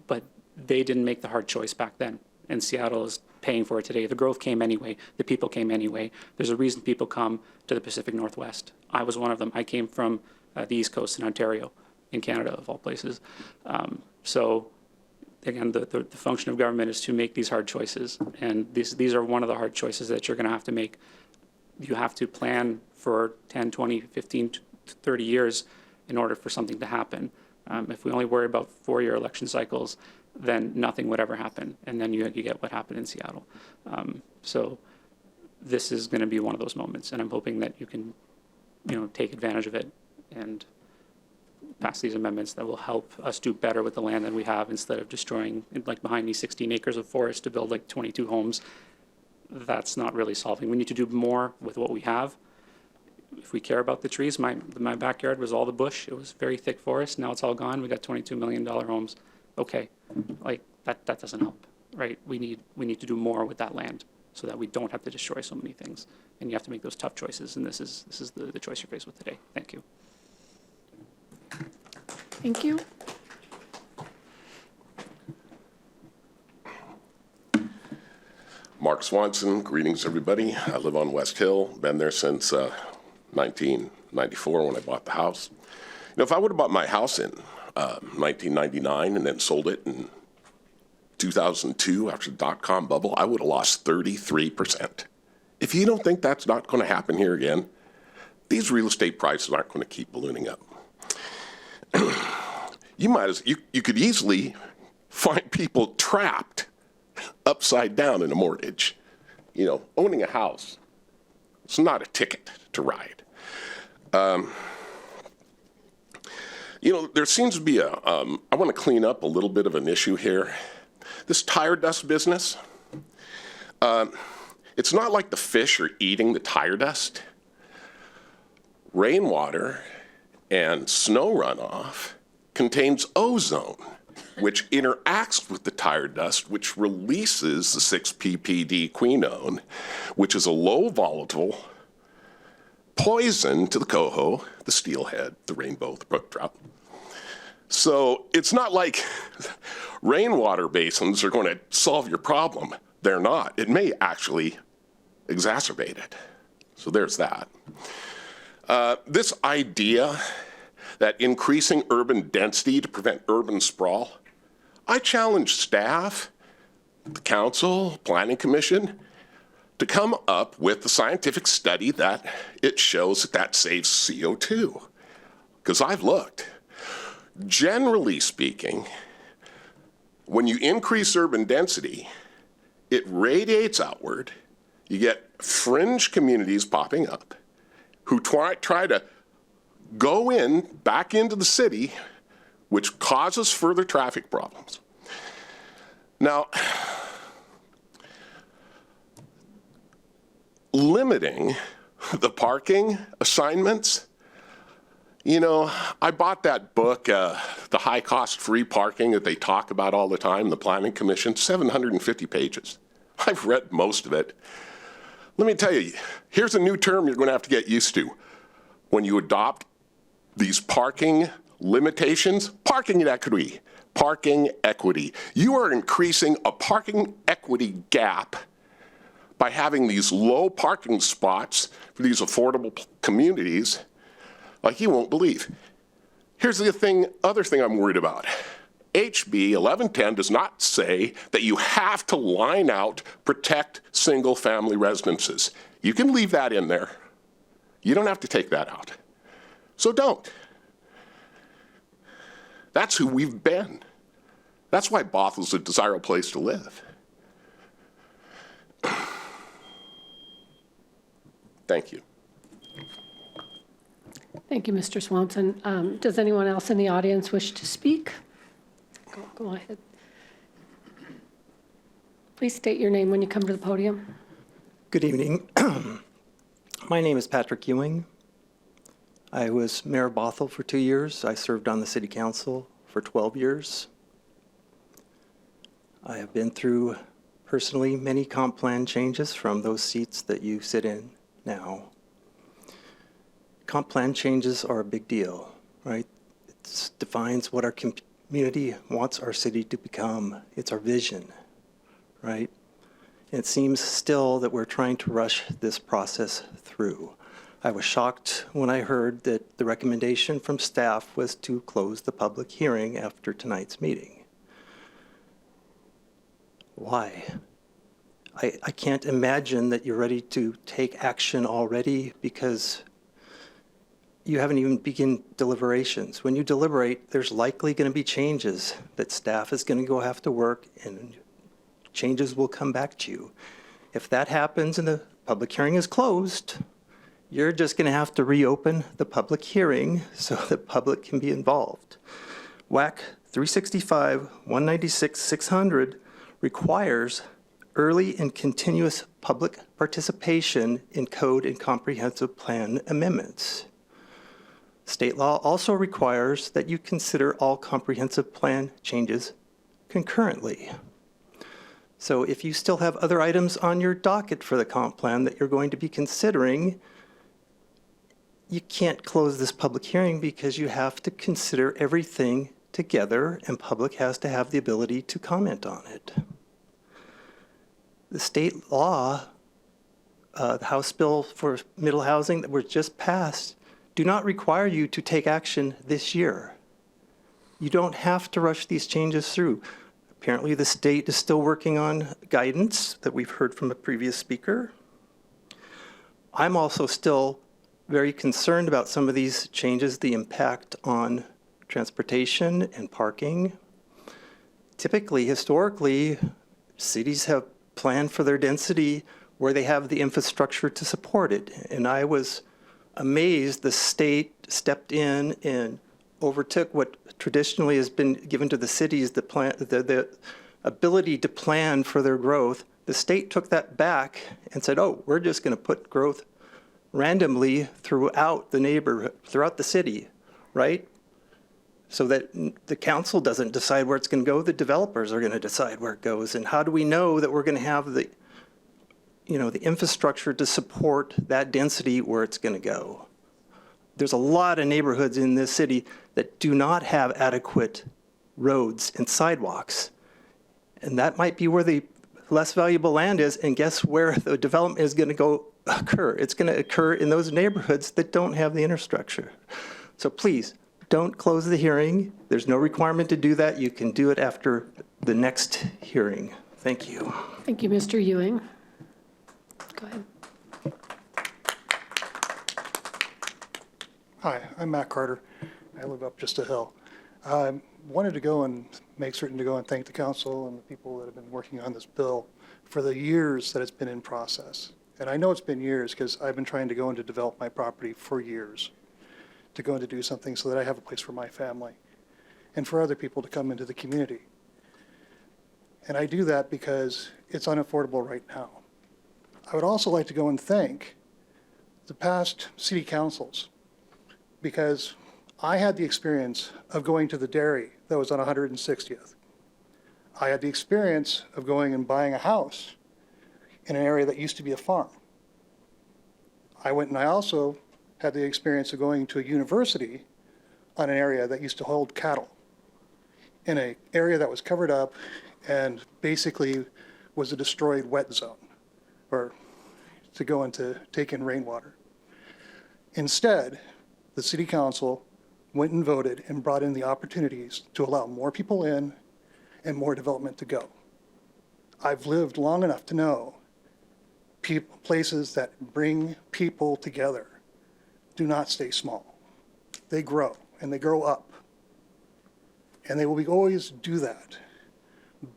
[SPEAKER 1] But they didn't make the hard choice back then, and Seattle is paying for it today. The growth came anyway. The people came anyway. There's a reason people come to the Pacific Northwest. I was one of them. I came from the East Coast in Ontario, in Canada, of all places. So again, the function of government is to make these hard choices, and these are one of the hard choices that you're going to have to make. You have to plan for 10, 20, 15, 30 years in order for something to happen. If we only worry about 4-year election cycles, then nothing would ever happen, and then you get what happened in Seattle. So this is going to be one of those moments, and I'm hoping that you can, take advantage of it and pass these amendments that will help us do better with the land that we have, instead of destroying, like behind me, 16 acres of forest to build like 22 homes. That's not really solving. We need to do more with what we have. If we care about the trees, my backyard was all the bush. It was very thick forest. Now it's all gone. We got $22 million homes. Okay, like that doesn't help, right? We need to do more with that land,
[SPEAKER 14] so that we don't have to destroy so many things. And you have to make those tough choices, and this is the choice you're faced with today. Thank you.
[SPEAKER 2] Thank you.
[SPEAKER 17] Mark Swanson, greetings everybody. I live on West Hill, been there since 1994 when I bought the house. You know, if I would have bought my house in 1999 and then sold it in 2002 after the dot-com bubble, I would have lost 33%. If you don't think that's not going to happen here again, these real estate prices aren't going to keep ballooning up. You could easily find people trapped upside down in a mortgage. You know, owning a house, it's not a ticket to ride. You know, there seems to be I want to clean up a little bit of an issue here. This tire dust business, it's not like the fish are eating the tire dust. Rainwater and snow runoff contains ozone, which interacts with the tire dust, which releases the 6-ppd quinone, which is a low volatile poison to the coho, the steelhead, the rainbow, the brook trout. So it's not like rainwater basins are going to solve your problem. They're not. It may actually exacerbate it. So there's that. This idea that increasing urban density to prevent urban sprawl, I challenge staff, the council, planning commission, to come up with a scientific study that it shows that saves CO2. Because I've looked. Generally speaking, when you increase urban density, it radiates outward. You get fringe communities popping up who try to go back into the city, which causes further traffic problems. Now, limiting the parking assignments, you know, I bought that book, the high cost free parking that they talk about all the time, the Planning Commission, 750 pages. I've read most of it. Let me tell you, here's a new term you're going to have to get used to. When you adopt these parking limitations, parking equity, parking equity. You are increasing a parking equity gap by having these low parking spots for these affordable communities like you won't believe. Here's the other thing I'm worried about. HB 1110 does not say that you have to line out, protect single-family residences. You can leave that in there. You don't have to take that out. So don't. That's who we've been. That's why Bothell's a desirable place to live. Thank you.
[SPEAKER 3] Thank you, Mr. Swanson. Does anyone else in the audience wish to speak? Go ahead. Please state your name when you come to the podium.
[SPEAKER 15] Good evening. My name is Patrick Ewing. I was Mayor of Bothell for 2 years. I served on the City Council for 12 years. I have been through personally many comp plan changes from those seats that you sit in now. Comp plan changes are a big deal, right? It defines what our community wants our city to become. It's our vision, right? And it seems still that we're trying to rush this process through. I was shocked when I heard that the recommendation from staff was to close the public hearing after tonight's meeting. Why? I can't imagine that you're ready to take action already because you haven't even begun deliberations. When you deliberate, there's likely going to be changes that staff is going to go have to work and changes will come back to you. If that happens and the public hearing is closed, you're just going to have to reopen the public hearing so the public can be involved. WAC 365-196-600 requires early and continuous public participation in code and comprehensive plan amendments. State law also requires that you consider all comprehensive plan changes concurrently. So if you still have other items on your docket for the comp plan that you're going to be considering, you can't close this public hearing because you have to consider everything together, and public has to have the ability to comment on it. The state law, the House bill for middle housing that was just passed, do not require you to take action this year. You don't have to rush these changes through. Apparently, the state is still working on guidance that we've heard from a previous speaker. I'm also still very concerned about some of these changes, the impact on transportation and parking. Typically, historically, cities have planned for their density where they have the infrastructure to support it. And I was amazed the state stepped in and overtook what traditionally has been given to the cities, the ability to plan for their growth. The state took that back and said, oh, we're just going to put growth randomly throughout the neighborhood, throughout the city, right? So that the council doesn't decide where it's going to go, the developers are going to decide where it goes. And how do we know that we're going to have the infrastructure to support that density where it's going to go? There's a lot of neighborhoods in this city that do not have adequate roads and sidewalks. And that might be where the less valuable land is, and guess where the development is going to occur? It's going to occur in those neighborhoods that don't have the infrastructure. So please, don't close the hearing. There's no requirement to do that. You can do it after the next hearing. Thank you.
[SPEAKER 3] Thank you, Mr. Ewing. Go ahead.
[SPEAKER 7] Hi, I'm Matt Carter. I live up just a hill. I wanted to go and make certain to go and thank the council and the people that have been working on this bill for the years that it's been in process. And I know it's been years because I've been trying to go in to develop my property for years, to go in to do something so that I have a place for my family and for other people to come into the community. And I do that because it's unaffordable right now. I would also like to go and thank the past city councils, because I had the experience of going to the dairy that was on 160th. I had the experience of going and buying a house in an area that used to be a farm. I went and I also had the experience of going to a university on an area that used to hold cattle in an area that was covered up and basically was a destroyed wet zone, or to go into take in rainwater. Instead, the city council went and voted and brought in the opportunities to allow more people in and more development to go. I've lived long enough to know places that bring people together do not stay small. They grow, and they grow up. And they will always do that.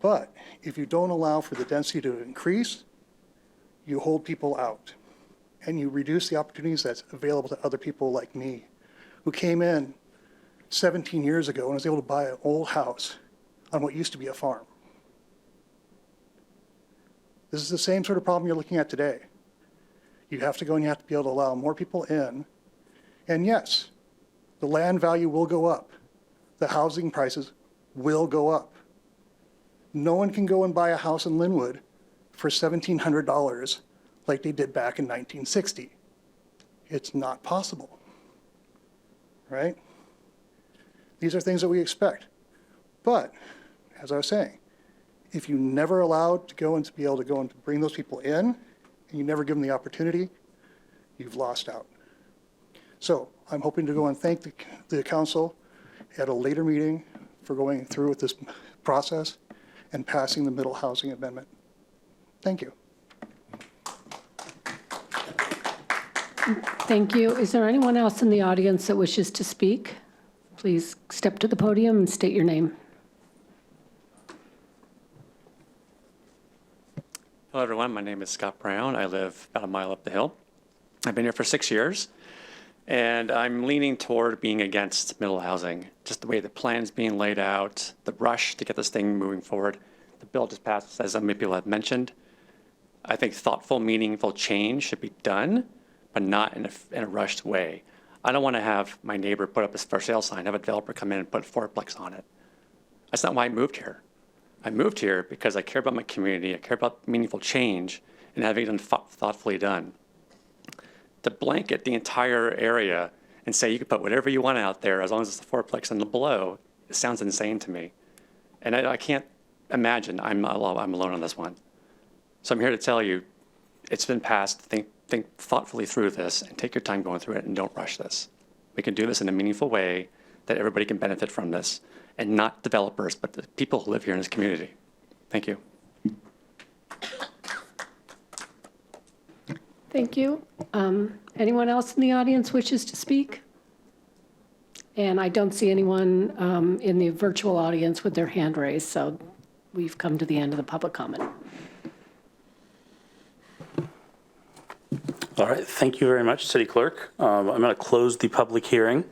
[SPEAKER 7] But if you don't allow for the density to increase, you hold people out. And you reduce the opportunities that's available to other people like me, who came in 17 years ago and was able to buy an old house on what used to be a farm. This is the same sort of problem you're looking at today. You have to go and you have to be able to allow more people in. And yes, the land value will go up. The housing prices will go up. No one can go and buy a house in Linwood for $1,700 like they did back in 1960. It's not possible, right? These are things that we expect. But, as I was saying, if you never allowed to go and to be able to go and to bring those people in, and you never give them the opportunity, you've lost out. So I'm hoping to go and thank the council at a later meeting for going through with this process and passing the middle housing amendment. Thank you.
[SPEAKER 3] Thank you. Is there anyone else in the audience that wishes to speak? Please step to the podium and state your name.
[SPEAKER 10] Hello, everyone. My name is Scott Brown. I live about a mile up the hill. I've been here for 6 years, and I'm leaning toward being against middle housing. Just the way the plan's being laid out, the rush to get this thing moving forward. The bill just passed, as many people have mentioned. I think thoughtful, meaningful change should be done, but not in a rushed way. I don't want to have my neighbor put up a for sale sign, have a developer come in and put a fourplex on it. That's not why I moved here. I moved here because I care about my community, I care about meaningful change, and having it done thoughtfully done. To blanket the entire area and say you can put whatever you want out there as long as it's the fourplex and below, it sounds insane to me. And I can't imagine I'm alone on this one. So I'm here to tell you, it's been passed. Think thoughtfully through this and take your time going through it and don't rush this. We can do this in a meaningful way that everybody can benefit from this, and not developers, but the people who live here in this community. Thank you.
[SPEAKER 3] Thank you. Anyone else in the audience wishes to speak? And I don't see anyone in the virtual audience with their hand raised, so we've come to the end of the public comment.
[SPEAKER 1] All right, thank you very much, City Clerk. I'm going to close the public hearing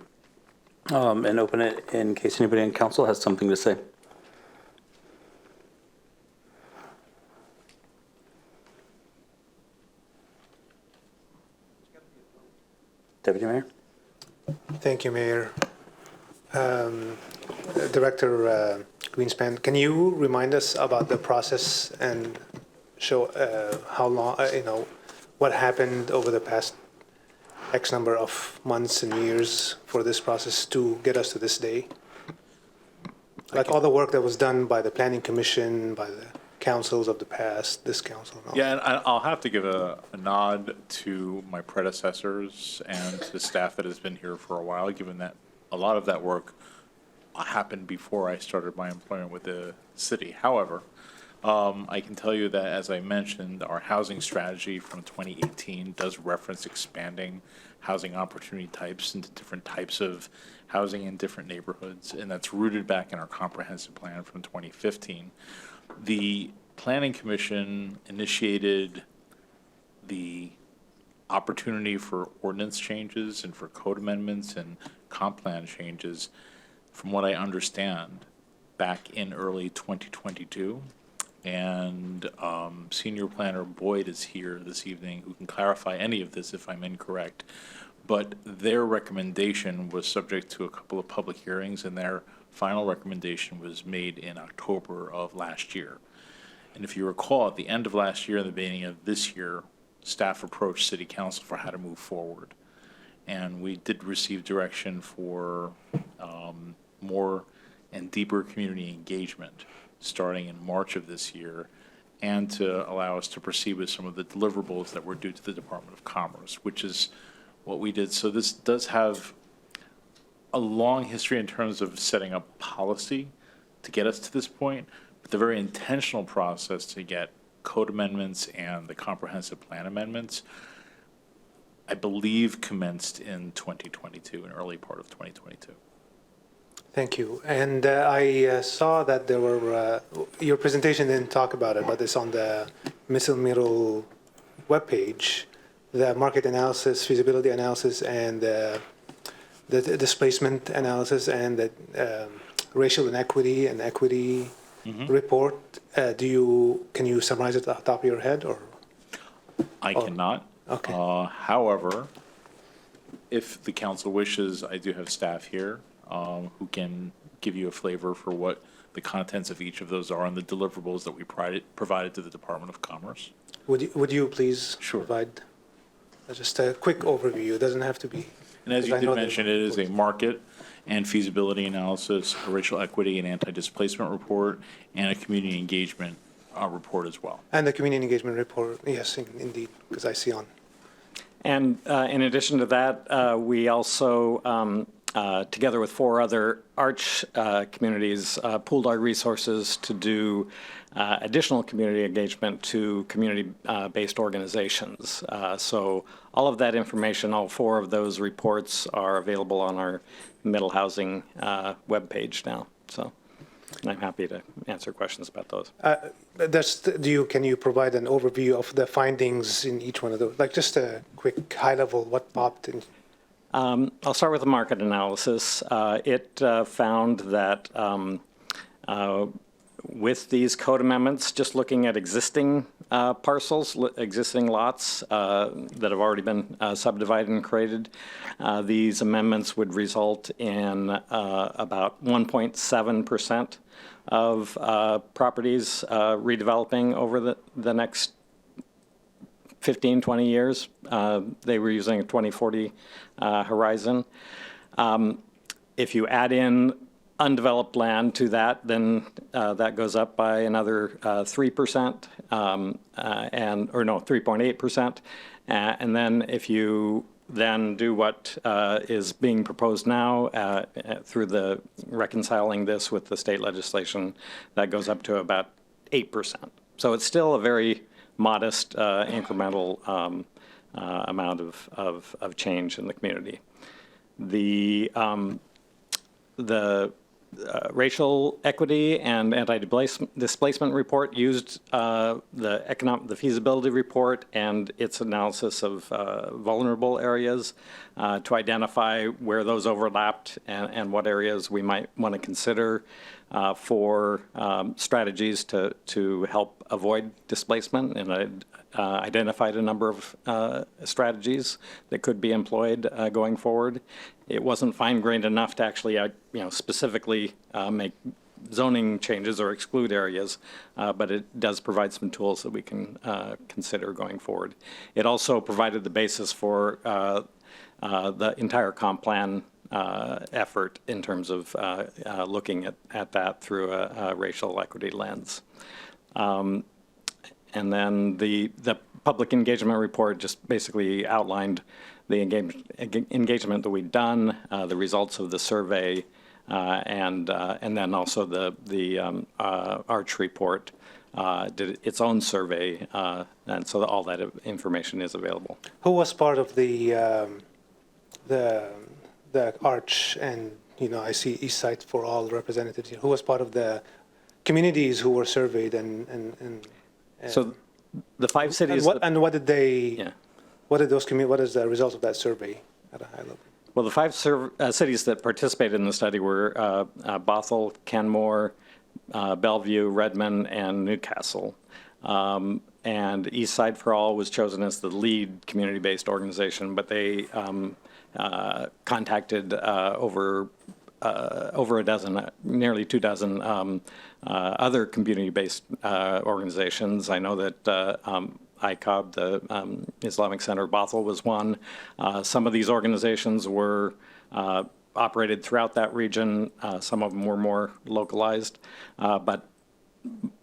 [SPEAKER 1] and open it in case anybody on council has something to say. Deputy Mayor?
[SPEAKER 19] Thank you, Mayor. Director Greenspan, can you remind us about the process and show how long, what happened over the past X number of months and years for this process to get us to this day? Like all the work that was done by the Planning Commission, by the councils of the past, this council. And all.
[SPEAKER 20] Yeah, and I'll have to give a nod to my predecessors and to the staff that has been here for a while, given that a lot of that work happened before I started my employment with the city. However, I can tell you that, as I mentioned, our housing strategy from 2018 does reference expanding housing opportunity types into different types of housing in different neighborhoods, and that's rooted back in our comprehensive plan from 2015. The Planning Commission initiated the opportunity for ordinance changes and for code amendments and comp plan changes, from what I understand, back in early 2022. And Senior Planner Boyd is here this evening, who can clarify any of this if I'm incorrect. But their recommendation was subject to a couple of public hearings, and their final recommendation was made in October of last year. And if you recall, at the end of last year and the beginning of this year, staff approached City Council for how to move forward. And we did receive direction for more and deeper community engagement starting in March of this year, and to allow us to proceed with some of the deliverables that were due to the Department of Commerce, which is what we did. So this does have a long history in terms of setting up policy to get us to this point, but the very intentional process to get code amendments and the comprehensive plan amendments, I believe, commenced in 2022, an early part of 2022.
[SPEAKER 19] Thank you. And I saw that there were, your presentation didn't talk about it, but it's on the Middle webpage, the market analysis, feasibility analysis, and the displacement analysis, and the racial inequity and equity report. Can you summarize it off the top of your head, or?
[SPEAKER 20] I cannot.
[SPEAKER 19] Okay.
[SPEAKER 20] However, if the council wishes, I do have staff here who can give you a flavor for what the contents of each of those are and the deliverables that we provided to the Department of Commerce.
[SPEAKER 19] Would you please
[SPEAKER 20] Sure.
[SPEAKER 19] provide just a quick overview? It doesn't have to be.
[SPEAKER 20] And as you
[SPEAKER 19] I
[SPEAKER 20] did
[SPEAKER 19] know
[SPEAKER 20] mention, it is a market and feasibility analysis, a racial equity and anti-displacement report, and a community engagement report as well.
[SPEAKER 19] And the community engagement report, yes, indeed, because I see on.
[SPEAKER 9] And in addition to that, we also, together with 4 other arch communities, pooled our resources to do additional community engagement to community-based organizations. So all of that information, all 4 of those reports are available on our Middle Housing webpage now. So and I'm happy to answer questions about those.
[SPEAKER 19] Can you provide an overview of the findings in each one of those? Like just a quick high level, what popped in?
[SPEAKER 9] I'll start with the market analysis. It found that With these code amendments, just looking at existing parcels, existing lots that have already been subdivided and created, these amendments would result in about 1.7% of properties redeveloping over the next 15, 20 years. They were using a 2040 horizon. If you add in undeveloped land to that, then that goes up by another 3%, 3.8%. And then if you then do what is being proposed now through the reconciling this with the state legislation, that goes up to about 8%. So it's still a very modest incremental amount of change in the community. The racial equity and anti-displacement report used the feasibility report and its analysis of vulnerable areas to identify where those overlapped and what areas we might want to consider for strategies to help avoid displacement. And I identified a number of strategies that could be employed going forward. It wasn't fine-grained enough to actually, specifically make zoning changes or exclude areas, but it does provide some tools that we can consider going forward. It also provided the basis for the entire comp plan effort in terms of looking at that through a racial equity lens. And then the public engagement report just basically outlined the engagement that we'd done, the results of the survey, and then also the Arch report did its own survey, and so all that information is available.
[SPEAKER 19] Who was part of the Arch, and I see East Side for All representatives here. Who was part of the communities who were surveyed and
[SPEAKER 9] so the 5 cities.
[SPEAKER 19] What did they? Yeah. What is the result of that survey at a high level?
[SPEAKER 9] Well, the 5 cities that participated in the study were Bothell, Kenmore, Bellevue, Redmond, and Newcastle. And East Side for All was chosen as the lead community-based organization, but they contacted over a dozen, nearly 2 dozen other community-based organizations. I know that ICOB, the Islamic Center of Bothell, was one. Some of these organizations were operated throughout that region. Some of them were more localized. But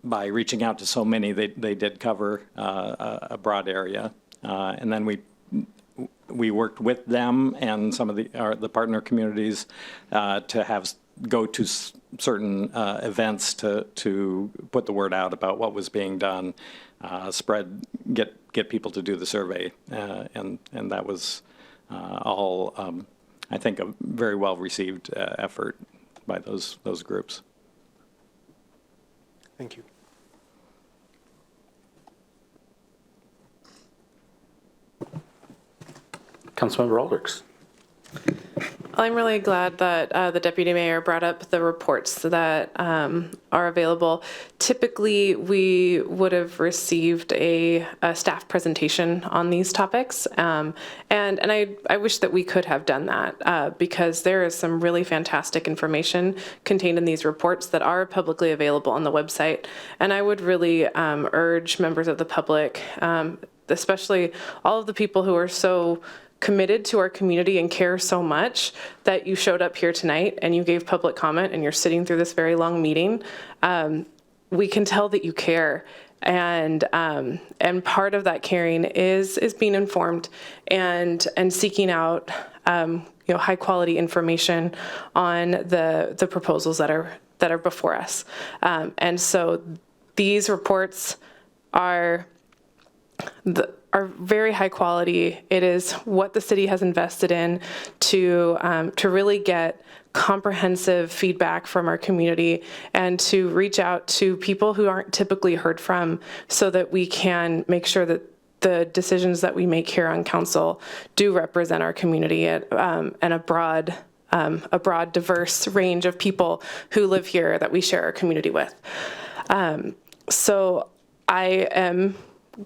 [SPEAKER 9] by reaching out to so many, they did cover a broad area. And then we worked with them and some of the partner communities to go to certain events to put the word out about what was being done, get people to do the survey, and that was all I think a very well received effort by those groups.
[SPEAKER 19] Thank you.
[SPEAKER 1] Councilmember Aldrichs.
[SPEAKER 8] I'm really glad that the deputy mayor brought up the reports that are available. Typically, we would have received a staff presentation on these topics, and I wish that we could have done that because there is some really fantastic information contained in these reports that are publicly available on the website. And I would really urge members of the public, especially all of the people who are so committed to our community and care so much, that you showed up here tonight and you gave public comment and you're sitting through this very long meeting. We can tell that you care, and part of that caring is being informed and seeking out high quality information on the proposals that are before us. And so these reports are very high quality. It is what the city has invested in to really get comprehensive feedback from our community and to reach out to people who aren't typically heard from, so that we can make sure that the decisions that we make here on council do represent our community and a broad, diverse range of people who live here that we share our community with. So I am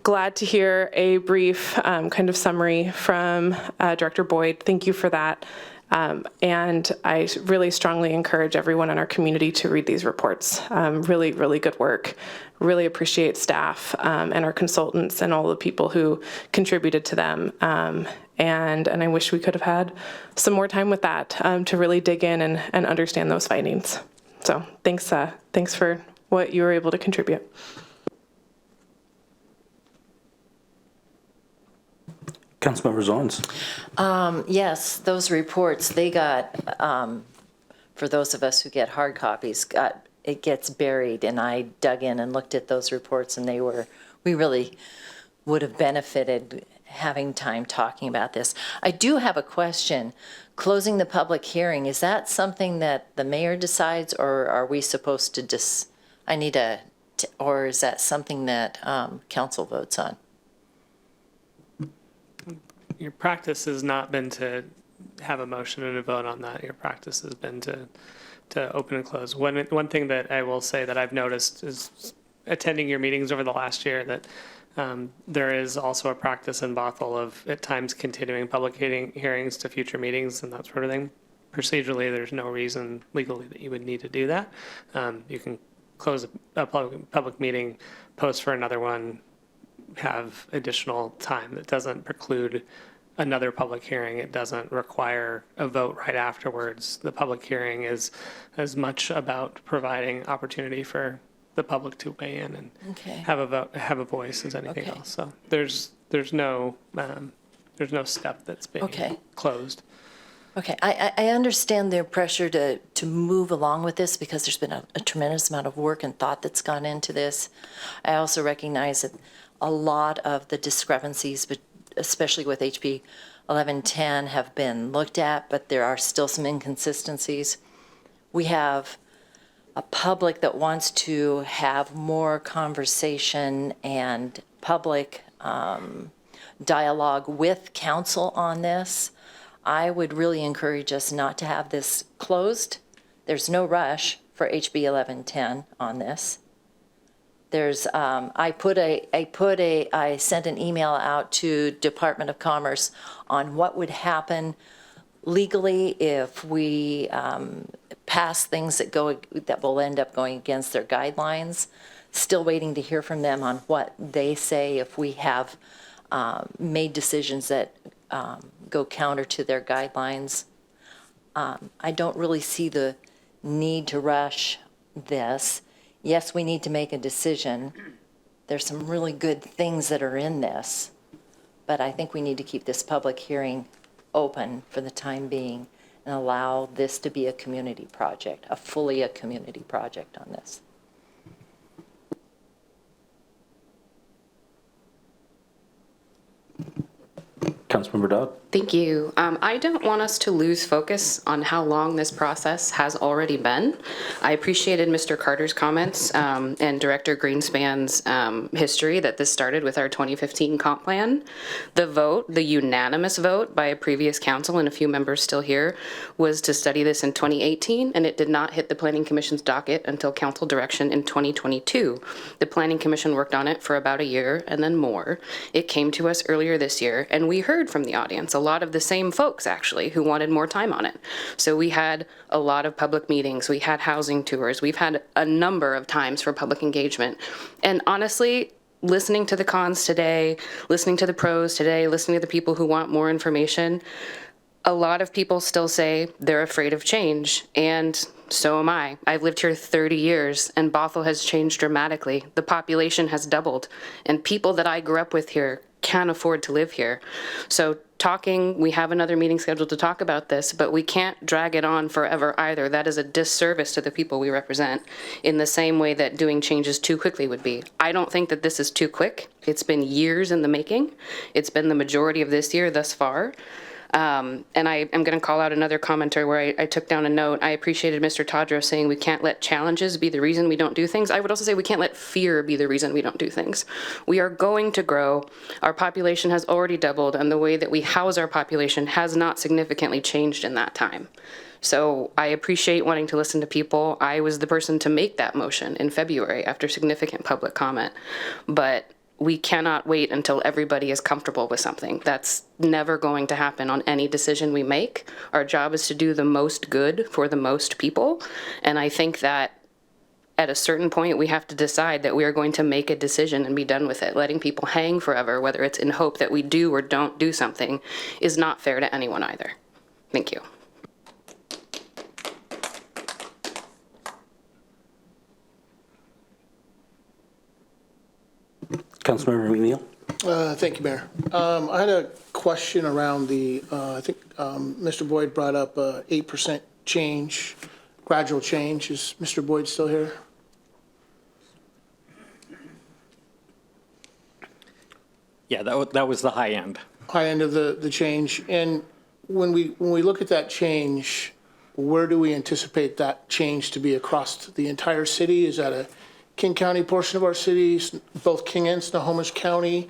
[SPEAKER 8] glad to hear a brief kind of summary from Director Boyd. Thank you for that. And I really strongly encourage everyone in our community to read these reports. Really, really good work. Really appreciate staff and our consultants and all the people who contributed to them. And I wish we could have had some more time with that to really dig in and understand those findings. So thanks for what you were able to contribute.
[SPEAKER 1] Councilmember Zons.
[SPEAKER 4] Yes, those reports, they got, for those of us who get hard copies, it gets buried, and I dug in and looked at those reports, and we really would have benefited having time talking about this. I do have a question. Closing the public hearing, is that something that the mayor decides, or are we supposed to or is that something that council votes on?
[SPEAKER 16] Your practice has not been to have a motion and a vote on that. Your practice has been to open and close. One thing that I will say that I've noticed is attending your meetings over the last year that there is also a practice in Bothell of at times continuing public hearings to future meetings and that sort of thing. Procedurally, there's no reason legally that you would need to do that. You can close a public meeting, post for another one, have additional time. That doesn't preclude another public hearing. It doesn't require a vote right afterwards. The public hearing is as much about providing opportunity for the public to weigh in and have a voice as anything else. So there's no step that's being closed.
[SPEAKER 4] Okay, I understand their pressure to move along with this because there's been a tremendous amount of work and thought that's gone into this. I also recognize that a lot of the discrepancies, especially with HB 1110, have been looked at, but there are still some inconsistencies. We have a public that wants to have more conversation and public dialogue with council on this. I would really encourage us not to have this closed. There's no rush for HB 1110 on this. There's, I sent an email out to Department of Commerce on what would happen legally if we pass things that will end up going against their guidelines. Still waiting to hear from them on what they say if we have made decisions that go counter to their guidelines. I don't really see the need to rush this. Yes, we need to make a decision. There's some really good things that are in this, but I think we need to keep this public hearing open for the time being and allow this to be a community project, fully a community project on this.
[SPEAKER 1] Councilmember Dodd.
[SPEAKER 18] Thank you. I don't want us to lose focus on how long this process has already been. I appreciated Mr. Carter's comments and Director Greenspan's history that this started with our 2015 comp plan. The vote, the unanimous vote by a previous council and a few members still here, was to study this in 2018, and it did not hit the Planning Commission's docket until council direction in 2022. The Planning Commission worked on it for about a year and then more. It came to us earlier this year, and we heard from the audience, a lot of the same folks actually who wanted more time on it. So we had a lot of public meetings, we had housing tours, we've had a number of times for public engagement. And honestly, listening to the cons today, listening to the pros today, listening to the people who want more information, a lot of people still say they're afraid of change, and so am I. I've lived here 30 years, and Bothell has changed dramatically. The population has doubled, and people that I grew up with here can't afford to live here. So we have another meeting scheduled to talk about this, but we can't drag it on forever either. That is a disservice to the people we represent, in the same way that doing changes too quickly would be. I don't think that this is too quick. It's been years in the making. It's been the majority of this year thus far. And I am going to call out another commenter where I took down a note. I appreciated Mr. Todros saying we can't let challenges be the reason we don't do things. I would also say we can't let fear be the reason we don't do things. We are going to grow. Our population has already doubled, and the way that we house our population has not significantly changed in that time. So I appreciate wanting to listen to people. I was the person to make that motion in February after significant public comment. But we cannot wait until everybody is comfortable with something. That's never going to happen on any decision we make. Our job is to do the most good for the most people. And I think that at a certain point, we have to decide that we are going to make a decision and be done with it. Letting people hang forever, whether it's in hope that we do or don't do something, is not fair to anyone either. Thank you.
[SPEAKER 1] Councilmember McNeil.
[SPEAKER 21] Thank you, Mayor. I had a question around the, I think Mr. Boyd brought up 8% change, gradual change. Is Mr. Boyd still here?
[SPEAKER 9] Yeah, that was the high end.
[SPEAKER 21] High end of the change. And when we look at that change, where do we anticipate that change to be across the entire city? Is that a King County portion of our city, both King and Snohomish County,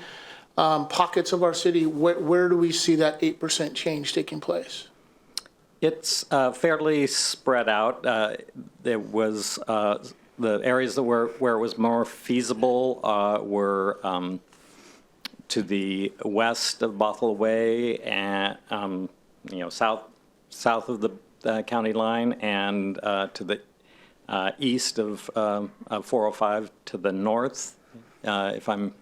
[SPEAKER 21] pockets of our city? Where do we see that 8% change taking place?
[SPEAKER 9] It's fairly spread out. There was the areas that where it was more feasible were to the west of Bothell Way and south of the county line, and to the east of 405 to the north. If I'm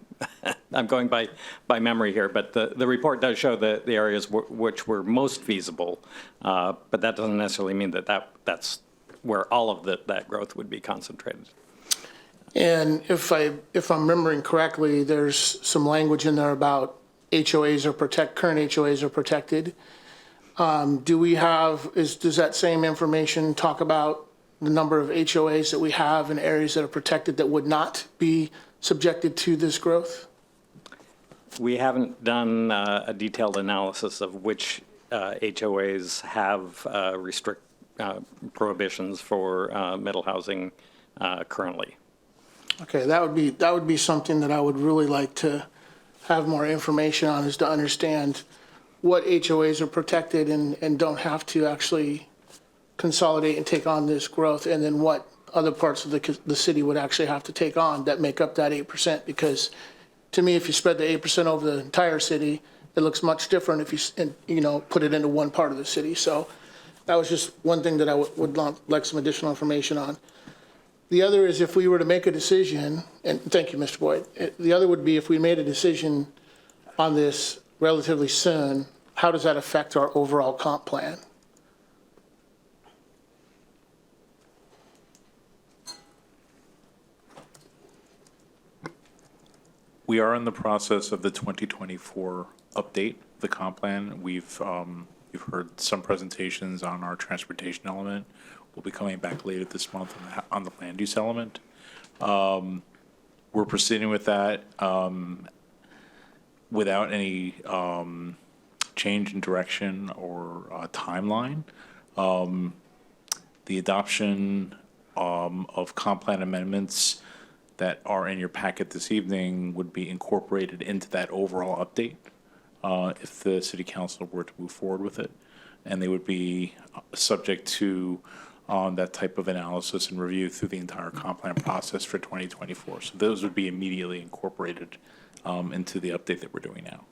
[SPEAKER 9] going by memory here, but the report does show the areas which were most feasible, but that doesn't necessarily mean that's where all of that growth would be concentrated.
[SPEAKER 21] And if I'm remembering correctly, there's some language in there about HOAs are current HOAs are protected. Does that same information talk about the number of HOAs that we have in areas that are protected that would not be subjected to this growth?
[SPEAKER 9] We haven't done a detailed analysis of which HOAs have restrict prohibitions for middle housing currently.
[SPEAKER 21] Okay, that would be something that I would really like to have more information on, is to understand what HOAs are protected and don't have to actually consolidate and take on this growth, and then what other parts of the city would actually have to take on that make up that 8%. Because to me, if you spread the 8% over the entire city, it looks much different if you put it into one part of the city. So that was just one thing that I would like some additional information on. The other is if we were to make a decision, and thank you, Mr. Boyd. The other would be if we made a decision on this relatively soon, how does that affect our overall comp plan?
[SPEAKER 20] We are in the process of the 2024 update, the comp plan. You've heard some presentations on our transportation element. We'll be coming back later this month on the land use element. We're proceeding with that without any change in direction or timeline. The adoption of comp plan amendments that are in your packet this evening would be incorporated into that overall update if the city council were to move forward with it. And they would be subject to that type of analysis and review through the entire comp plan process for 2024. So those would be immediately incorporated into the update that we're doing now.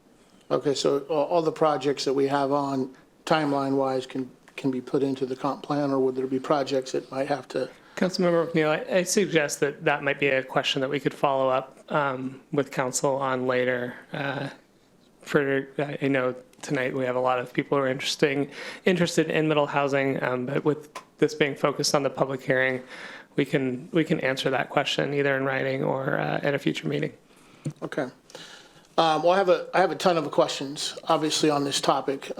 [SPEAKER 21] Okay, so all the projects that we have on timeline-wise can be put into the comp plan, or would there be projects that might have to?
[SPEAKER 16] Councilmember McNeil, I suggest that might be a question that we could follow up with council on later. I know tonight we have a lot of people who are interested in middle housing, but with this being focused on the public hearing, we can answer that question either in writing or at a future meeting.
[SPEAKER 21] Okay. Well, I have a ton of questions, obviously, on this topic.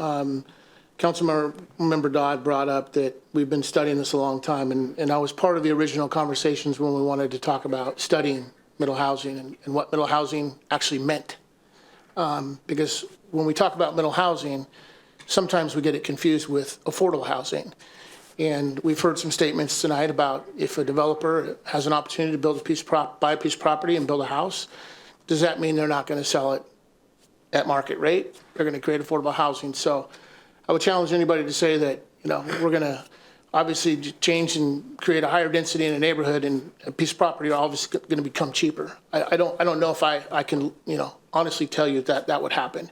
[SPEAKER 21] Councilmember Dodd brought up that we've been studying this a long time, and I was part of the original conversations when we wanted to talk about studying middle housing and what middle housing actually meant. Because when we talk about middle housing, sometimes we get it confused with affordable housing. And we've heard some statements tonight about if a developer has an opportunity to buy a piece of property and build a house, does that mean they're not going to sell it at market rate? They're going to create affordable housing. So I would challenge anybody to say that You know, we're going to obviously change and create a higher density in a neighborhood, and a piece of property are obviously going to become cheaper. I don't know if I can, you know, honestly tell you that that would happen.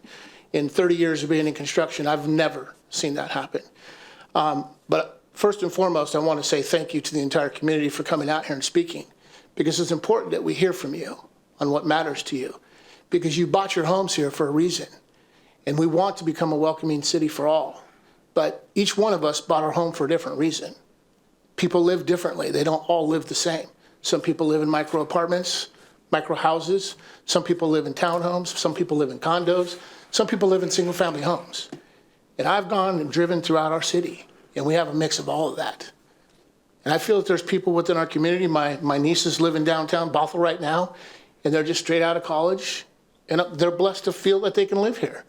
[SPEAKER 21] In 30 years of being in construction, I've never seen that happen. But first and foremost, I want to say thank you to the entire community for coming out here and speaking, because it's important that we hear from you on what matters to you, because you bought your homes here for a reason, and we want to become a welcoming city for all. But each one of us bought our home for a different reason. People live differently. They don't all live the same. Some people live in micro apartments, micro houses. Some people live in townhomes. Some people live in condos. Some people live in single family homes. And I've gone and driven throughout our city, and we have a mix of all of that. And I feel that there's people within our community. My nieces live in downtown Bothell right now, and they're just straight out of college, and they're blessed to feel that they can live here.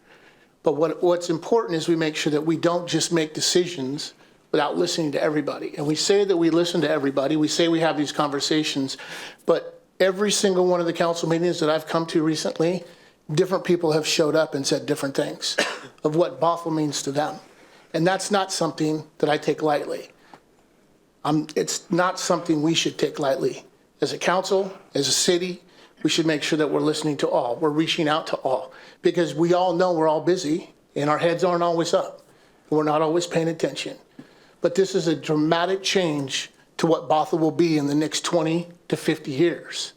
[SPEAKER 21] But what's important is we make sure that we don't just make decisions without listening to everybody. And we say that we listen to everybody. We say we have these conversations. But every single one of the council meetings that I've come to recently, different people have showed up and said different things of what Bothell means to them. And that's not something that I take lightly. It's not something we should take lightly. As a council, as a city, we should make sure that we're listening to all. We're reaching out to all, because we all know we're all busy and our heads aren't always up. We're not always paying attention. But this is a dramatic change to what Bothell will be in the next 20 to 50 years.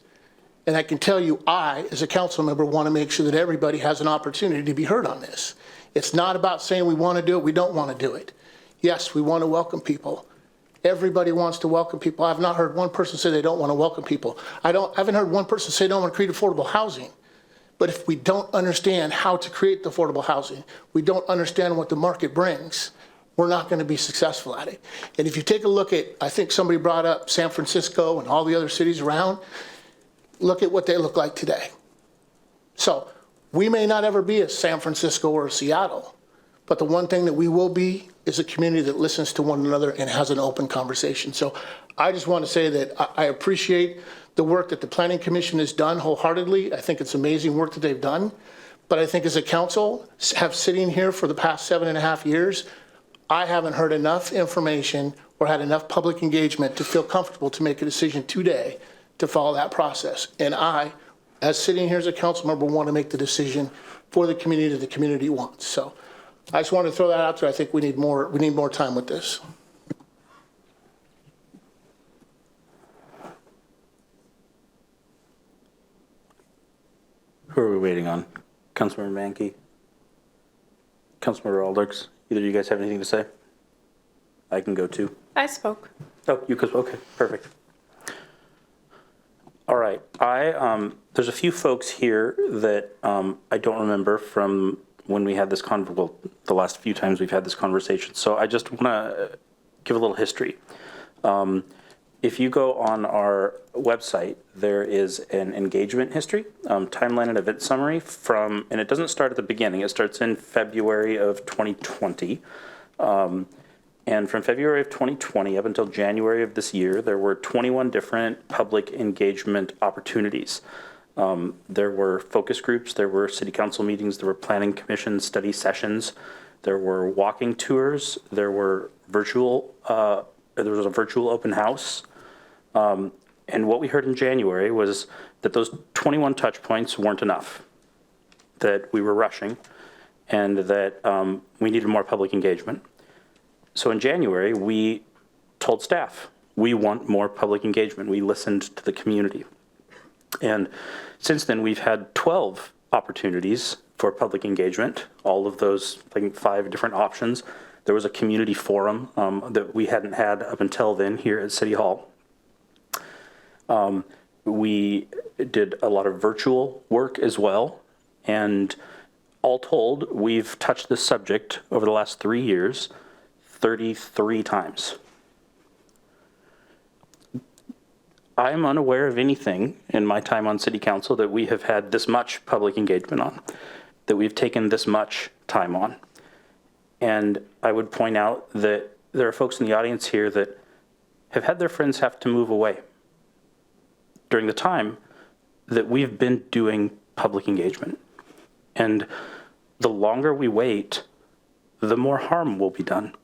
[SPEAKER 21] And I can tell you, I, as a council member, want to make sure that everybody has an opportunity to be heard on this. It's not about saying we want to do it, we don't want to do it. Yes, we want to welcome people. Everybody wants to welcome people. I've not heard one person say they don't want to welcome people. I haven't heard one person say they don't want to create affordable housing. But if we don't understand how to create the affordable housing, we don't understand what the market brings, we're not going to be successful at it. And if you take a look at, I think somebody brought up San Francisco and all the other cities around, look at what they look like today. So we may not ever be a San Francisco or a Seattle, but the one thing that we will be is a community that listens to one another and has an open conversation. So I just want to say that I appreciate the work that the Planning Commission has done wholeheartedly. I think it's amazing work that they've done. But I think as a council, sitting here for the past 7.5 years, I haven't heard enough information or had enough public engagement to feel comfortable to make a decision today to follow that process. And I, as sitting here as a council member, want to make the decision for the community that the community wants. So I just want to throw that out there. I think we need more time with this.
[SPEAKER 1] Who are we waiting on? Councilmember Mankey? Councilmember Alders? Either of you guys have anything to say? I can go too.
[SPEAKER 8] I spoke.
[SPEAKER 1] Oh, you could, okay, perfect. All right, there's a few folks here that I don't remember from when we had this the last few times we've had this conversation. So I just want to give a little history. If you go on our website, there is an engagement history, timeline and event summary and it doesn't start at the beginning. It starts in February of 2020. And from February of 2020 up until January of this year, there were 21 different public engagement opportunities. There were focus groups, there were city council meetings, there were planning commission study sessions, there were walking tours, there was a virtual open house. And what we heard in January was that those 21 touch points weren't enough, that we were rushing, and that we needed more public engagement. So in January, we told staff, we want more public engagement. We listened to the community. And since then, we've had 12 opportunities for public engagement, all of those, I think, 5 different options. There was a community forum that we hadn't had up until then here at City Hall. We did a lot of virtual work as well. And all told, we've touched this subject over the last 3 years 33 times. I'm unaware of anything in my time on City Council that we have had this much public engagement on, that we've taken this much time on. And I would point out that there are folks in the audience here that have had their friends have to move away during the time that we've been doing public engagement. And the longer we wait, the more harm will be done.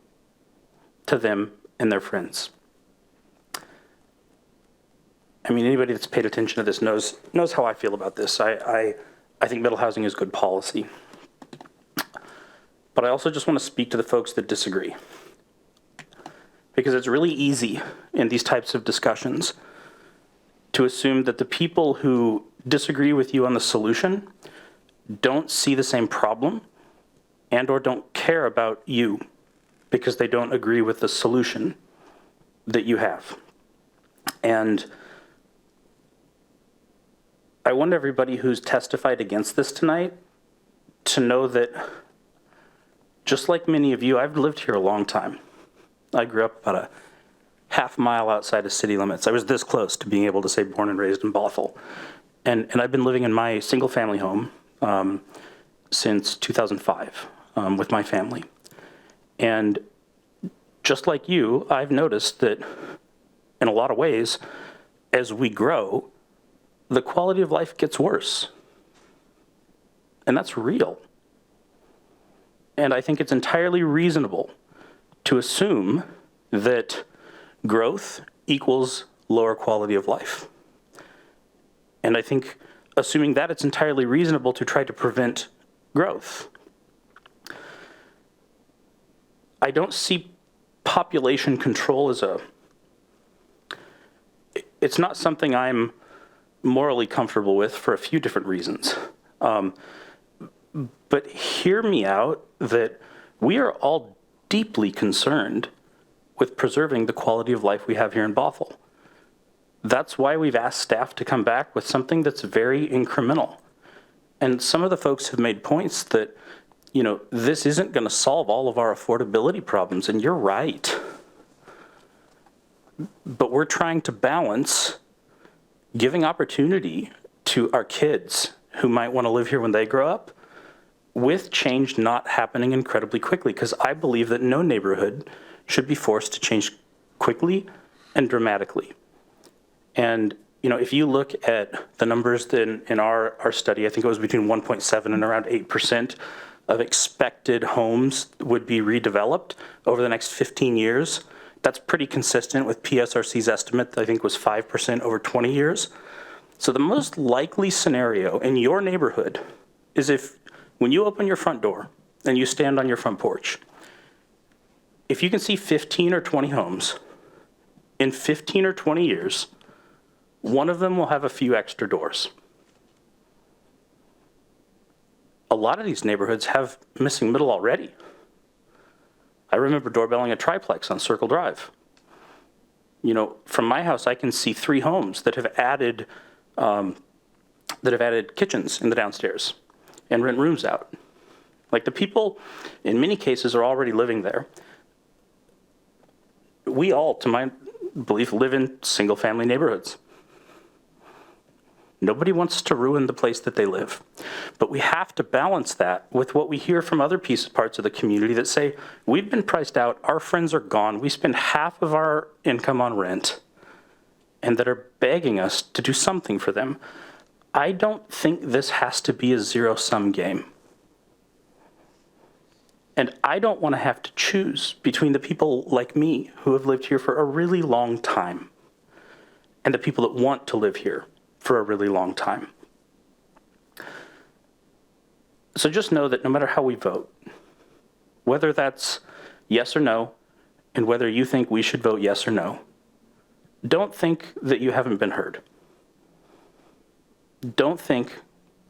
[SPEAKER 1] to them and their friends. I mean, anybody that's paid attention to this knows how I feel about this. I think middle housing is good policy. But I also just want to speak to the folks that disagree. Because it's really easy in these types of discussions to assume that the people who disagree with you on the solution don't see the same problem and or don't care about you because they don't agree with the solution that you have. And I want everybody who's testified against this tonight to know that, just like many of you, I've lived here a long time. I grew up about a half mile outside of city limits. I was this close to being able to say born and raised in Bothell. And I've been living in my single family home since 2005 with my family. And just like you, I've noticed that in a lot of ways, as we grow, the quality of life gets worse. And that's real. And I think it's entirely reasonable to assume that growth equals lower quality of life. And I think assuming that, it's entirely reasonable to try to prevent growth. I don't see population control as it's not something I'm morally comfortable with for a few different reasons. But hear me out that we are all deeply concerned with preserving the quality of life we have here in Bothell. That's why we've asked staff to come back with something that's very incremental. And some of the folks have made points that, you know, this isn't going to solve all of our affordability problems, and you're right. But we're trying to balance giving opportunity to our kids who might want to live here when they grow up with change not happening incredibly quickly, because I believe that no neighborhood should be forced to change quickly and dramatically. And, you know, if you look at the numbers in our study, I think it was between 1.7 and around 8% of expected homes would be redeveloped over the next 15 years. That's pretty consistent with PSRC's estimate that I think was 5% over 20 years. So the most likely scenario in your neighborhood is if, when you open your front door and you stand on your front porch, if you can see 15 or 20 homes, in 15 or 20 years, one of them will have a few extra doors. A lot of these neighborhoods have missing middle already. I remember doorbelling a triplex on Circle Drive. You know, from my house, I can see 3 homes that have added kitchens in the downstairs and rent rooms out. Like, the people, in many cases, are already living there. We all, to my belief, live in single-family neighborhoods. Nobody wants to ruin the place that they live. But we have to balance that with what we hear from other parts of the community that say, we've been priced out, our friends are gone, we spend half of our income on rent, and that are begging us to do something for them. I don't think this has to be a zero-sum game. And I don't want to have to choose between the people like me who have lived here for a really long time and the people that want to live here for a really long time. So just know that no matter how we vote, whether that's yes or no, and whether you think we should vote yes or no, don't think that you haven't been heard. Don't think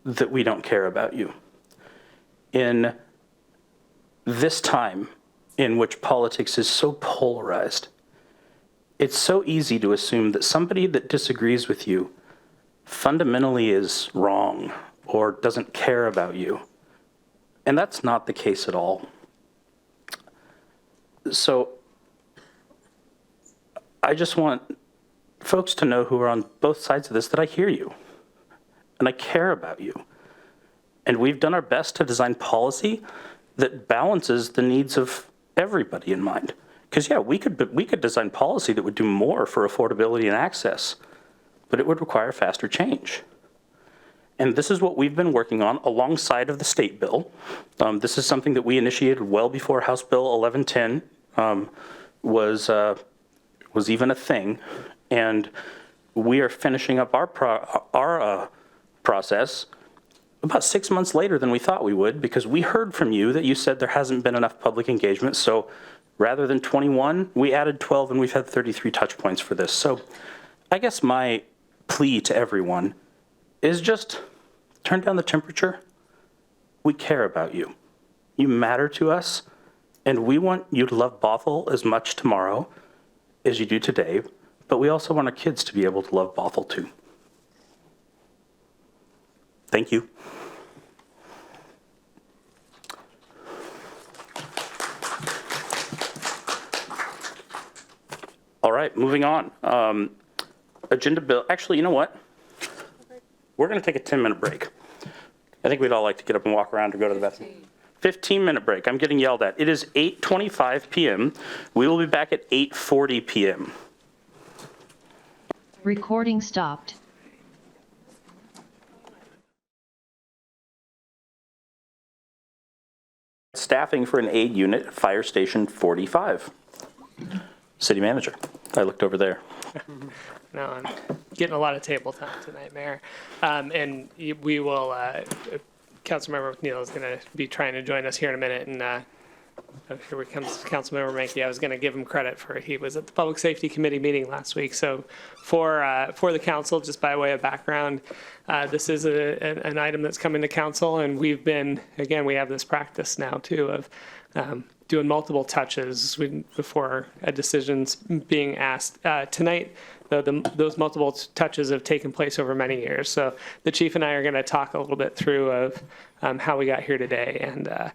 [SPEAKER 1] that we don't care about you. In this time in which politics is so polarized, it's so easy to assume that somebody that disagrees with you fundamentally is wrong or doesn't care about you. And that's not the case at all. So I just want folks to know who are on both sides of this that I hear you and I care about you. And we've done our best to design policy that balances the needs of everybody in mind. Because yeah, we could design policy that would do more for affordability and access, but it would require faster change. And this is what we've been working on alongside of the state bill. This is something that we initiated well before House Bill 1110 was even a thing. And we are finishing up our process about 6 months later than we thought we would, because we heard from you that you said there hasn't been enough public engagement. So rather than 21, we added 12, and we've had 33 touch points for this. So I guess my plea to everyone is just turn down the temperature. We care about you. You matter to us, and we want you to love Bothell as much tomorrow as you do today, but we also want our kids to be able to love Bothell too. Thank you. All right, moving on. Agenda bill, actually, you know what? We're going to take a 10-minute break. I think we'd all like to get up and walk around or go to the bathroom. 15-minute break. I'm getting yelled at. It is 8:25 p.m. We will be back at 8:40 p.m.
[SPEAKER 5] Recording stopped.
[SPEAKER 1] Staffing for an aid unit at Fire Station 45. City Manager. I looked over there.
[SPEAKER 16] No, I'm getting a lot of table time tonight, Mayor. And we will, Councilmember McNeil is going to be trying to join us here in a minute. And here comes Councilmember Mankey. I was going to give him credit for, he was at the Public Safety Committee meeting last week. So for the council, just by way of background, this is an item that's coming to council. And we've been, again, we have this practice now too of doing multiple touches before a decision's being asked. Tonight, those multiple touches have taken place over many years. So the chief and I are going to talk a little bit through of how we got here today, and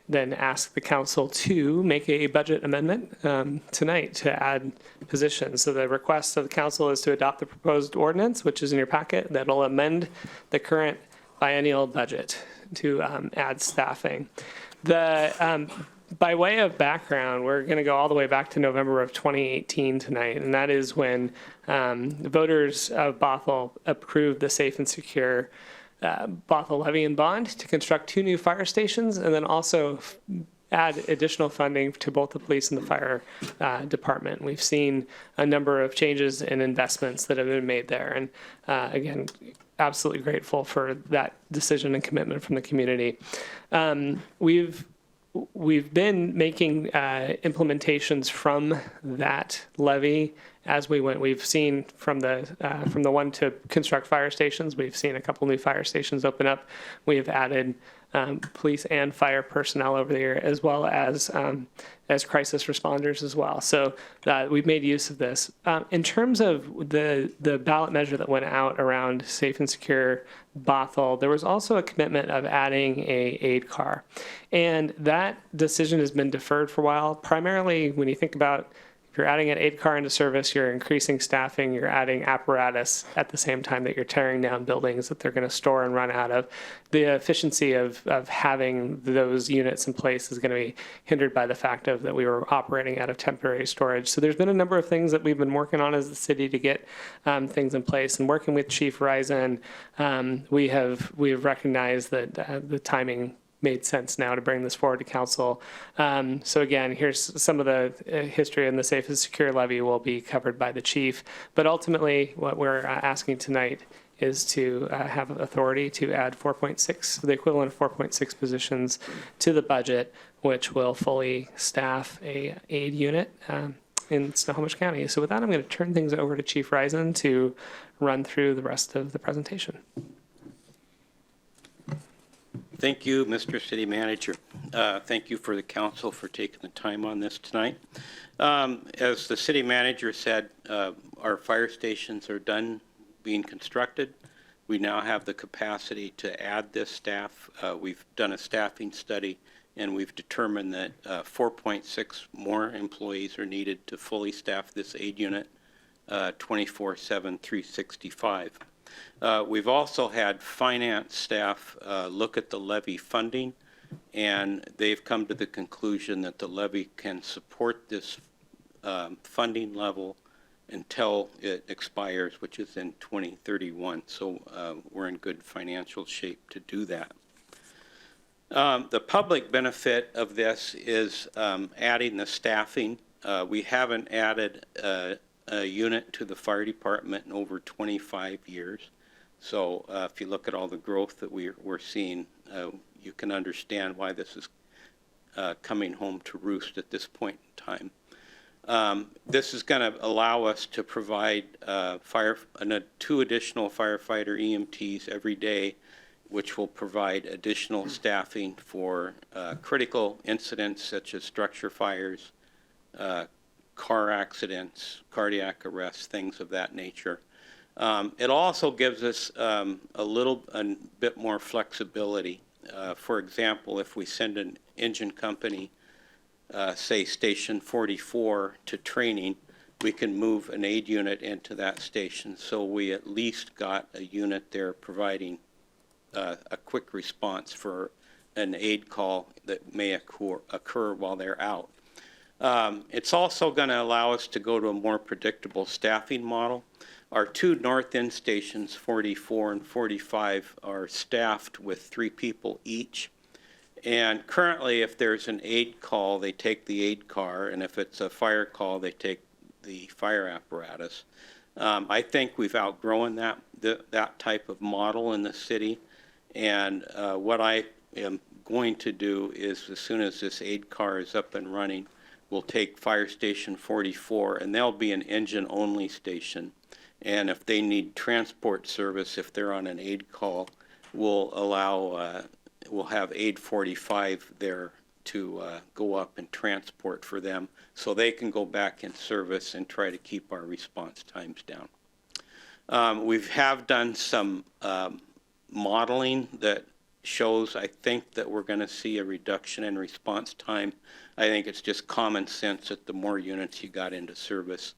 [SPEAKER 16] then ask the council to make a budget amendment tonight to add positions. So the request of the council is to adopt the proposed ordinance, which is in your packet, that'll amend the current biennial budget to add staffing. By way of background, we're going to go all the way back to November of 2018 tonight, and that is when the voters of Bothell approved the safe and secure Bothell levy and bond to construct 2 new fire stations, and then also add additional funding to both the police and the fire department. We've seen a number of changes and investments that have been made there, and again, absolutely grateful for that decision and commitment from the community. We've been making implementations from that levy as we went. We've seen from the one to construct fire stations, we've seen a couple new fire stations open up. We have added police and fire personnel over there, as well as crisis responders as well. So we've made use of this. In terms of the ballot measure that went out around safe and secure Bothell, there was also a commitment of adding a aid car. And that decision has been deferred for a while. Primarily, when you think about if you're adding an aid car into service, you're increasing staffing, you're adding apparatus at the same time that you're tearing down buildings that they're going to store and run out of. The efficiency of having those units in place is going to be hindered by the fact that we were operating out of temporary storage. So there's been a number of things that we've been working on as the city to get things in place. And working with Chief Risen, we have recognized that the timing made sense now to bring this forward to council. So again, here's some of the history, and the safe and secure levy will be covered by the chief. But ultimately, what we're asking tonight is to have authority to add 4.6, the equivalent of 4.6 positions to the budget, which will fully staff a aid unit in Snohomish County. So with that, I'm going to turn things over to Chief Risen to run through the rest of the presentation.
[SPEAKER 22] Thank you, Mr. City Manager. Thank you for the council for taking the time on this tonight. As the city manager said, our fire stations are done being constructed. We now have the capacity to add this staff. We've done a staffing study, and we've determined that 4.6 more employees are needed to fully staff this aid unit 24/7, 365. We've also had finance staff look at the levy funding, and they've come to the conclusion that the levy can support this funding level until it expires, which is in 2031. So we're in good financial shape to do that. The public benefit of this is adding the staffing We haven't added a unit to the fire department in over 25 years. So if you look at all the growth that we're seeing, you can understand why this is coming home to roost at this point in time. This is going to allow us to provide 2 additional firefighter EMTs every day, which will provide additional staffing for critical incidents such as structure fires, car accidents, cardiac arrests, things of that nature. It also gives us a bit more flexibility. For example, if we send an engine company, say Station 44, to training, we can move an aid unit into that station. So we at least got a unit there providing a quick response for an aid call that may occur while they're out. It's also going to allow us to go to a more predictable staffing model. Our 2 north end stations, 44 and 45, are staffed with 3 people each. And currently, if there's an aid call, they take the aid car, and if it's a fire call, they take the fire apparatus. I think we've outgrown that type of model in the city, and what I am going to do is, as soon as this aid car is up and running, we'll take Fire Station 44, and they'll be an engine-only station. And if they need transport service, if they're on an aid call, we'll have Aid 45 there to go up and transport for them so they can go back in service and try to keep our response times down. We have done some modeling that shows, I think, that we're going to see a reduction in response time. I think it's just common sense that the more units you got into service,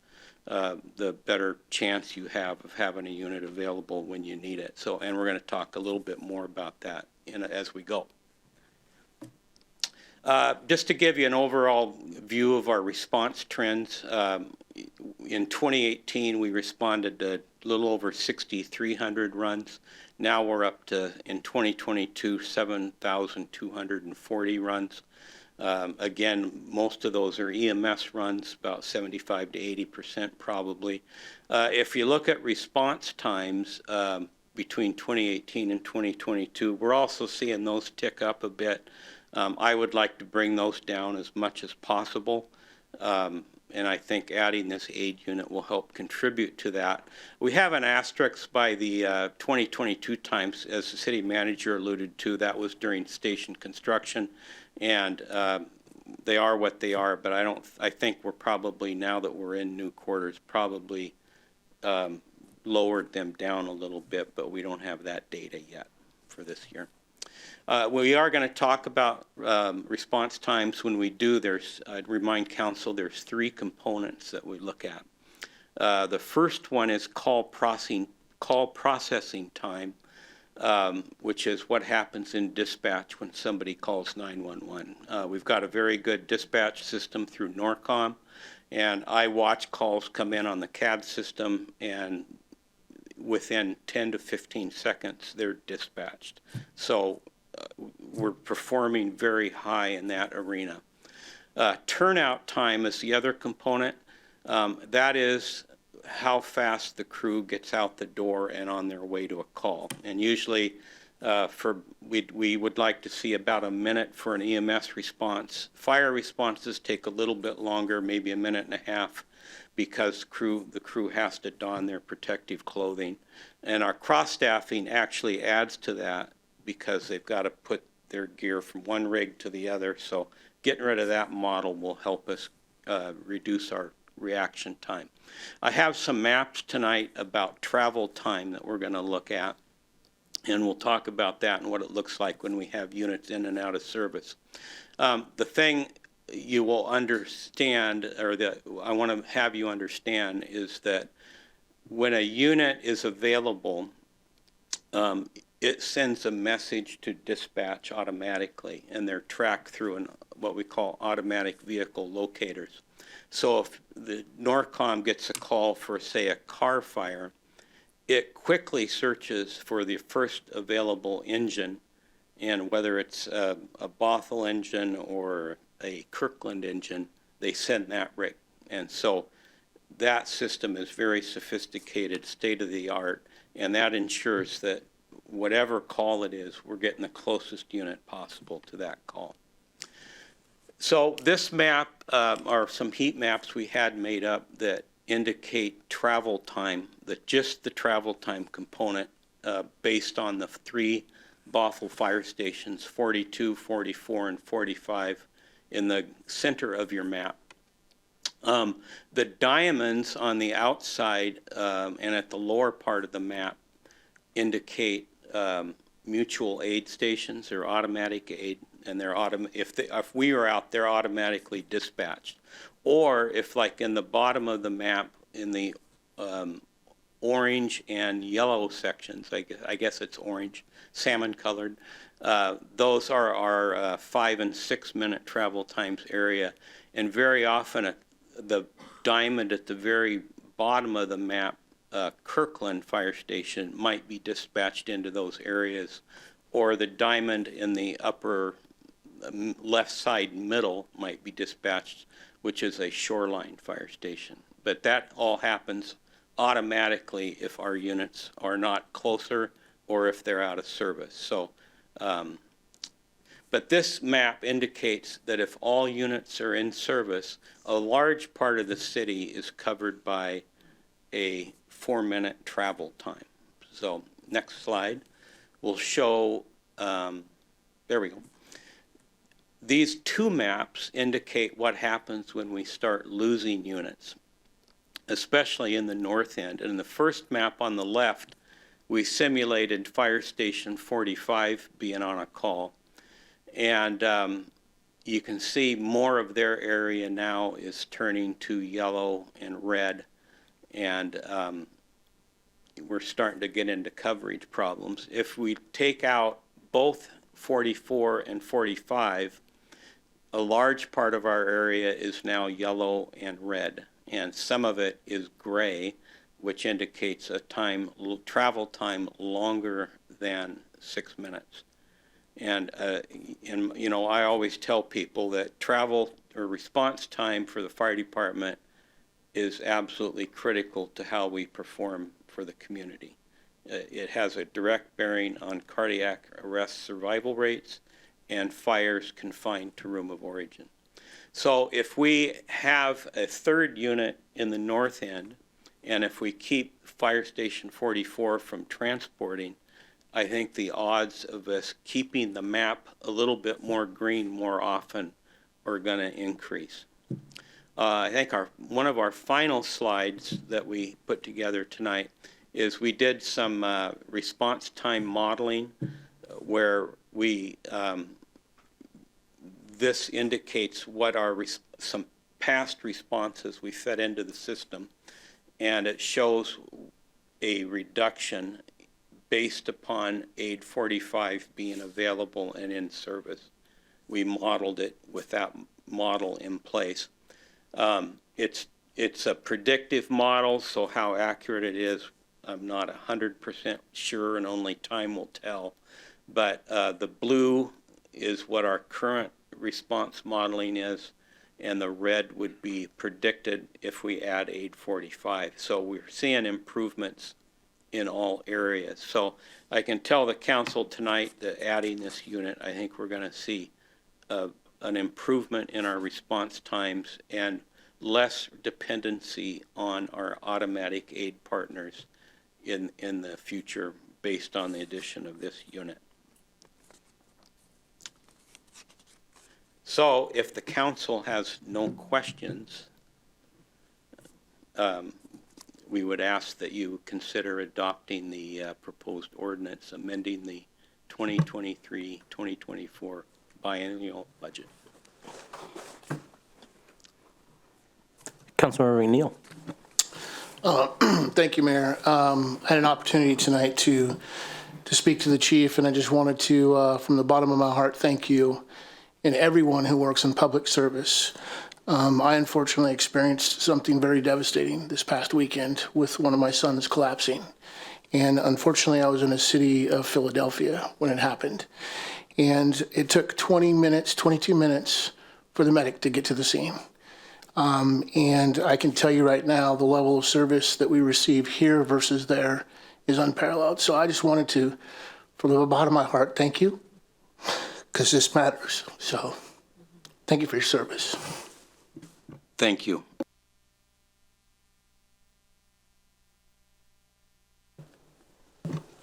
[SPEAKER 22] the better chance you have of having a unit available when you need it. So, and we're going to talk a little bit more about that as we go. Just to give you an overall view of our response trends, in 2018 we responded to a little over 6,300 runs. Now we're up to, in 2022, 7,240 runs. Again, most of those are EMS runs, about 75 to 80% probably. If you look at response times between 2018 and 2022, we're also seeing those tick up a bit. I would like to bring those down as much as possible. And I think adding this aid unit will help contribute to that. We have an asterisk by the 2022 times, as the city manager alluded to. That was during station construction, and they are what they are. But I think we're probably, now that we're in new quarters, probably lowered them down a little bit. But we don't have that data yet for this year. We are going to talk about response times. When we do, I'd remind council, there's 3 components that we look at. The first one is call processing time, which is what happens in dispatch when somebody calls 911. We've got a very good dispatch system through Norcom, and I watch calls come in on the CAD system, and within 10 to 15 seconds, they're dispatched. So we're performing very high in that arena. Turnout time is the other component. That is how fast the crew gets out the door and on their way to a call. And usually we would like to see about a minute for an EMS response. Fire responses take a little bit longer, maybe a minute and a half, because the crew has to don their protective clothing. And our cross-staffing actually adds to that, because they've got to put their gear from one rig to the other. So getting rid of that model will help us reduce our reaction time. I have some maps tonight about travel time that we're going to look at, and we'll talk about that and what it looks like when we have units in and out of service. The thing you will understand, or that I want to have you understand, is that when a unit is available, it sends a message to dispatch automatically, and they're tracked through what we call automatic vehicle locators. So if the Norcom gets a call for, say, a car fire, it quickly searches for the first available engine, and whether it's a Bothell engine or a Kirkland engine, they send that rig. And so that system is very sophisticated, state-of-the-art, and that ensures that whatever call it is, we're getting the closest unit possible to that call. So this map are some heat maps we had made up that indicate travel time, just the travel time component based on the 3 Bothell fire stations, 42, 44, and 45 in the center of your map. The diamonds on the outside and at the lower part of the map indicate mutual aid stations or automatic aid, and they're if we are out, they're automatically dispatched. Or if, like in the bottom of the map, in the orange and yellow sections, I guess it's orange, salmon colored, those are our 5 and 6 minute travel times area. And very often the diamond at the very bottom of the map, Kirkland Fire Station, might be dispatched into those areas, or the diamond in the upper left side middle might be dispatched, which is a Shoreline Fire Station. But that all happens automatically if our units are not closer or if they're out of service. So, but this map indicates that if all units are in service, a large part of the city is covered by a 4-minute travel time. So next slide will show, there we go. These 2 maps indicate what happens when we start losing units, especially in the north end. And in the first map on the left, we simulated Fire Station 45 being on a call. And you can see more of their area now is turning to yellow and red. And we're starting to get into coverage problems. If we take out both 44 and 45, a large part of our area is now yellow and red, and some of it is gray, which indicates a travel time longer than 6 minutes. And you know, I always tell people that travel or response time for the fire department is absolutely critical to how we perform for the community. It has a direct bearing on cardiac arrest survival rates and fires confined to room of origin. So if we have a 3rd unit in the north end, and if we keep Fire Station 44 from transporting, I think the odds of us keeping the map a little bit more green more often are going to increase. I think one of our final slides that we put together tonight is we did some response time modeling where we this indicates what some past responses we fed into the system, and it shows a reduction based upon aid 45 being available and in service. We modeled it with that model in place. It's a predictive model, so how accurate it is, I'm not 100% sure, and only time will tell. But the blue is what our current response modeling is, and the red would be predicted if we add aid 45. So we're seeing improvements in all areas. So I can tell the council tonight that adding this unit, I think we're going to see an improvement in our response times and less dependency on our automatic aid partners in the future based on the addition of this unit. So if the council has no questions, we would ask that you consider adopting the proposed ordinance amending the 2023-2024 biennial budget.
[SPEAKER 1] Councilmember McNeil.
[SPEAKER 21] Thank you, Mayor. I had an opportunity tonight to speak to the chief, and I just wanted to, from the bottom of my heart, thank you and everyone who works in public service. I unfortunately experienced something very devastating this past weekend with one of my sons collapsing. And unfortunately, I was in the city of Philadelphia when it happened. And it took 22 minutes for the medic to get to the scene. And I can tell you right now, the level of service that we receive here versus there is unparalleled. So I just wanted to, from the bottom of my heart, thank you, because this matters. So thank you for your service.
[SPEAKER 22] Thank you.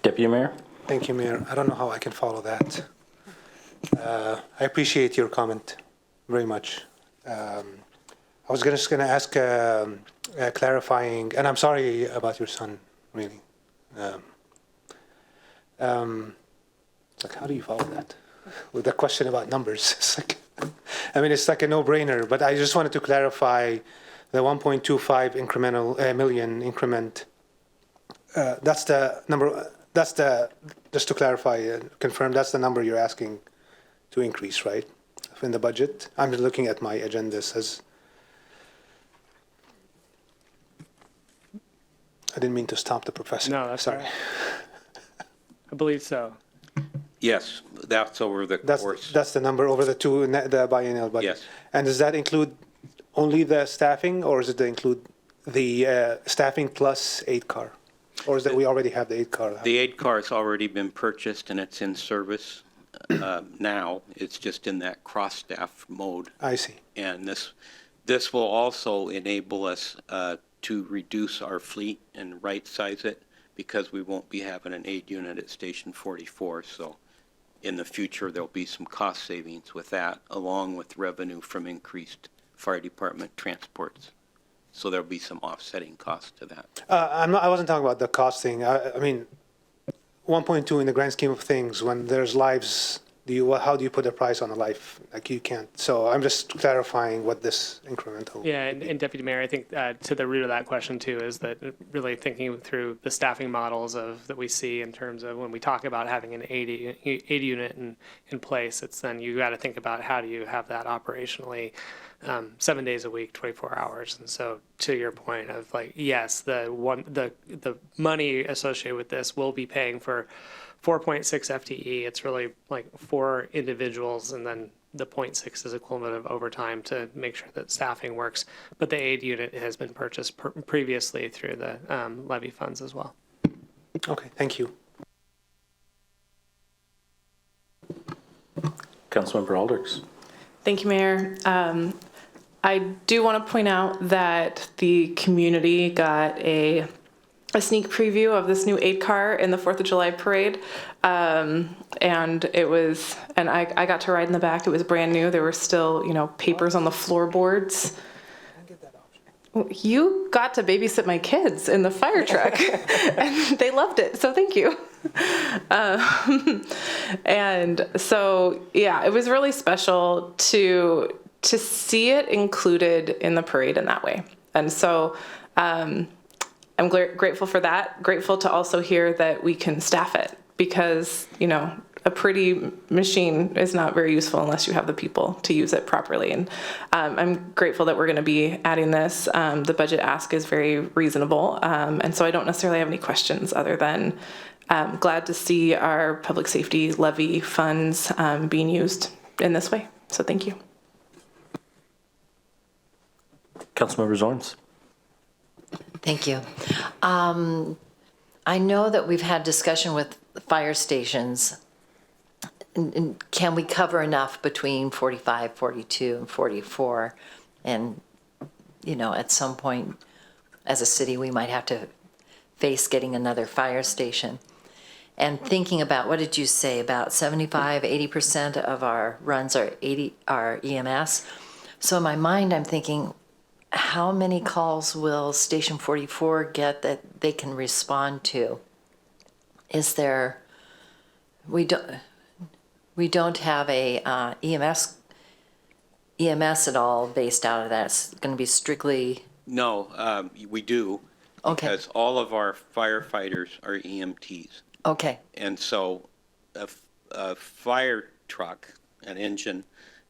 [SPEAKER 1] Deputy Mayor?
[SPEAKER 19] Thank you, Mayor. I don't know how I can follow that. I appreciate your comment very much. I was just going to ask clarifying, and I'm sorry about your son, really. Like, how do you follow that? With the question about numbers, it's like, I mean, it's like a no-brainer. But I just wanted to clarify the 1.25 incremental million increment. That's the number. That's the, just to clarify, confirm, that's the number you're asking to increase, right? In the budget. I'm just looking at my agenda. It says, I didn't mean to stop the professor.
[SPEAKER 16] No, that's
[SPEAKER 19] sorry.
[SPEAKER 16] all right. I believe so.
[SPEAKER 22] Yes, that's over the course.
[SPEAKER 19] That's the number over the biennial budget.
[SPEAKER 22] Yes.
[SPEAKER 19] And does that include only the staffing, or does it include the staffing plus 8-car? Or is that we already have the 8-car?
[SPEAKER 22] The 8-car has already been purchased and it's in service now. It's just in that cross-staff mode.
[SPEAKER 19] I see.
[SPEAKER 22] And this will also enable us to reduce our fleet and right-size it, because we won't be having an 8 unit at Station 44. So in the future, there'll be some cost savings with that, along with revenue from increased fire department transports. So there'll be some offsetting costs to that.
[SPEAKER 19] I wasn't talking about the costing. I mean, 1.2 in the grand scheme of things, when there's lives, how do you put a price on a life? Like, you can't. So I'm just clarifying what this incremental.
[SPEAKER 16] Yeah, and Deputy Mayor, I think to the root of that question too is that really thinking through the staffing models that we see in terms of when we talk about having an 80 unit in place, it's then you got to think about how do you have that operationally 7 days a week, 24 hours. And so to your point of like, yes, the money associated with this will be paying for 4.6 FTE. It's really like 4 individuals, and then the 0.6 is equivalent of overtime to make sure that staffing works. But the aid unit has been purchased previously through the levy funds as well.
[SPEAKER 19] Okay, thank you.
[SPEAKER 1] Councilmember Alders.
[SPEAKER 8] Thank you, Mayor. I do want to point out that the community got a sneak preview of this new 8-car in the 4th of July parade. And it was, and I got to ride in the back. It was brand new. There were still, papers on the floorboards. You got to babysit my kids in the fire truck and they loved it. So thank you. And so, yeah, it was really special to see it included in the parade in that way. And so, I'm grateful for that. Grateful to also hear that we can staff it, because, a pretty machine is not very useful unless you have the people to use it properly. And I'm grateful that we're going to be adding this. The budget ask is very reasonable. And so I don't necessarily have any questions other than glad to see our public safety levy funds being used in this way. So thank you.
[SPEAKER 1] Councilmember Zorns.
[SPEAKER 4] Thank you. I know that we've had discussion with fire stations. And can we cover enough between 45, 42, and 44? And, at some point, as a city, we might have to face getting another fire station. And thinking about, what did you say, about 75, 80% of our runs are EMS. So in my mind, I'm thinking, how many calls will Station 44 get that they can respond to? Is there, we don't have a EMS at all based out of that. It's going to be strictly.
[SPEAKER 22] No, we do.
[SPEAKER 4] Okay.
[SPEAKER 22] Because all of our firefighters are EMTs.
[SPEAKER 4] Okay.
[SPEAKER 22] And so a fire truck, an engine,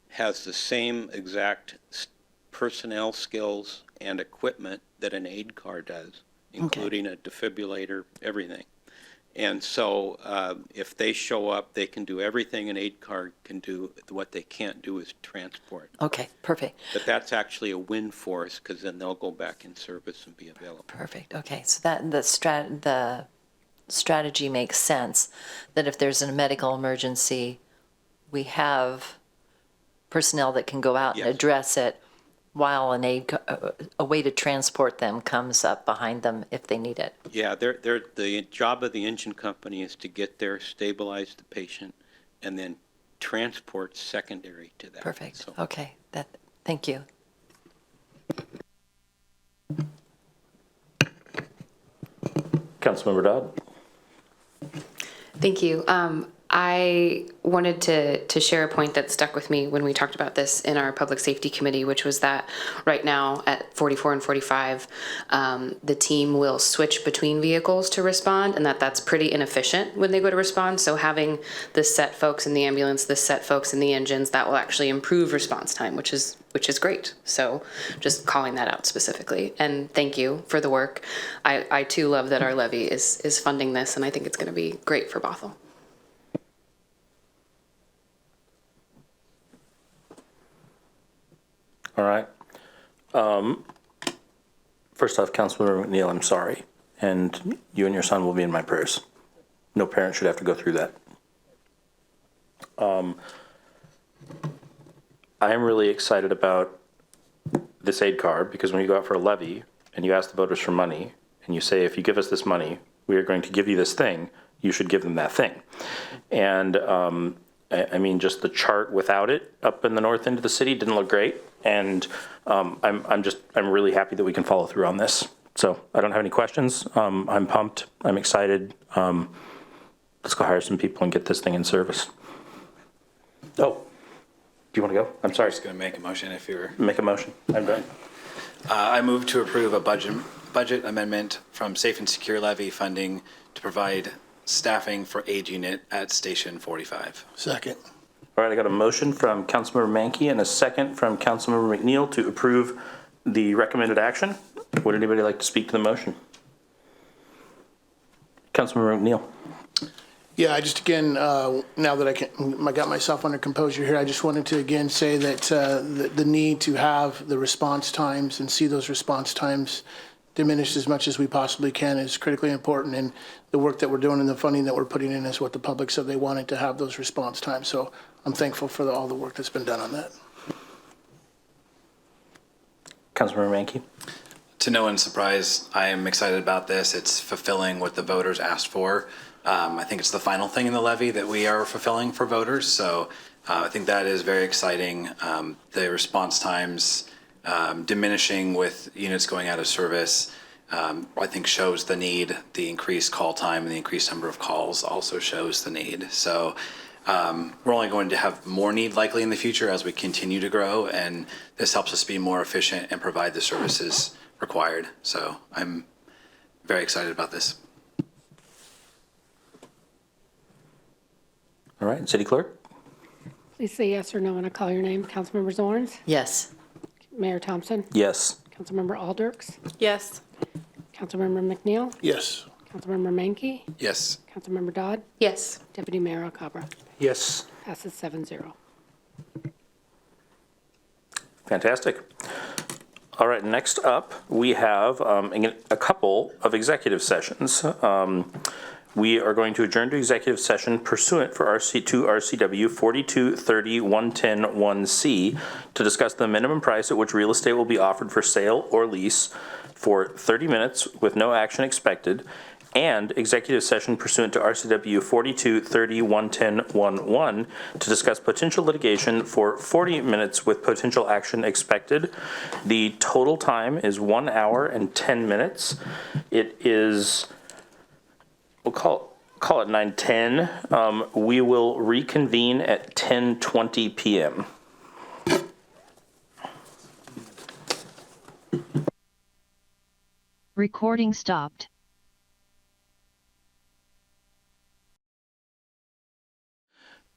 [SPEAKER 22] has the same exact personnel skills and equipment that an aid car does, including a defibrillator, everything. And so if they show up, they can do everything an aid car can do. What they can't do is transport.
[SPEAKER 4] Okay, perfect.
[SPEAKER 22] But that's actually a win for us because then they'll go back in service and be available.
[SPEAKER 4] Perfect. Okay, so that the strategy makes sense, that if there's a medical emergency, we have personnel that can go out and address it while a way to transport them comes up behind them if they need it.
[SPEAKER 22] Yeah, the job of the engine company is to get there, stabilize the patient, and then transport secondary to that.
[SPEAKER 4] Perfect.
[SPEAKER 22] So,
[SPEAKER 4] Okay. Thank you.
[SPEAKER 1] Councilmember Dodd.
[SPEAKER 18] Thank you. I wanted to share a point that stuck with me when we talked about this in our Public Safety Committee, which was that right now at 44 and 45, the team will switch between vehicles to respond, and that's pretty inefficient when they go to respond. So having the set folks in the ambulance, the set folks in the engines, that will actually improve response time, which is great. So just calling that out specifically. And thank you for the work. I too love that our levy is funding this, and I think it's going to be great for Bothell.
[SPEAKER 1] All right. First off, Councilmember McNeil, I'm sorry. And you and your son will be in my prayers. No parent should have to go through that. I am really excited about this aid car because when you go out for a levy and you ask the voters for money and you say, if you give us this money, we are going to give you this thing, you should give them that thing. And I mean, just the chart without it up in the north end of the city didn't look great. And I'm really happy that we can follow through on this. So I don't have any questions. I'm pumped. I'm excited. Let's go hire some people and get this thing in service. Oh, do you want to go? I'm sorry.
[SPEAKER 5] I'm just going to make a motion if you're...
[SPEAKER 1] Make a motion. I'm done.
[SPEAKER 5] I move to approve a budget amendment from Safe and Secure Levy funding to provide staffing for aid unit at Station 45.
[SPEAKER 21] Second.
[SPEAKER 1] All right, I got a motion from Councilmember Mankey and a second from Councilmember McNeil to approve the recommended action. Would anybody like to speak to the motion? Councilmember McNeil.
[SPEAKER 21] Yeah, I just again, now that I got myself under composure here, I just wanted to again say that the need to have the response times and see those response times diminished as much as we possibly can is critically important. And the work that we're doing and the funding that we're putting in is what the public said they wanted to have those response times. So I'm thankful for all the work that's been done on that.
[SPEAKER 1] Councilmember Mankey.
[SPEAKER 5] To no one's surprise, I am excited about this. It's fulfilling what the voters asked for. I think it's the final thing in the levy that we are fulfilling for voters. So I think that is very exciting. The response times diminishing with units going out of service, I think shows the need. The increased call time and the increased number of calls also shows the need. So we're only going to have more need likely in the future as we continue to grow, and this helps us be more efficient and provide the services required. So I'm very excited about this.
[SPEAKER 1] All right, City Clerk.
[SPEAKER 3] Please say yes or no when I call your name. Councilmember Zorns?
[SPEAKER 4] Yes.
[SPEAKER 3] Mayor Thompson?
[SPEAKER 1] Yes.
[SPEAKER 3] Councilmember Alders?
[SPEAKER 8] Yes.
[SPEAKER 3] Councilmember McNeil?
[SPEAKER 21] Yes.
[SPEAKER 3] Councilmember Mankey?
[SPEAKER 5] Yes.
[SPEAKER 3] Councilmember Dodd?
[SPEAKER 18] Yes.
[SPEAKER 3] Deputy Mayor Alcabra?
[SPEAKER 19] Yes.
[SPEAKER 3] Passes 7-0.
[SPEAKER 1] Fantastic. All right, next up, we have a couple of executive sessions. We are going to adjourn to executive session pursuant for RCW 4230-110-1C to discuss the minimum price at which real estate will be offered for sale or lease for 30 minutes with no action expected, and executive session pursuant to RCW 4230-110-11 to discuss potential litigation for 40 minutes with potential action expected. The total time is 1 hour and 10 minutes. It is... We'll call it 9:10. We will reconvene at 10:20 p.m.
[SPEAKER 6] Recording stopped.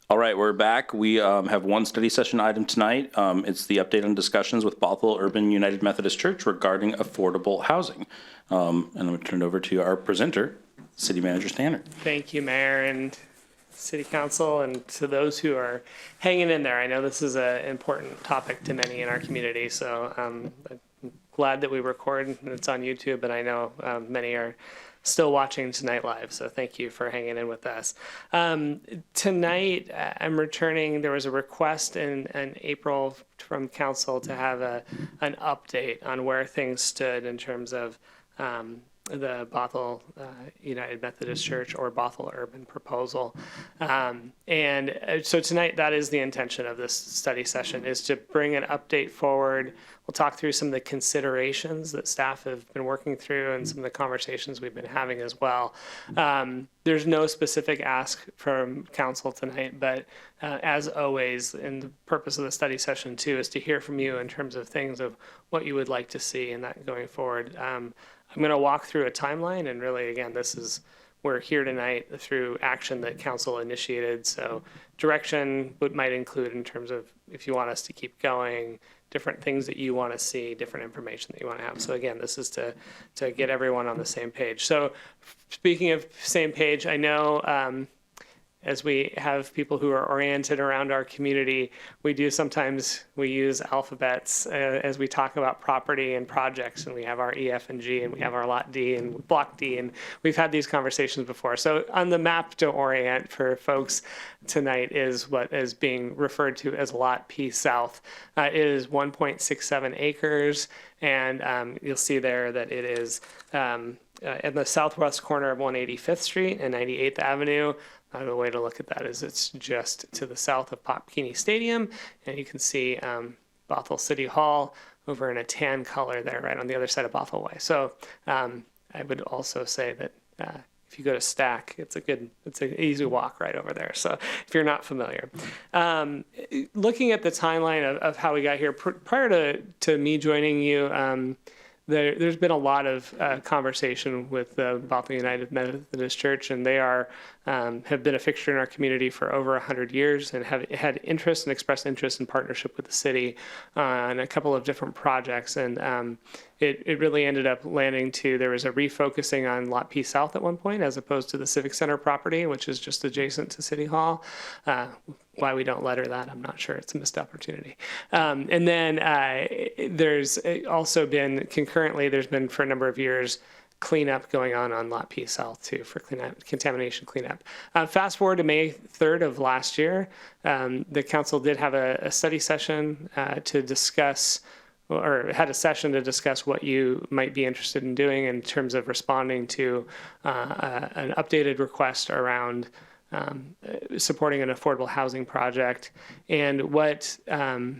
[SPEAKER 1] All right, we're back. We have one study session item tonight. It's the update on discussions with Bothell Urban United Methodist Church regarding affordable housing. And I'm going to turn it over to our presenter, City Manager Stannard.
[SPEAKER 16] Thank you, Mayor and City Council, and to those who are hanging in there. I know this is an important topic to many in our community, so I'm glad that we record and it's on YouTube, and I know many are still watching tonight live, so thank you for hanging in with us. Tonight, I'm returning, there was a request in April from Council to have an update on where things stood in terms of the Bothell United Methodist Church or Bothell Urban proposal. And so tonight, that is the intention of this study session, is to bring an update forward. We'll talk through some of the considerations that staff have been working through and some of the conversations we've been having as well. There's no specific ask from council tonight, but as always, and the purpose of the study session too is to hear from you in terms of things of what you would like to see in that going forward. I'm going to walk through a timeline, and really, again, we're here tonight through action that council initiated. So direction might include in terms of if you want us to keep going, different things that you want to see, different information that you want to have. So again, this is to get everyone on the same page. So speaking of same page, I know as we have people who are oriented around our community, we use alphabets as we talk about property and projects, and we have our E, F, and G, and we have our Lot D and Block D, and we've had these conversations before. So on the map to orient for folks tonight is what is being referred to as Lot P South. It is 1.67 acres, and you'll see there that it is in the southwest corner of 185th Street and 98th Avenue. The way to look at that is it's just to the south of Popkini Stadium, and you can see Bothell City Hall over in a tan color there, right on the other side of Bothell Way. So I would also say that if you go to Stack, it's an easy walk right over there. So if you're not familiar, looking at the timeline of how we got here, prior to me joining you, there's been a lot of conversation with the Bothell United Methodist Church, and they have been a fixture in our community for over 100 years and have had interest and expressed interest in partnership with the city on a couple of different projects. And it really ended up landing there was a refocusing on Lot P South at one point, as opposed to the Civic Center property, which is just adjacent to City Hall. Why we don't letter that, I'm not sure. It's a missed opportunity. And then there's also been concurrently, there's been for a number of years cleanup going on Lot P South too, for contamination cleanup. Fast forward to May 3rd of last year, the council did have a study session to discuss, or had a session to discuss what you might be interested in doing in terms of responding to an updated request around supporting an affordable housing project. And what I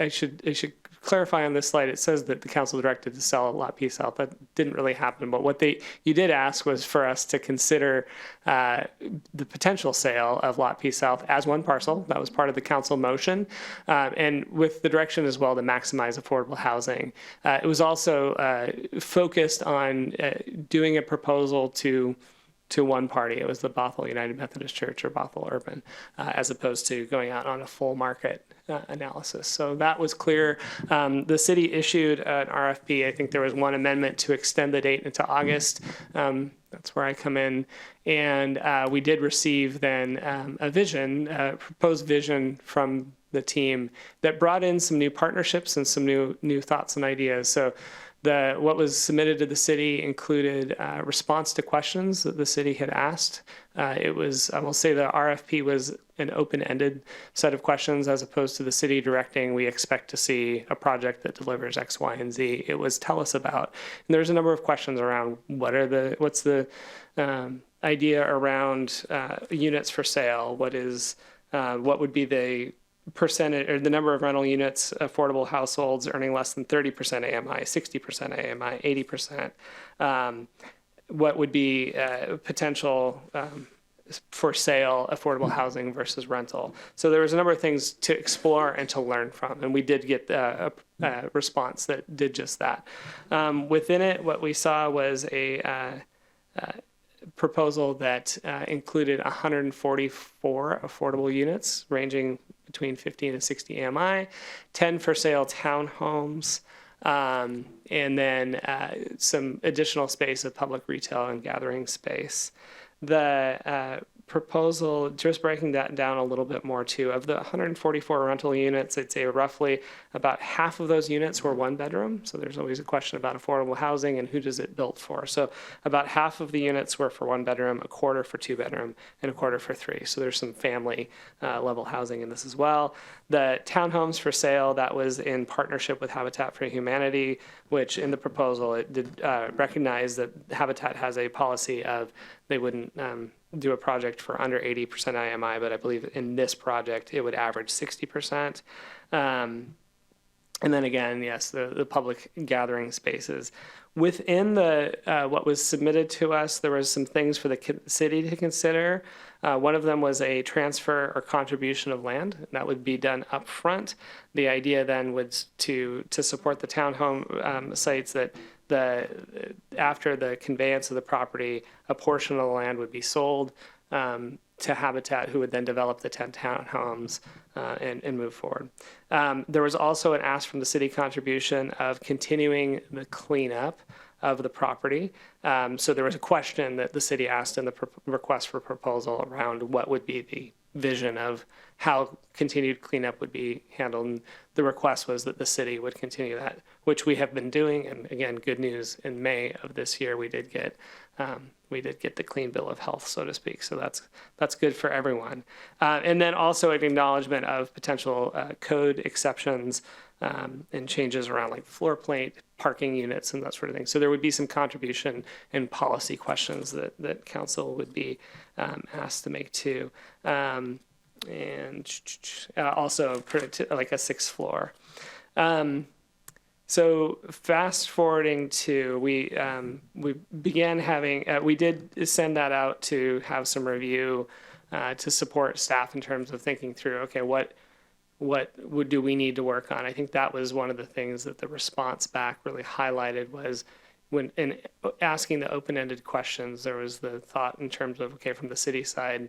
[SPEAKER 16] should clarify on this slide, it says that the council directed to sell Lot P South. That didn't really happen, but what you did ask was for us to consider the potential sale of Lot P South as one parcel. That was part of the council motion, and with the direction as well to maximize affordable housing. It was also focused on doing a proposal to one party. It was the Bothell United Methodist Church or Bothell Urban, as opposed to going out on a full market analysis. So that was clear. The city issued an RFP. I think there was one amendment to extend the date into August. That's where I come in. And we did receive then a proposed vision from the team that brought in some new partnerships and some new thoughts and ideas. So what was submitted to the city included response to questions that the city had asked. I will say the RFP was an open-ended set of questions, as opposed to the city directing, we expect to see a project that delivers X, Y, and Z. It was tell us about. And there's a number of questions around what's the idea around units for sale? What would be the percentage or the number of rental units, affordable households earning less than 30% AMI, 60% AMI, 80%. What would be potential for sale, affordable housing versus rental? So there was a number of things to explore and to learn from, and we did get a response that did just that. Within it, what we saw was a proposal that included 144 affordable units ranging between 15 and 60 AMI, 10 for sale townhomes, and then some additional space of public retail and gathering space. The proposal, just breaking that down a little bit more too, of the 144 rental units, I'd say roughly about half of those units were one bedroom. So there's always a question about affordable housing and who does it built for. So about half of the units were for one bedroom, a quarter for two bedroom, and a quarter for three. So there's some family level housing in this as well. The townhomes for sale, that was in partnership with Habitat for Humanity, which in the proposal, it did recognize that Habitat has a policy of they wouldn't do a project for under 80% IMI, but I believe in this project, it would average 60%. And then again, yes, the public gathering spaces. Within the what was submitted to us, there was some things for the city to consider. One of them was a transfer or contribution of land, and that would be done up front. The idea then was to support the townhome sites that after the conveyance of the property, a portion of the land would be sold to Habitat, who would then develop the 10 townhomes and move forward. There was also an ask from the city contribution of continuing the cleanup of the property. So there was a question that the city asked in the request for proposal around what would be the vision of how continued cleanup would be handled. And the request was that the city would continue that, which we have been doing. And again, good news, in May of this year, we did get the clean bill of health, so to speak. So that's good for everyone. And then also an acknowledgement of potential code exceptions and changes around like floor plate, parking units, and that sort of thing. So there would be some contribution and policy questions that council would be asked to make too. And also like a sixth floor. So fast forwarding to, we began having, we did send that out to have some review to support staff in terms of thinking through, okay, what do we need to work on? I think that was one of the things that the response back really highlighted was when in asking the open-ended questions, there was the thought in terms of, okay, from the city side,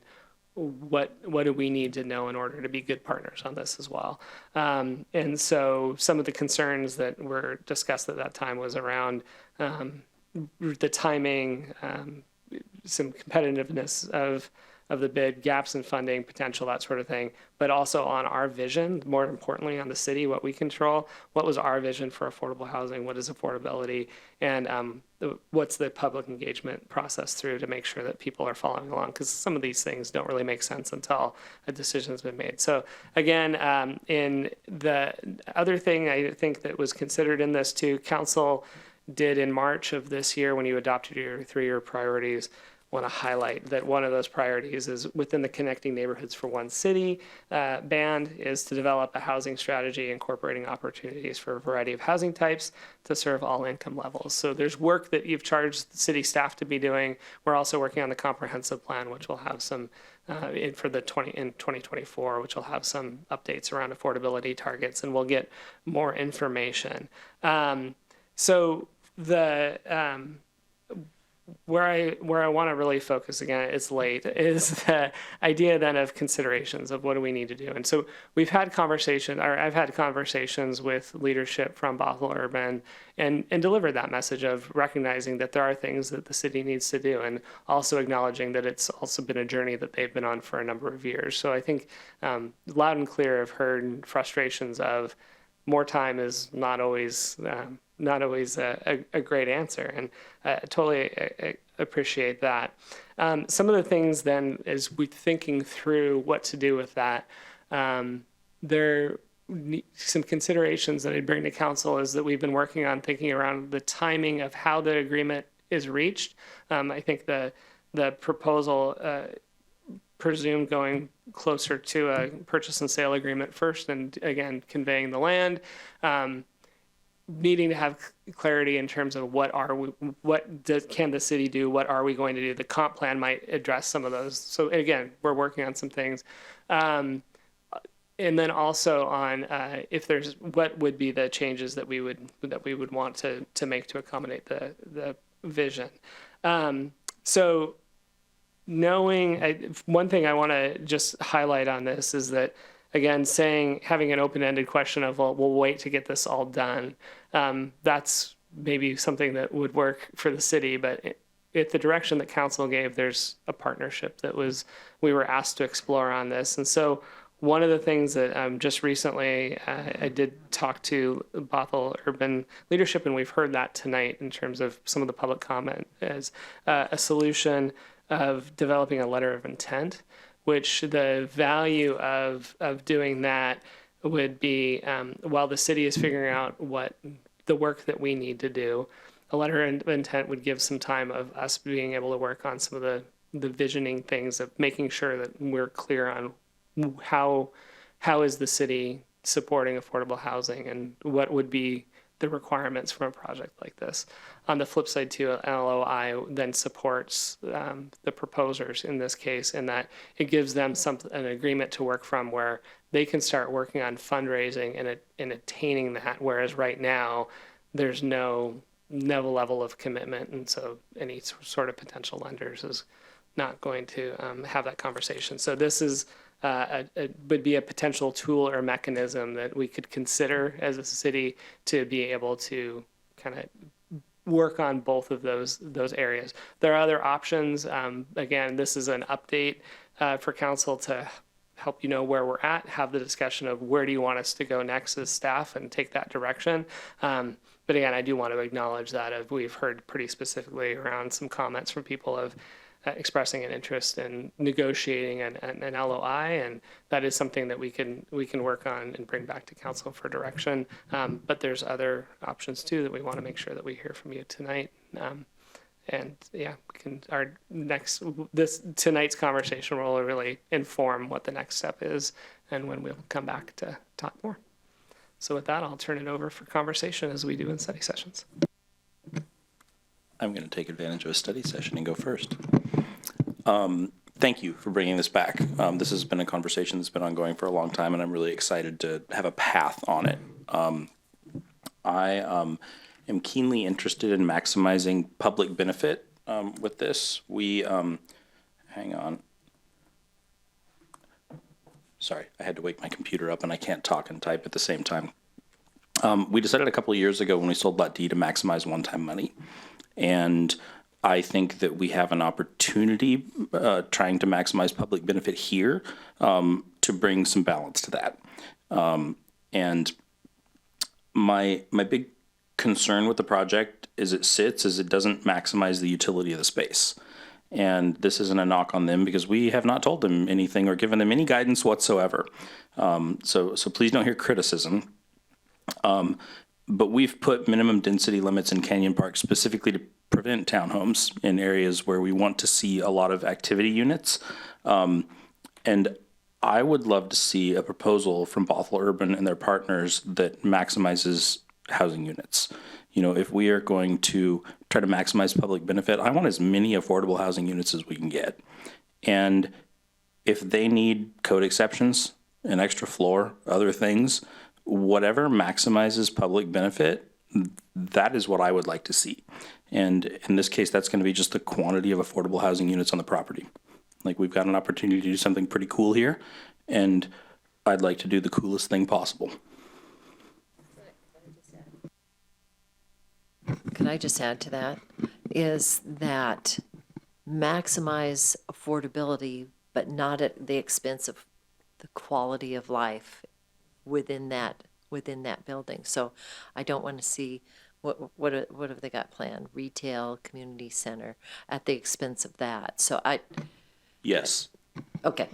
[SPEAKER 16] what do we need to know in order to be good partners on this as well? And so some of the concerns that were discussed at that time was around the timing, some competitiveness of the bid, gaps in funding, potential, that sort of thing, but also on our vision, more importantly on the city, what we control, what was our vision for affordable housing, what is affordability, and what's the public engagement process through to make sure that people are following along, because some of these things don't really make sense until a decision's been made. So again, in the other thing I think that was considered in this too, council did in March of this year when you adopted your 3-year priorities, want to highlight that one of those priorities is within the Connecting Neighborhoods for One City band is to develop a housing strategy incorporating opportunities for a variety of housing types to serve all income levels. So there's work that you've charged the city staff to be doing. We're also working on the comprehensive plan, which will have some in 2024, which will have some updates around affordability targets, and we'll get more information. So the where I want to really focus, again, it's late, is the idea then of considerations of what do we need to do. And so we've had I've had conversations with leadership from Bothell Urban and delivered that message of recognizing that there are things that the city needs to do, and also acknowledging that it's also been a journey that they've been on for a number of years. So I think loud and clear I've heard frustrations of more time is not always a great answer, and I totally appreciate that. Some of the things then, as we're thinking through what to do with that, there some considerations that I'd bring to council is that we've been working on thinking around the timing of how the agreement is reached. I think the proposal presumed going closer to a purchase and sale agreement first, and again, conveying the land. Needing to have clarity in terms of can the city do? What are we going to do? The comp plan might address some of those. So again, we're working on some things. And then also on what would be the changes that we would want to make to accommodate the vision. So knowing, one thing I want to just highlight on this is that, again, having an open-ended question of, well, we'll wait to get this all done. That's maybe something that would work for the city, but at the direction that council gave, there's a partnership that we were asked to explore on this. And so one of the things that just recently I did talk to Bothell Urban Leadership, and we've heard that tonight in terms of some of the public comment, as a solution of developing a letter of intent, which the value of doing that would be, while the city is figuring out what the work that we need to do, a letter of intent would give some time of us being able to work on some of the visioning things of making sure that we're clear on how is the city supporting affordable housing and what would be the requirements from a project like this. On the flip side too, an LOI then supports the proposers in this case, in that it gives them an agreement to work from where they can start working on fundraising and attaining that, whereas right now there's no level of commitment, and so any sort of potential lenders is not going to have that conversation. So this is would be a potential tool or mechanism that we could consider as a city to be able to kind of work on both of those areas. There are other options. Again, this is an update for council to help you know where we're at, have the discussion of where do you want us to go next as staff and take that direction. But again, I do want to acknowledge that we've heard pretty specifically around some comments from people of expressing an interest in negotiating an LOI, and that is something that we can work on and bring back to council for direction. But there's other options too that we want to make sure that we hear from you tonight. And yeah, tonight's conversation will really inform what the next step is and when we'll come back to talk more. So with that, I'll turn it over for conversation as we do in study sessions.
[SPEAKER 1] I'm going to take advantage of a study session and go first. Thank you for bringing this back. This has been a conversation that's been ongoing for a long time, and I'm really excited to have a path on it. I am keenly interested in maximizing public benefit with this. Hang on. Sorry, I had to wake my computer up and I can't talk and type at the same time. We decided a couple of years ago when we sold Lot D to maximize one-time money. And I think that we have an opportunity trying to maximize public benefit here to bring some balance to that. And my big concern with the project is it doesn't maximize the utility of the space. And this isn't a knock on them because we have not told them anything or given them any guidance whatsoever. So please don't hear criticism. But we've put minimum density limits in Canyon Park specifically to prevent townhomes in areas where we want to see a lot of activity units. And I would love to see a proposal from Bothell Urban and their partners that maximizes housing units. You know, if we are going to try to maximize public benefit, I want as many affordable housing units as we can get. And if they need code exceptions, an extra floor, other things, whatever maximizes public benefit, that is what I would like to see. And in this case, that's going to be just the quantity of affordable housing units on the property. Like, we've got an opportunity to do something pretty cool here, and I'd like to do the coolest thing possible.
[SPEAKER 4] Can I just add to that? Is that maximize affordability, but not at the expense of the quality of life within that building. So I don't want to see what have they got planned? Retail, community center at the expense of that. So
[SPEAKER 1] Yes.
[SPEAKER 4] Okay.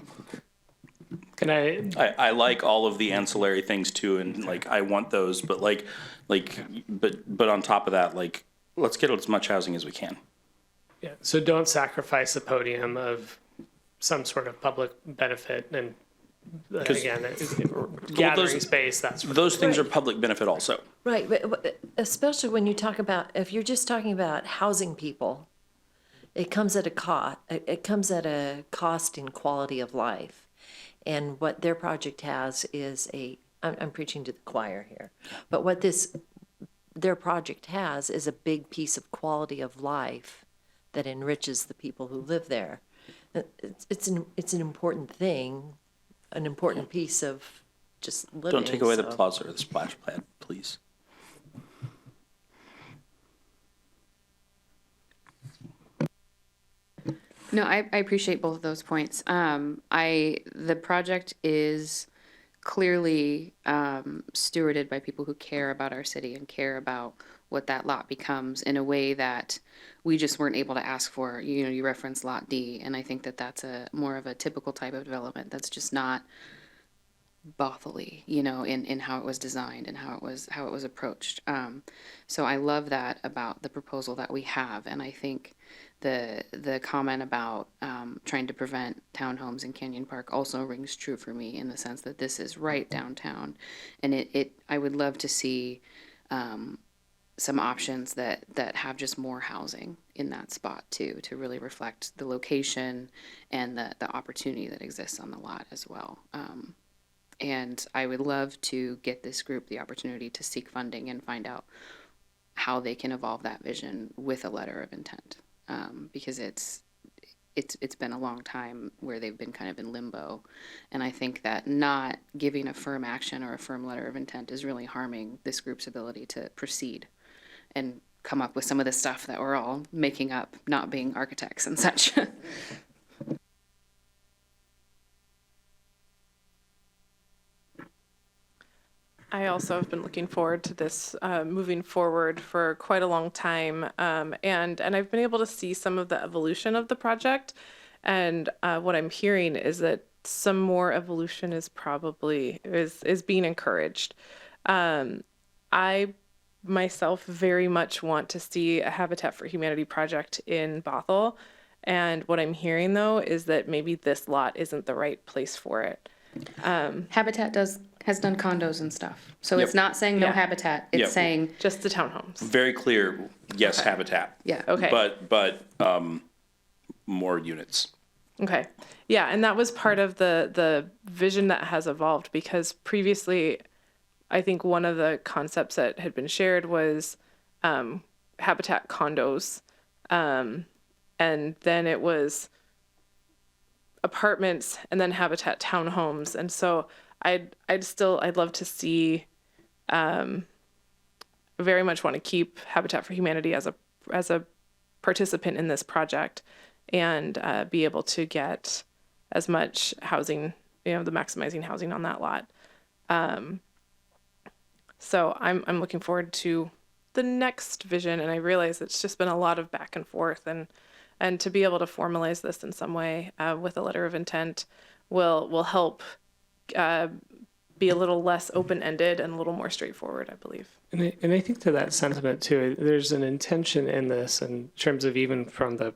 [SPEAKER 16] Can
[SPEAKER 1] I like all of the ancillary things too, and like I want those, but but on top of that, like, let's get as much housing as we can.
[SPEAKER 16] Yeah. So don't sacrifice the podium of some sort of public benefit, and again, gathering space.
[SPEAKER 1] Those things are public benefit also.
[SPEAKER 4] Right, but especially when you talk about, if you're just talking about housing people, it comes at a cost. It comes at a cost in quality of life. And what their project has is I'm preaching to the choir here, but what their project has is a big piece of quality of life that enriches the people who live there. It's an important thing an important piece of just living.
[SPEAKER 1] Don't take away the
[SPEAKER 4] so-
[SPEAKER 1] plaza or the splash pad, please.
[SPEAKER 18] No, I appreciate both of those points. The project is clearly stewarded by people who care about our city and care about what that lot becomes in a way that we just weren't able to ask for. You know, you referenced Lot D, and I think that that's a more of a typical type of development that's just not Bothell-y, you know, in how it was designed and how it was approached. So I love that about the proposal that we have, and I think the comment about trying to prevent townhomes in Canyon Park also rings true for me in the sense that this is right downtown, and I would love to see some options that have just more housing in that spot too, to really reflect the location and the opportunity that exists on the lot as well. And I would love to get this group the opportunity to seek funding and find out how they can evolve that vision with a letter of intent. Because it's been a long time where they've been kind of in limbo. And I think that not giving a firm action or a firm letter of intent is really harming this group's ability to proceed and come up with some of the stuff that we're all making up, not being architects and such.
[SPEAKER 8] I also have been looking forward to this moving forward for quite a long time, and I've been able to see some of the evolution of the project, and what I'm hearing is that some more evolution is probably is being encouraged. I myself very much want to see a Habitat for Humanity project in Bothell, and what I'm hearing though is that maybe this lot isn't the right place for it.
[SPEAKER 18] Habitat has done condos and stuff. So it's not saying no habitat, it's saying
[SPEAKER 8] just the townhomes.
[SPEAKER 1] Very clear, yes, habitat.
[SPEAKER 18] Yeah.
[SPEAKER 8] Okay.
[SPEAKER 1] But more units.
[SPEAKER 8] Okay. Yeah, and that was part of the vision that has evolved, because previously I think one of the concepts that had been shared was habitat condos. And then it was apartments and then habitat townhomes. And so I'd love to see, very much want to keep Habitat for Humanity as a participant in this project, and be able to get as much housing, the maximizing housing on that lot. So I'm looking forward to the next vision, and I realize it's just been a lot of back and forth, and to be able to formalize this in some way with a letter of intent will help be a little less open-ended and a little more straightforward, I believe.
[SPEAKER 16] And I think to that sentiment too, there's an intention in this in terms of even from the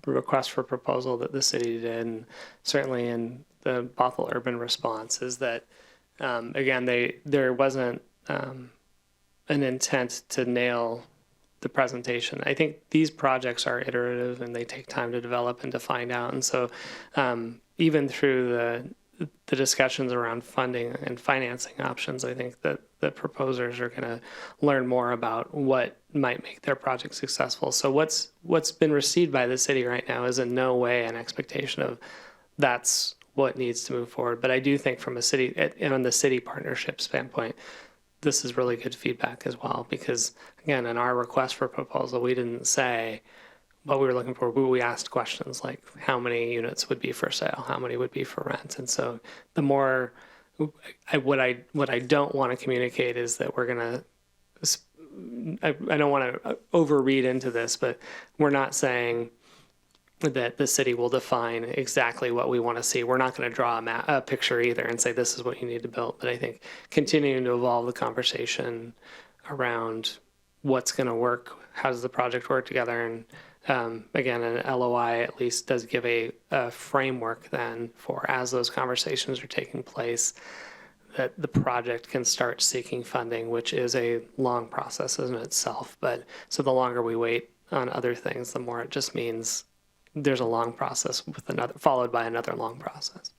[SPEAKER 16] request for proposal that the city did, and certainly in the Bothell urban response, is that, again, there wasn't an intent to nail the presentation. I think these projects are iterative and they take time to develop and to find out. And so even through the discussions around funding and financing options, I think that the proposers are going to learn more about what might make their project successful. So what's been received by the city right now is in no way an expectation of that's what needs to move forward. But I do think from a city, on the city partnership standpoint, this is really good feedback as well, because again, in our request for proposal, we didn't say what we were looking for. We asked questions like how many units would be for sale, how many would be for rent. And so the more, what I don't want to communicate is that we're going to, I don't want to overread into this, but we're not saying that the city will define exactly what we want to see. We're not going to draw a picture either and say this is what you need to build. But I think continuing to evolve the conversation around what's going to work, how does the project work together, and again, an LOI at least does give a framework then for, as those conversations are taking place, that the project can start seeking funding, which is a long process in itself. But so the longer we wait on other things, the more it just means there's a long process with followed by another long process.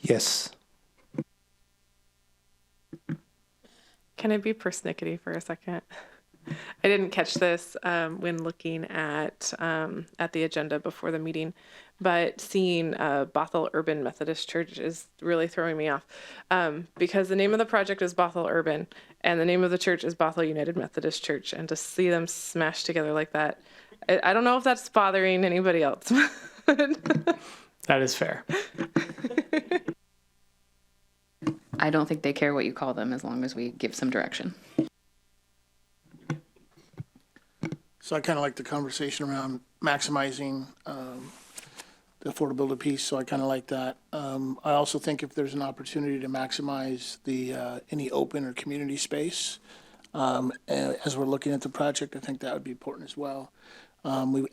[SPEAKER 16] Yes.
[SPEAKER 8] Can I be persnickety for a second? I didn't catch this when looking at the agenda before the meeting, but seeing Bothell Urban Methodist Church is really throwing me off because the name of the project is Bothell Urban and the name of the church is Bothell United Methodist Church, and to see them smashed together like that, I don't know if that's bothering anybody else.
[SPEAKER 16] That is fair.
[SPEAKER 18] I don't think they care what you call them as long as we give some direction.
[SPEAKER 21] So I kind of like the conversation around maximizing the affordability piece, so I kind of like that. I also think if there's an opportunity to maximize the any open or community space, as we're looking at the project, I think that would be important as well.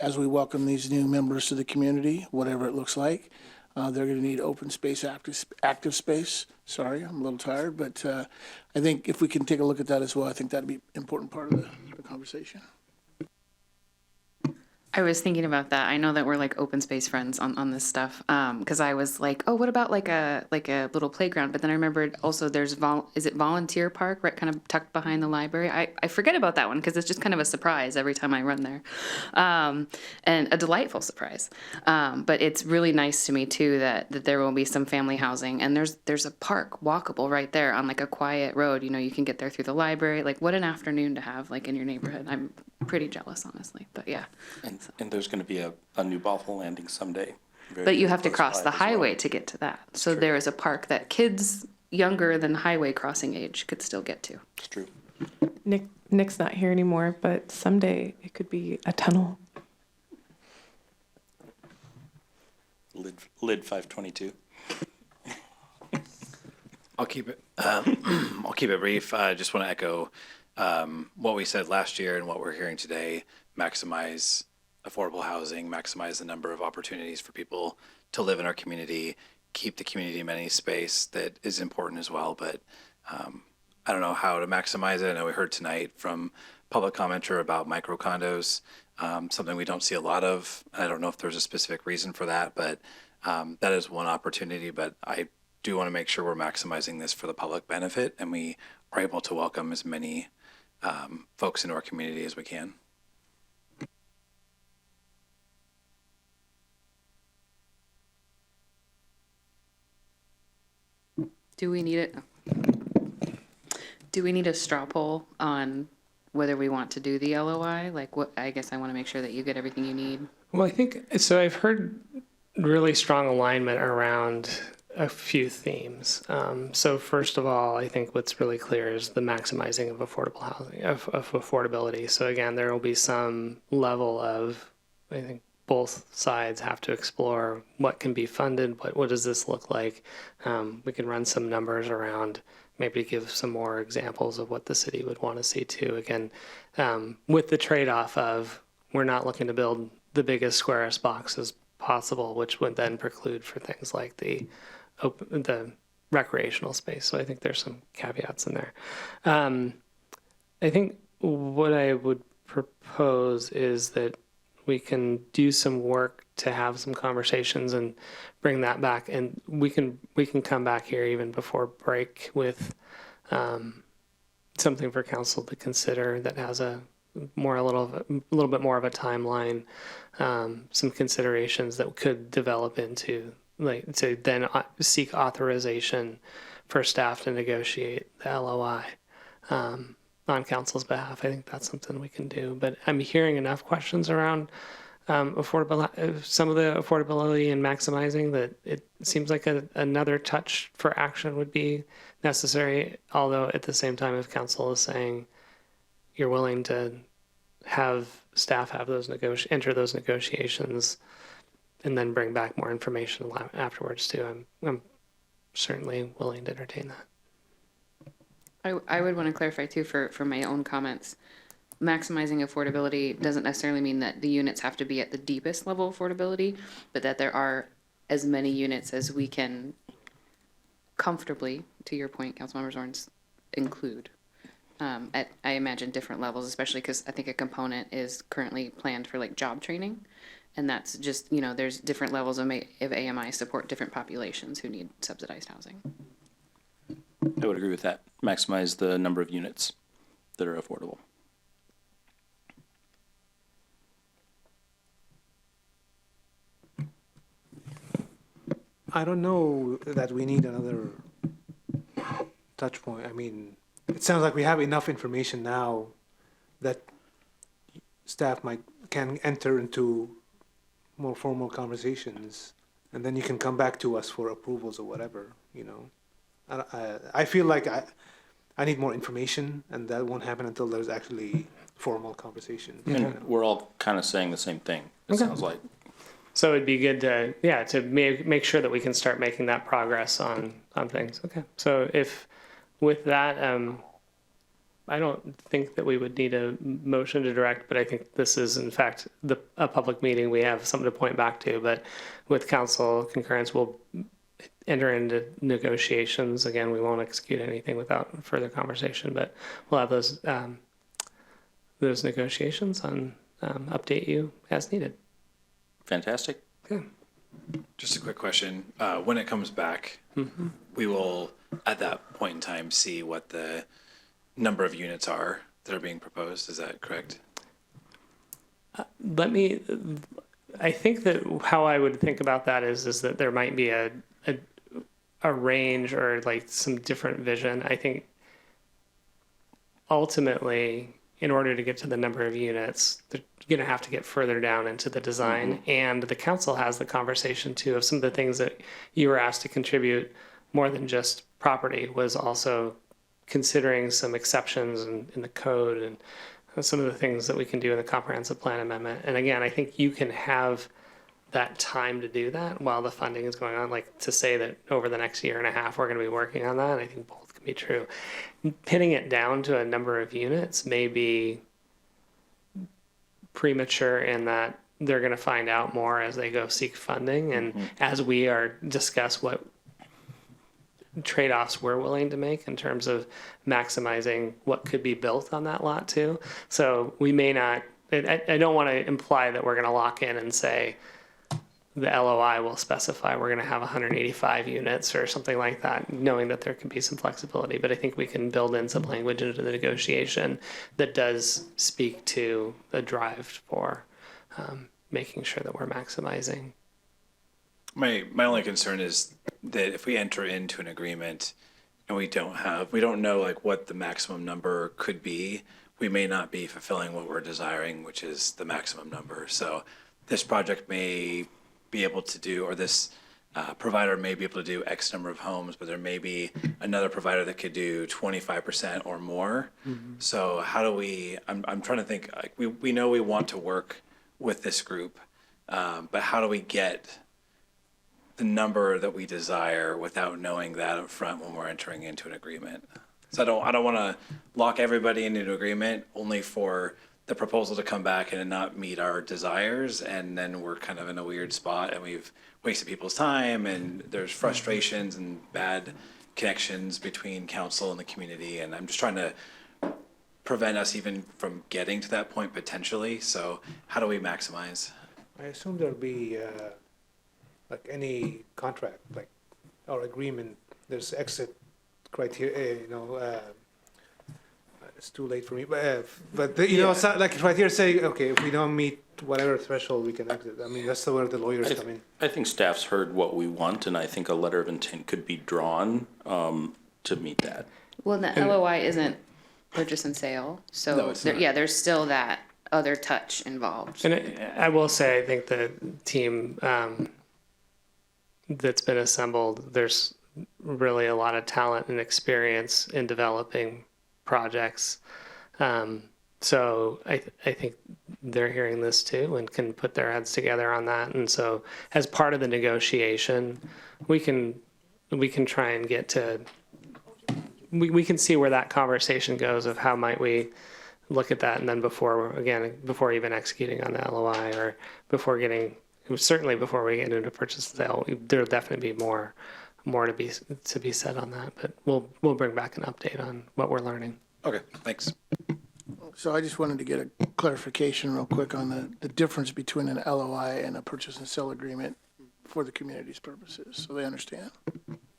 [SPEAKER 21] As we welcome these new members to the community, whatever it looks like, they're going to need open space, active space. Sorry, I'm a little tired, but I think if we can take a look at that as well, I think that'd be an important part of the conversation.
[SPEAKER 18] I was thinking about that. I know that we're like open space friends on this stuff. Cause I was like, oh, what about like a little playground? But then I remembered also there's is it Volunteer Park, right? Kind of tucked behind the library. I forget about that one because it's just kind of a surprise every time I run there. And a delightful surprise. But it's really nice to me too that there will be some family housing, and there's a park walkable right there on like a quiet road. You know, you can get there through the library. Like what an afternoon to have like in your neighborhood. I'm pretty jealous, honestly, but yeah.
[SPEAKER 6] And there's going to be a new Bothell landing someday.
[SPEAKER 18] But you have to cross the highway to get to that. So there is a park that kids younger than highway crossing age could still get to.
[SPEAKER 6] It's true.
[SPEAKER 8] Nick's not here anymore, but someday it could be a tunnel.
[SPEAKER 6] Lid 522.
[SPEAKER 5] I'll keep it brief. I just want to echo what we said last year and what we're hearing today. Maximize affordable housing, maximize the number of opportunities for people to live in our community, keep the community amenity space that is important as well. But I don't know how to maximize it. I know we heard tonight from public commenter about micro condos, something we don't see a lot of. I don't know if there's a specific reason for that, but that is one opportunity. But I do want to make sure we're maximizing this for the public benefit and we are able to welcome as many folks into our community as we can.
[SPEAKER 18] Do we need a straw poll on whether we want to do the LOI? Like what, I guess I want to make sure that you get everything you need.
[SPEAKER 16] Well, I think, so I've heard really strong alignment around a few themes. So first of all, I think what's really clear is the maximizing of affordable housing, of affordability. So again, there will be some level of, I think both sides have to explore what can be funded, what does this look like? We can run some numbers around, maybe give some more examples of what the city would want to see too. Again, with the trade-off of we're not looking to build the biggest, squarest boxes possible, which would then preclude for things like the recreational space. So I think there's some caveats in there. I think what I would propose is that we can do some work to have some conversations and bring that back, and we can come back here even before break with something for council to consider that has a little bit more of a timeline, some considerations that could develop into like to then seek authorization for staff to negotiate the LOI on council's behalf. I think that's something we can do. But I'm hearing enough questions around some of the affordability and maximizing that it seems like another touch for action would be necessary. Although at the same time, if council is saying you're willing to have staff have those enter those negotiations and then bring back more information afterwards too, I'm certainly willing to entertain that.
[SPEAKER 18] I would want to clarify too for my own comments. Maximizing affordability doesn't necessarily mean that the units have to be at the deepest level of affordability, but that there are as many units as we can comfortably, to your point, Councilmember Zorns, include. at, I imagine, different levels, especially because I think a component is currently planned for like job training. And that's just, there's different levels of AMI support different populations who need subsidized housing.
[SPEAKER 6] I would agree with that. Maximize the number of units that are affordable.
[SPEAKER 19] I don't know that we need another touch point. I mean, it sounds like we have enough information now that staff can enter into more formal conversations, and then you can come back to us for approvals or whatever, I feel like I need more information, and that won't happen until there's actually formal conversation.
[SPEAKER 6] And we're all kind of saying the same thing, it sounds like.
[SPEAKER 16] So it'd be good to make sure that we can start making that progress on things. Okay. So if with that, I don't think that we would need a motion to direct, but I think this is in fact a public meeting. We have something to point back to, but with council concurrence, we'll enter into negotiations. Again, we won't execute anything without further conversation, but we'll have those negotiations and update you as needed.
[SPEAKER 6] Fantastic.
[SPEAKER 16] Okay.
[SPEAKER 5] Just a quick question. When it comes back, we will, at that point in time, see what the number of units are that are being proposed. Is that correct?
[SPEAKER 16] I think that how I would think about that is that there might be a range or like some different vision. I think ultimately, in order to get to the number of units, they're going to have to get further down into the design. And the council has the conversation too of some of the things that you were asked to contribute more than just property, was also considering some exceptions in the code and some of the things that we can do in the comprehensive plan amendment. And again, I think you can have that time to do that while the funding is going on. Like to say that over the next year and a half, we're going to be working on that, I think both can be true. Pinning it down to a number of units may be premature in that they're going to find out more as they go seek funding. And as we are discuss what trade-offs we're willing to make in terms of maximizing what could be built on that lot too. So we may not, I don't want to imply that we're going to lock in and say the LOI will specify we're going to have 185 units or something like that, knowing that there can be some flexibility. But I think we can build in some language into the negotiation that does speak to a drive for making sure that we're maximizing.
[SPEAKER 5] My only concern is that if we enter into an agreement and we don't know like what the maximum number could be, we may not be fulfilling what we're desiring, which is the maximum number. So this project may be able to do, or this provider may be able to do X number of homes, but there may be another provider that could do 25% or more. So how do we, I'm trying to think, like we know we want to work with this group, but how do we get the number that we desire without knowing that up front when we're entering into an agreement? So I don't want to lock everybody into an agreement only for the proposal to come back and not meet our desires, and then we're kind of in a weird spot and we've wasted people's time and there's frustrations and bad connections between council and the community, and I'm just trying to prevent us even from getting to that point potentially. So how do we maximize?
[SPEAKER 19] I assume there'll be like any contract, like or agreement, there's exit criteria, it's too late for me, but it's not like criteria say, okay, if we don't meet whatever threshold, we can exit. I mean, that's where the lawyers come in.
[SPEAKER 6] I think staff's heard what we want, and I think a letter of intent could be drawn to meet that.
[SPEAKER 18] Well, the LOI isn't purchase and sale, so
[SPEAKER 5] No, it's not.
[SPEAKER 18] there's still that other touch involved.
[SPEAKER 16] And I will say, I think the team that's been assembled, there's really a lot of talent and experience in developing projects. So I think they're hearing this too and can put their heads together on that. And so as part of the negotiation, we can try and get to, we can see where that conversation goes of how might we look at that. And then before even executing on the LOI or certainly before we get into purchase and sale, there'll definitely be more to be said on that, but we'll bring back an update on what we're learning.
[SPEAKER 5] Okay, thanks.
[SPEAKER 21] So I just wanted to get a clarification real quick on the difference between an LOI and a purchase and sale agreement for the community's purposes, so they understand.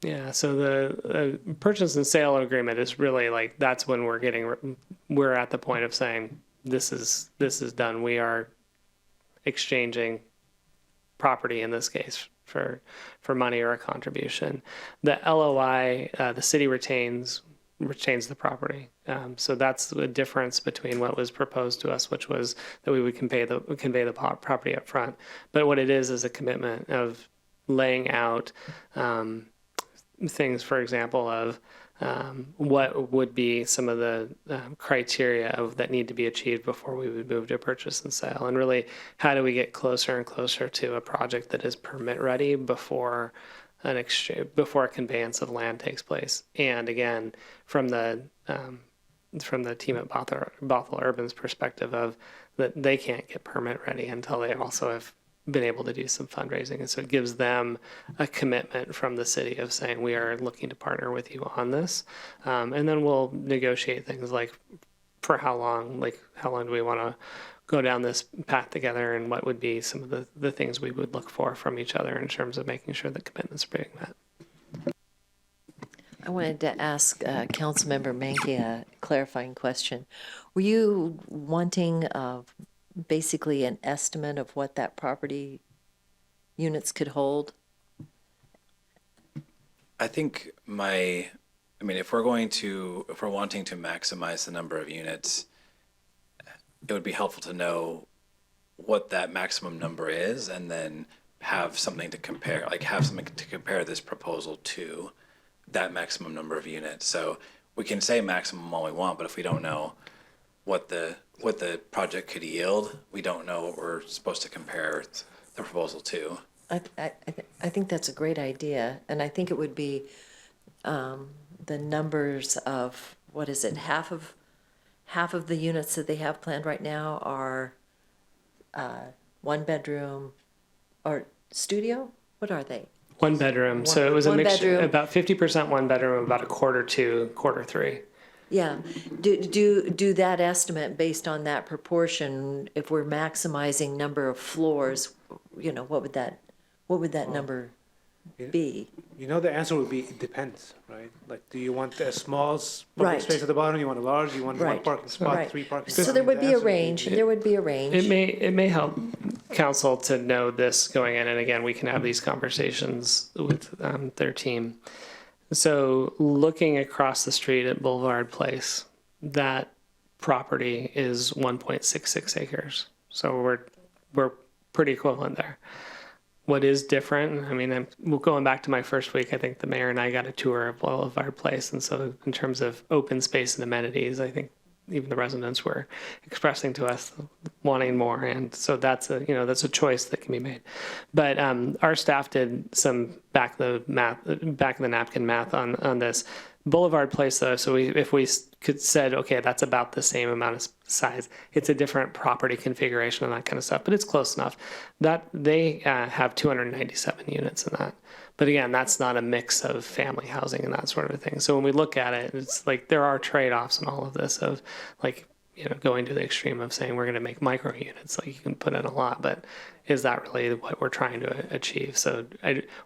[SPEAKER 16] Yeah, so the purchase and sale agreement is really like, that's when we're at the point of saying, this is done. We are exchanging property in this case for money or a contribution. The LOI, the city retains the property. So that's the difference between what was proposed to us, which was that we would convey the property up front. But what it is a commitment of laying out things, for example, of what would be some of the criteria that need to be achieved before we would move to purchase and sale. And really, how do we get closer and closer to a project that is permit ready before a conveyance of land takes place? And again, from the team at Bothell Urban's perspective of that they can't get permit ready until they also have been able to do some fundraising. And so it gives them a commitment from the city of saying, we are looking to partner with you on this. And then we'll negotiate things like for how long do we want to go down this path together, and what would be some of the things we would look for from each other in terms of making sure that commitments are being met.
[SPEAKER 4] I wanted to ask Councilmember Mankey a clarifying question. Were you wanting basically an estimate of what that property units could hold?
[SPEAKER 5] I think if we're wanting to maximize the number of units, it would be helpful to know what that maximum number is, and then have something to compare, this proposal to that maximum number of units. So we can say maximum all we want, but if we don't know what the project could yield, we don't know what we're supposed to compare the proposal to.
[SPEAKER 4] I think that's a great idea, and I think it would be the numbers of, what is it, half of the units that they have planned right now are one bedroom or studio? What are they?
[SPEAKER 16] One bedroom. So it was a mixture,
[SPEAKER 4] bedroom.
[SPEAKER 16] about 50% one bedroom, about a quarter two, quarter three.
[SPEAKER 4] Yeah. Do that estimate based on that proportion. If we're maximizing number of floors, what would that number be?
[SPEAKER 19] The answer would be, it depends, right? Like, do you want a small public
[SPEAKER 4] Right.
[SPEAKER 19] space at the bottom? You want a large? You want one
[SPEAKER 4] Right.
[SPEAKER 19] parking spot,
[SPEAKER 4] Right.
[SPEAKER 19] 3 parking spots?
[SPEAKER 4] So there would be a range. There would be a range.
[SPEAKER 16] It may help council to know this going in, and again, we can have these conversations with their team. So looking across the street at Boulevard Place, that property is 1.66 acres. So we're pretty equivalent there. What is different, going back to my first week, I think the mayor and I got a tour of Boulevard Place. And so in terms of open space and amenities, I think even the residents were expressing to us wanting more. And so that's a choice that can be made. But our staff did some back of the napkin math on this. Boulevard Place, though, so if we could said, okay, that's about the same amount of size. It's a different property configuration and that kind of stuff, but it's close enough. That they have 297 units in that. But again, that's not a mix of family housing and that sort of thing. So when we look at it, it's like there are trade-offs in all of this of going to the extreme of saying we're going to make micro units, like you can put in a lot, but is that really what we're trying to achieve? So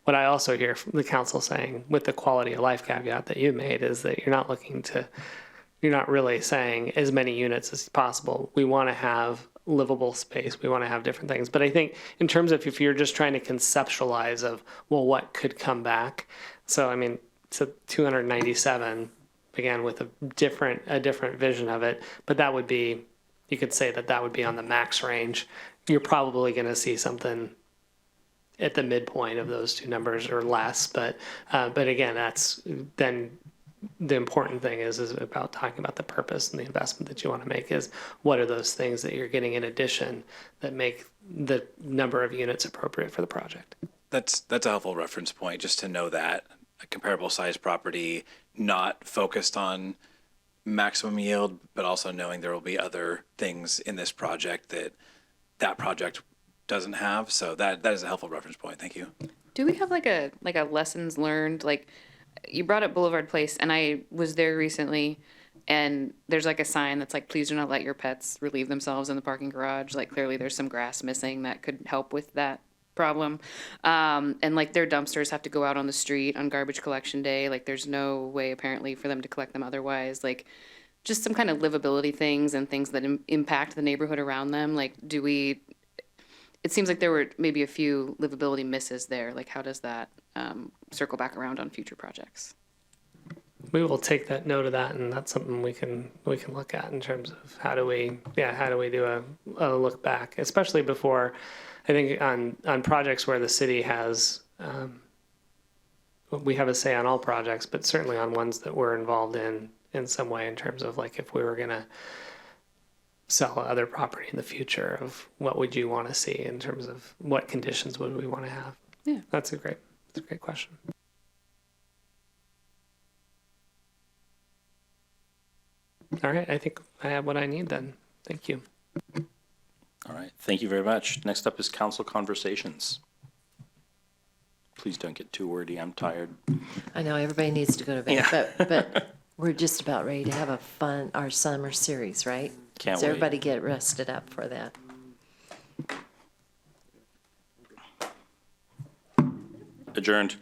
[SPEAKER 16] what I also hear from the council saying with the quality of life caveat that you made is that you're not really saying as many units as possible. We want to have livable space. We want to have different things. But I think in terms of if you're just trying to conceptualize of, well, what could come back? So, so 297, again, with a different vision of it, but that would be, you could say that would be on the max range. You're probably going to see something at the midpoint of those two numbers or less. But again, that's then the important thing is about talking about the purpose and the investment that you want to make is what are those things that you're getting in addition that make the number of units appropriate for the project.
[SPEAKER 5] That's a helpful reference point, just to know that a comparable size property, not focused on maximum yield, but also knowing there will be other things in this project that project doesn't have. So that is a helpful reference point. Thank you.
[SPEAKER 18] Do we have like a lessons learned? Like, you brought up Boulevard Place, and I was there recently. and there's like a sign that's like, please do not let your pets relieve themselves in the parking garage. Like clearly there's some grass missing that could help with that problem. And like their dumpsters have to go out on the street on garbage collection day. Like there's no way apparently for them to collect them otherwise. Like just some kind of livability things and things that impact the neighborhood around them. Like it seems like there were maybe a few livability misses there. Like how does that circle back around on future projects?
[SPEAKER 16] We will take that note of that, and that's something we can look at in terms of how do we do a look back, especially before, I think on projects where the city has, we have a say on all projects, but certainly on ones that we're involved in some way in terms of like if we were going to sell other property in the future, of what would you want to see in terms of what conditions would we want to have?
[SPEAKER 18] Yeah,
[SPEAKER 16] that's a great question. All right, I think I have what I need then. Thank you.
[SPEAKER 6] All right, thank you very much. Next up is council conversations. Please don't get too wordy, I'm tired.
[SPEAKER 4] I know everybody needs to go to bed,
[SPEAKER 6] Yeah.
[SPEAKER 4] but we're just about ready to have our summer series, right?
[SPEAKER 6] Can't
[SPEAKER 4] So
[SPEAKER 6] wait.
[SPEAKER 4] everybody get rested up for that.
[SPEAKER 6] Adjourned.